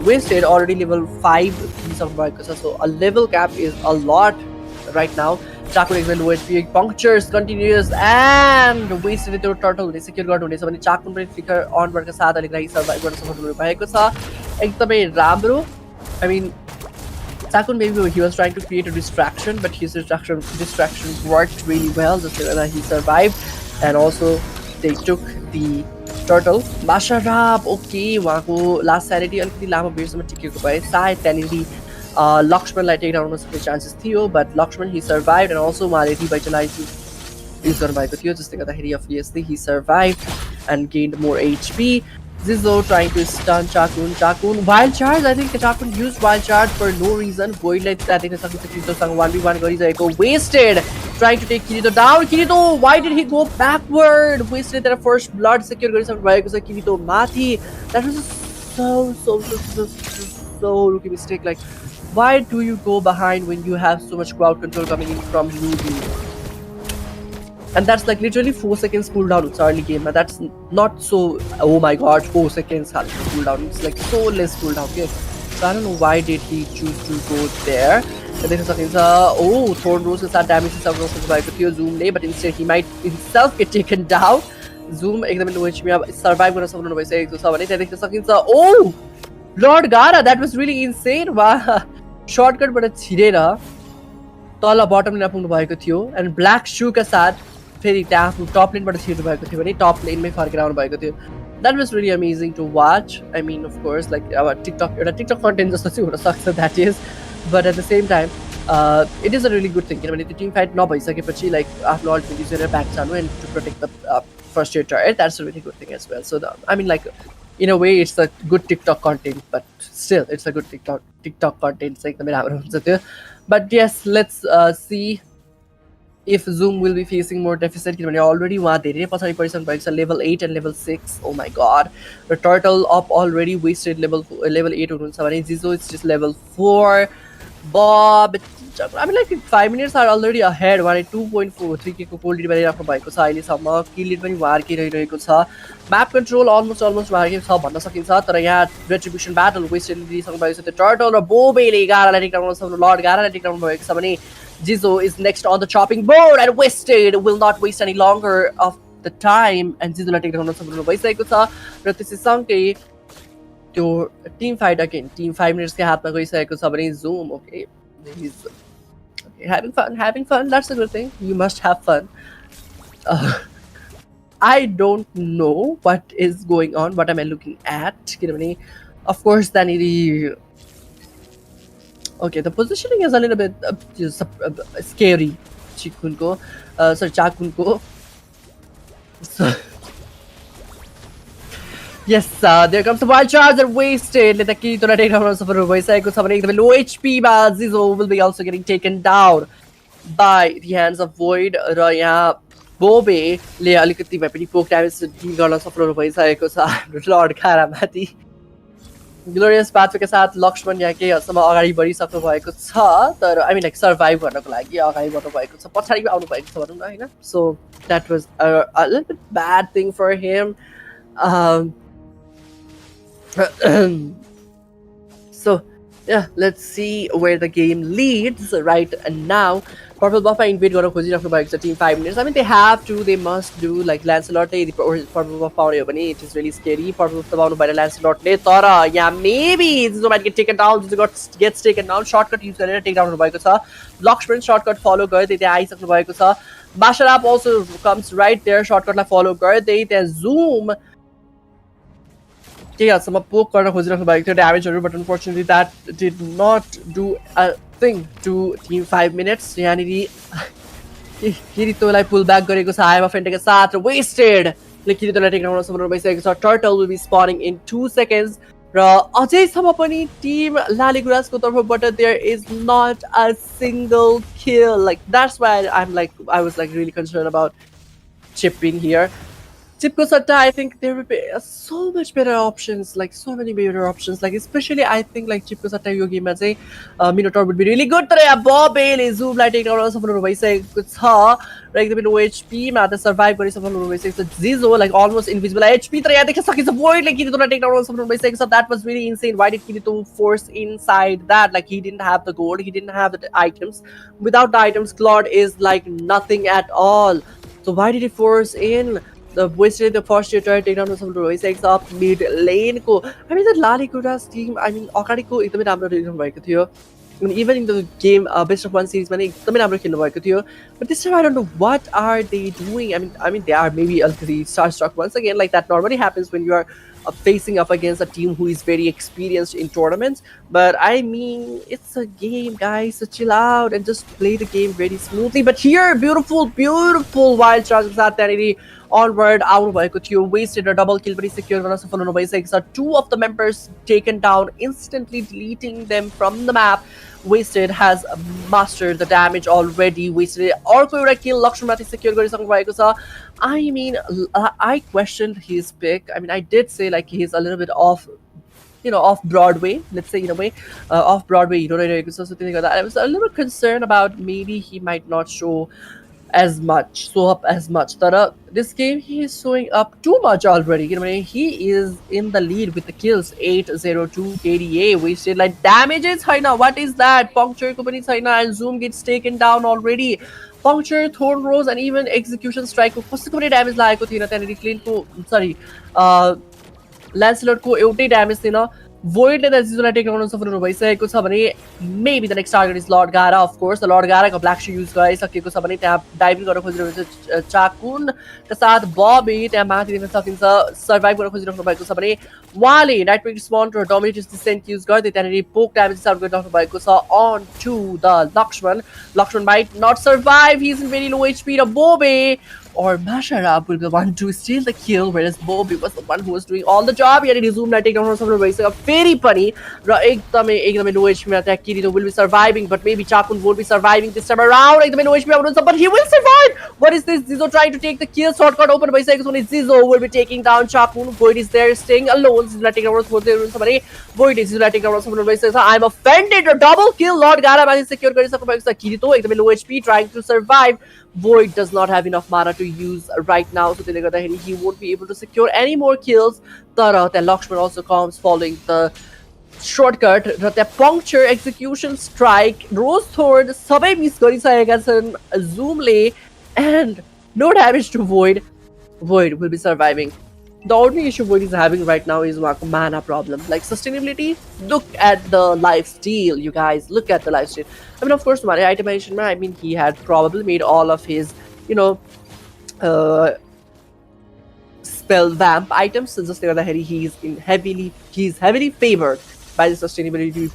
Speaker 1: Wasted already level 5 पुगिसक्नु भएको छ, so a level cap is a lot right now. Chakun एकदमै low HP punctures continues and Wasted त्यो turtle ले secure गर्नु हुनेछ भने Chakun पनि flicker on बाट साथ अलिकति survive गर्न सक्नु भएको छ एकदमै राम्रो. I mean Chakun maybe he was trying to create a distraction, but his distraction worked really well, just so that he survived. And also they took the turtle. Masharab, okay, उहाँको last sanity अलिकति लामो बेरसम्म टिकेको भए सायद त्यहाँनिर लक्ष्मणलाई take down गर्न सक्ने chances थियो, but Lakshman he survived and also उहाँले revitalize युज गर्नुभएको थियो जसले गर्दाखेरि obviously he survived and gained more HP. Zizzo trying to stun Chakun. Wild charge, I think Chakun used wild charge for no reason. Void light that is Kirito-sang 1v1 गरिरहेको. Wasted trying to take Kirito down. Kirito, why did he go backward? Wasted that first blood secure गरिसक्नु भएको छ Kirito माथि. That was so rookie mistake. Like, why do you go behind when you have so much crowd control coming in from Ruby? And that's like literally 4 seconds cooldown. It's early game, but that's not so. Oh my god, 4 seconds cooldown. It's like so less cooldown. Okay, so I don't know why did he choose to go there. And then seconds. Oh, Thorn Rose is that damage is also by the Zoom lay, but instead he might himself get taken down. Zoom examine which we have survived when someone by saying so 7 8. I think the seconds. Oh, Lord Gara, that was really insane. Wow, shortcut, but it's Hirera. Tala bottom lane पुग्नु भएको थियो and black shoe का साथ फेरि त्यहाँ आफ्नो टप लेनबाट छिर्नु भएको थियो भने टप लेनमै फर्केर आउनु भएको थियो. That was really amazing to watch. I mean, of course, like our TikTok content जस्तो चाहिँ हुन सक्छ that is, but at the same time, it is a really good thing. किनभने त्यो टिम फाइट नभइसकेपछि like आफ्नो अल्टिमेट युज गरेर back जानु and to protect the first year turret, that's a really good thing as well. So I mean, like in a way, it's a good TikTok content, but still, it's a good TikTok content. चाहिँ एकदमै राम्रो हुन्छ त्यो. But yes, let's see if Zoom will be facing more deficit. Already level 8 and level 6. Oh my god. The turtle up already wasted level 8. Zizzo is just level 4. Bob. I mean, like 5 minutes are already ahead. 2.43 को cold lead भएको छ अहिलेसम्म. Kill lead पनि वारकै रहिरहेको छ. Map control almost वारकै छ भन्न सकिन्छ, तर यहाँ retribution battle wasted दिइसक्नु भएको छ त्यो turtle र बोबेले गारालाई टेक डाउन गर्न सक्नु, लर्ड गारालाई टेक डाउन भएको छ भने Zizzo is next on the chopping board and Wasted will not waste any longer of the time and Zizzo लाई टेक डाउन गर्न सक्नु भइसकेको छ र त्यसैसँगै त्यो team fight again team 5 minutes के हातमा गइसकेको छ भने Zoom okay he's having fun, that's a good thing. You must have fun. I don't know what is going on, what am I looking at. Of course then okay, the positioning is a little bit scary. Chakunko. So yes, there comes the wild charge and Wasted. Let the key to take down low HP, but Zizzo will be also getting taken down by the hands of Void. Raya Bobe le alikati weapon poke damage deal गर्न सफल भइसकेको छ lord खारामाथि. Glorious path के साथ लक्ष्मण यहाँ के हदसम्म अगाडि बढिसक्नु भएको छ, तर I mean like survive गर्नको लागि अगाडि बढ्नु भएको छ, पछाडि आउनु भएको छ भनौँ न हैन. So that was a little bit bad thing for him. So yeah, let's see where the game leads right now. Purple buff invade गर्न खोजिराख्नु भएको छ team 5 minutes. I mean they have to, they must do like Lancelot or purple buff पाउने हो भने it is really scary. Purple buff दबाउनु भएर Lancelot ले, तर yeah maybe Zizzo might get taken down. Zizzo gets taken down. Shortcut use गरेर take down हुनु भएको छ. Lakshman shortcut follow गर्दै त्यहाँ आइसक्नु भएको छ. Basharab also comes right there. Shortcut lie follow गर्दै त्यहाँ Zoom some poke गर्न खोजिराख्नु भएको थियो damage, but unfortunately that did not do a thing to team 5 minutes. यहाँनिर किरितोलाई pull back गरेको छ आइमा फेन्टेको साथ र Wasted ले किरितोलाई टेक डाउन गर्न भइसकेको छ. Turtle will be spawning in 2 seconds र अझैसम्म पनि team Laliguras को तर्फबाट there is not a single kill. Like that's why I was like really concerned about chipping here.
Speaker 7: Chipko Satta, I think there would be so much better options, like so many better options. Like especially, I think like Chipko Satta yo game ma चाहिँ Minotaur would be really good. तर यहाँ Babele Zoom-लाई take down सफल हुनु भइसकेको छ र एकदमै लो HP मा त survive गरि सफल हुनु भइसकेको छ. Zizo like almost invisible HP तर यहाँ देख्न सकिन्छ Voidले Kiritoलाई take down सफल हुनु भइसकेको छ. That was really insane. Why did Kirito force inside that? Like he didn't have the gold, he didn't have the items. Without the items, Claude is like nothing at all. So why did he force in? The wasted the first turret takedown was some takes up mid lane ko. I mean that Laliguras team, I mean अगाडिको एकदमै राम्रो खेल्नु भएको थियो. I mean, even in the game best of one series पनि एकदमै राम्रो खेल्नु भएको थियो. But this time I don't know what are they doing. I mean they are maybe a little starstruck once again, like that normally happens when you are facing up against a team who is very experienced in tournaments. But I mean, it's a game, guys, so chill out and just play the game very smoothly. But here, beautiful wild charge साथ त्यहाँनिर onward आउनु भएको थियो. Wasted a double kill पनि secure गर्न सफल हुनु भइसकेको छ. 2 of the members taken down, instantly deleting them from the map. Wasted has mastered the damage already. Wasted अर्को एउटा kill लक्ष्मणमाथि secure गरिसक्नु भएको छ. I mean, I questioned his pick. I mean, I did say like he's a little bit off, you know, off Broadway. Let's say in a way, off Broadway. You know, so something like that. I was a little concerned about maybe he might not show up as much. But this game he is showing up too much already. You know, he is in the lead with the kills. 802 KDA. Wasted like damages. Haina, what is that? Puncture company Haina and Zoom gets taken down already. Puncture, Thorn Rose, and even Execution Strike को कस्तो कुनै damage लागेको थिएन त्यहाँनिर clean को सरी Lancelot को एउटै damage थिएन. Void ले Zizoलाई take down सफल हुनु भइसकेको छ भने maybe the next target is Lord Gara, of course. The Lord Gara को Black Shoe use गरिसकेको छ भने त्यहाँ diving गर्न खोजिरहेको छ चाकुन का साथ Bobby त्यहाँ माथि दिन सकिन्छ survive गर्न खोजिरहेको भएको छ भने उहाँले Nightwing Spawn र Dominator's Descent use गर्दै त्यहाँनिर poke damage out गरिराख्नु भएको छ on to the Lakshman. Lakshman might not survive. He's in very low HP. Bobby or Masharab will be the one to steal the kill, whereas Bobby was the one who was doing all the job. Here it is Zoom take down सफल भइसक्यो. Very funny. र एकदमै low HP मा त्यहाँ Kirito will be surviving, but maybe Chakun won't be surviving this time around. एकदमै low HP मा हुनुहुन्छ, but he will survive. What is this? Zizo trying to take the kill. Shortcut open भइसकेको छ भने Zizo will be taking down Chakun. Void is there staying alone. Zizo take down खोज्दै हुनुहुन्छ भने Void is Zizo take down सफल भइसकेको छ. I'm offended. A double kill. Lord Gara माथि secure गरिसक्नु भएको छ. Kirito एकदमै low HP trying to survive. Void does not have enough mana to use right now, so he won't be able to secure any more kills. Tara, the Lakshman also comes following the shortcut. The puncture, execution strike, Rose Thorn, sabai miss गरिसकेका छन् Zoomले, and no damage to Void. Void will be surviving. The only issue Void is having right now is mana problem. Like sustainability, look at the lifesteal, you guys. Look at the lifesteal. I mean, of course, my itemization, I mean, he had probably made all of his, you know, spell vamp items. So just like he's heavily favored by the sustainability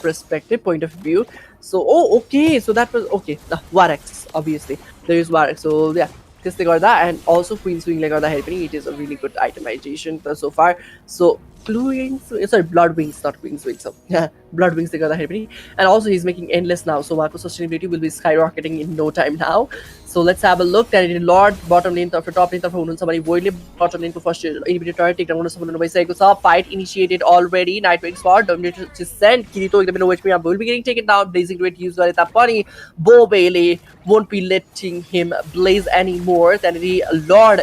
Speaker 7: perspective point of view. So, okay. So that was okay. The Warex, obviously. There is Warex. So, yeah. They got that, and also Queen's Wing got the helping. It is a really good itemization so far. So Blood Wings, not Queen's Wings. So yeah, Blood Wings they got the helping, and also he's making endless now. So Marco sustainability will be skyrocketing in no time now. So let's have a look. That in Lord bottom lane for top lane for somebody Void bottom lane for first inhibitor turret take down someone by Saikusa. Fight initiated already. Nightwing Spot, Dominator Descent, Kirito in the middle of HP will be getting taken down. Blazing Great use by Tapani. Bo Bailey won't be letting him blaze anymore. Then the Lord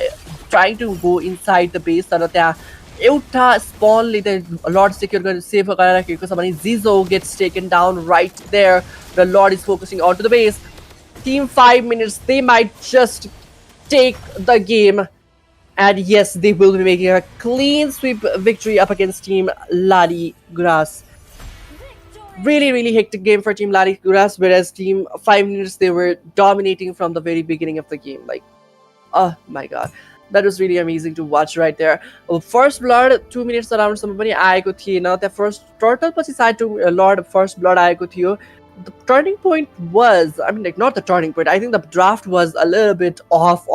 Speaker 7: trying to go inside the base. Euta spawn the Lord secure going to save somebody. Zizo gets taken down right there. The Lord is focusing onto the base. Team 5 minutes, they might just take the game. And yes, they will be making a clean sweep victory up against Team Laliguras. Really hectic game for Team Laliguras, whereas Team 5 minutes, they were dominating from the very beginning of the game. Like, oh my god. That was really amazing to watch right there. First Blood, 2 minutes around somebody आएको थिएन. The first turtle पछि side to Lord First Blood आएको थियो. The turning point was, I mean, like, not the turning point. I think the draft was a little bit off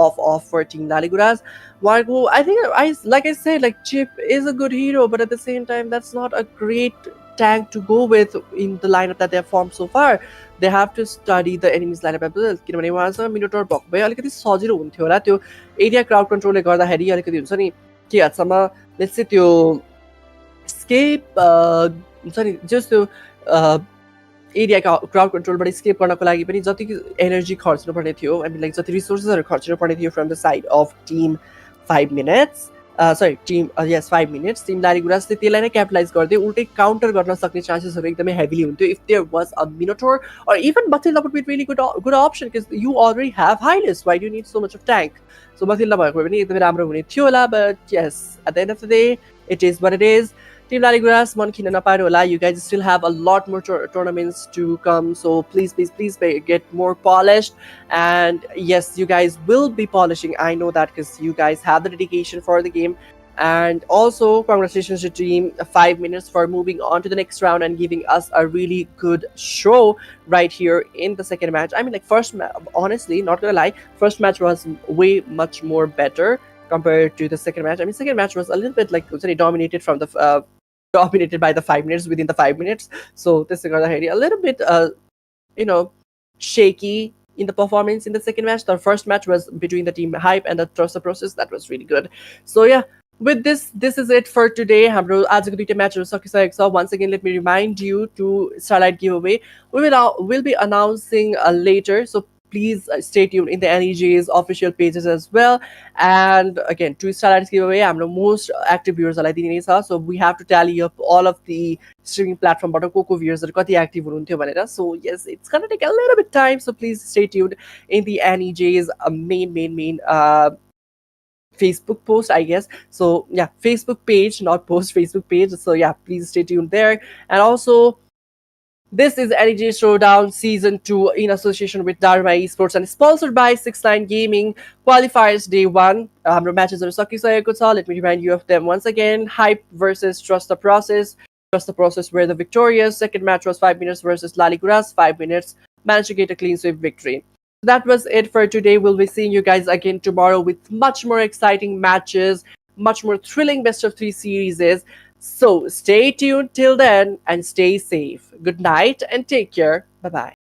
Speaker 7: for Team Laliguras. I think, like I said, like, Chip is a good hero, but at the same time, that's not a great tank to go with in the lineup that they have formed so far. They have to study the enemy's lineup as well. किनभने उहाँसँग मिनोटोर भएको भए अलिकति सजिलो हुन्थ्यो होला त्यो area crowd कन्ट्रोलले गर्दाखेरि अलिकति हुन्छ नि के हदसम्म लेट्स से त्यो स्केप हुन्छ नि जस्ट त्यो एरिया क्राउड कन्ट्रोलबाट स्केप गर्नको लागि पनि जति एनर्जी खर्च्नुपर्ने थियो आई मिन लाइक जति रिसोर्सेसहरू खर्च्नुपर्ने थियो from the side of team 5 minutes सरी टिम यस 5 मिनट्स टिम लालिगुरासले त्यसलाई नै क्यापिटलाइज गर्दै उल्टै काउन्टर गर्न सक्ने चान्सेसहरू एकदमै हेभिली हुन्थ्यो if there was a minotaur or even Matilda would be a really good option because you already have Hylas. Why do you need so much of tank? So Matilda भएको पनि एकदमै राम्रो हुने थियो होला, but yes, at the end of the day, it is what it is. Team Laliguras, मन खिन्न नपाएर होला. You guys still have a lot more tournaments to come, so please get more polished. And yes, you guys will be polishing. I know that because you guys have the dedication for the game. And also, congratulations to team 5 minutes for moving on to the next round and giving us a really good show right here in the second match. I mean, like honestly, not gonna lie, first match was way much more better compared to the second match. I mean, second match was a little bit like dominated from the dominated by the 5 minutes within the 5 minutes. So this is a little bit shaky in the performance in the second match. The first match was between the team Hype and the Trust the Process. That was really good. So yeah, with this is it for today. हाम्रो आजको दुईटा म्याचहरु सकिसकेको छ. Once again, let me remind you to Starlight giveaway. We'll be announcing later. So please stay tuned in the NEJ's official pages as well. And again, to Starlight giveaway, हाम्रो most active viewers लाई दिने छ. So we have to tally up all of the streaming platform बाट को viewers हरू कति active हुनुहुन्थ्यो भनेर. So yes, it's gonna take a little bit time. So please stay tuned in the NEJ's main Facebook post, I guess. So yeah, Facebook page, not post, Facebook page. So yeah, please stay tuned there. And also, this is NEJ Showdown Season 2 in association with Daruma Esports and sponsored by 69 Gaming. Qualifiers Day 1. हाम्रो matches are सकिसकेको छ. Let me remind you of them once again. Hype versus Trust the Process. Trust the Process were the victorious. Second match was 5 minutes versus Laliguras. 5 minutes. Managed to get a clean sweep victory. That was it for today. We'll be seeing you guys again tomorrow with much more exciting matches, much more thrilling best of 3 series. So stay tuned till then and stay safe. Good night and take care. Bye-bye.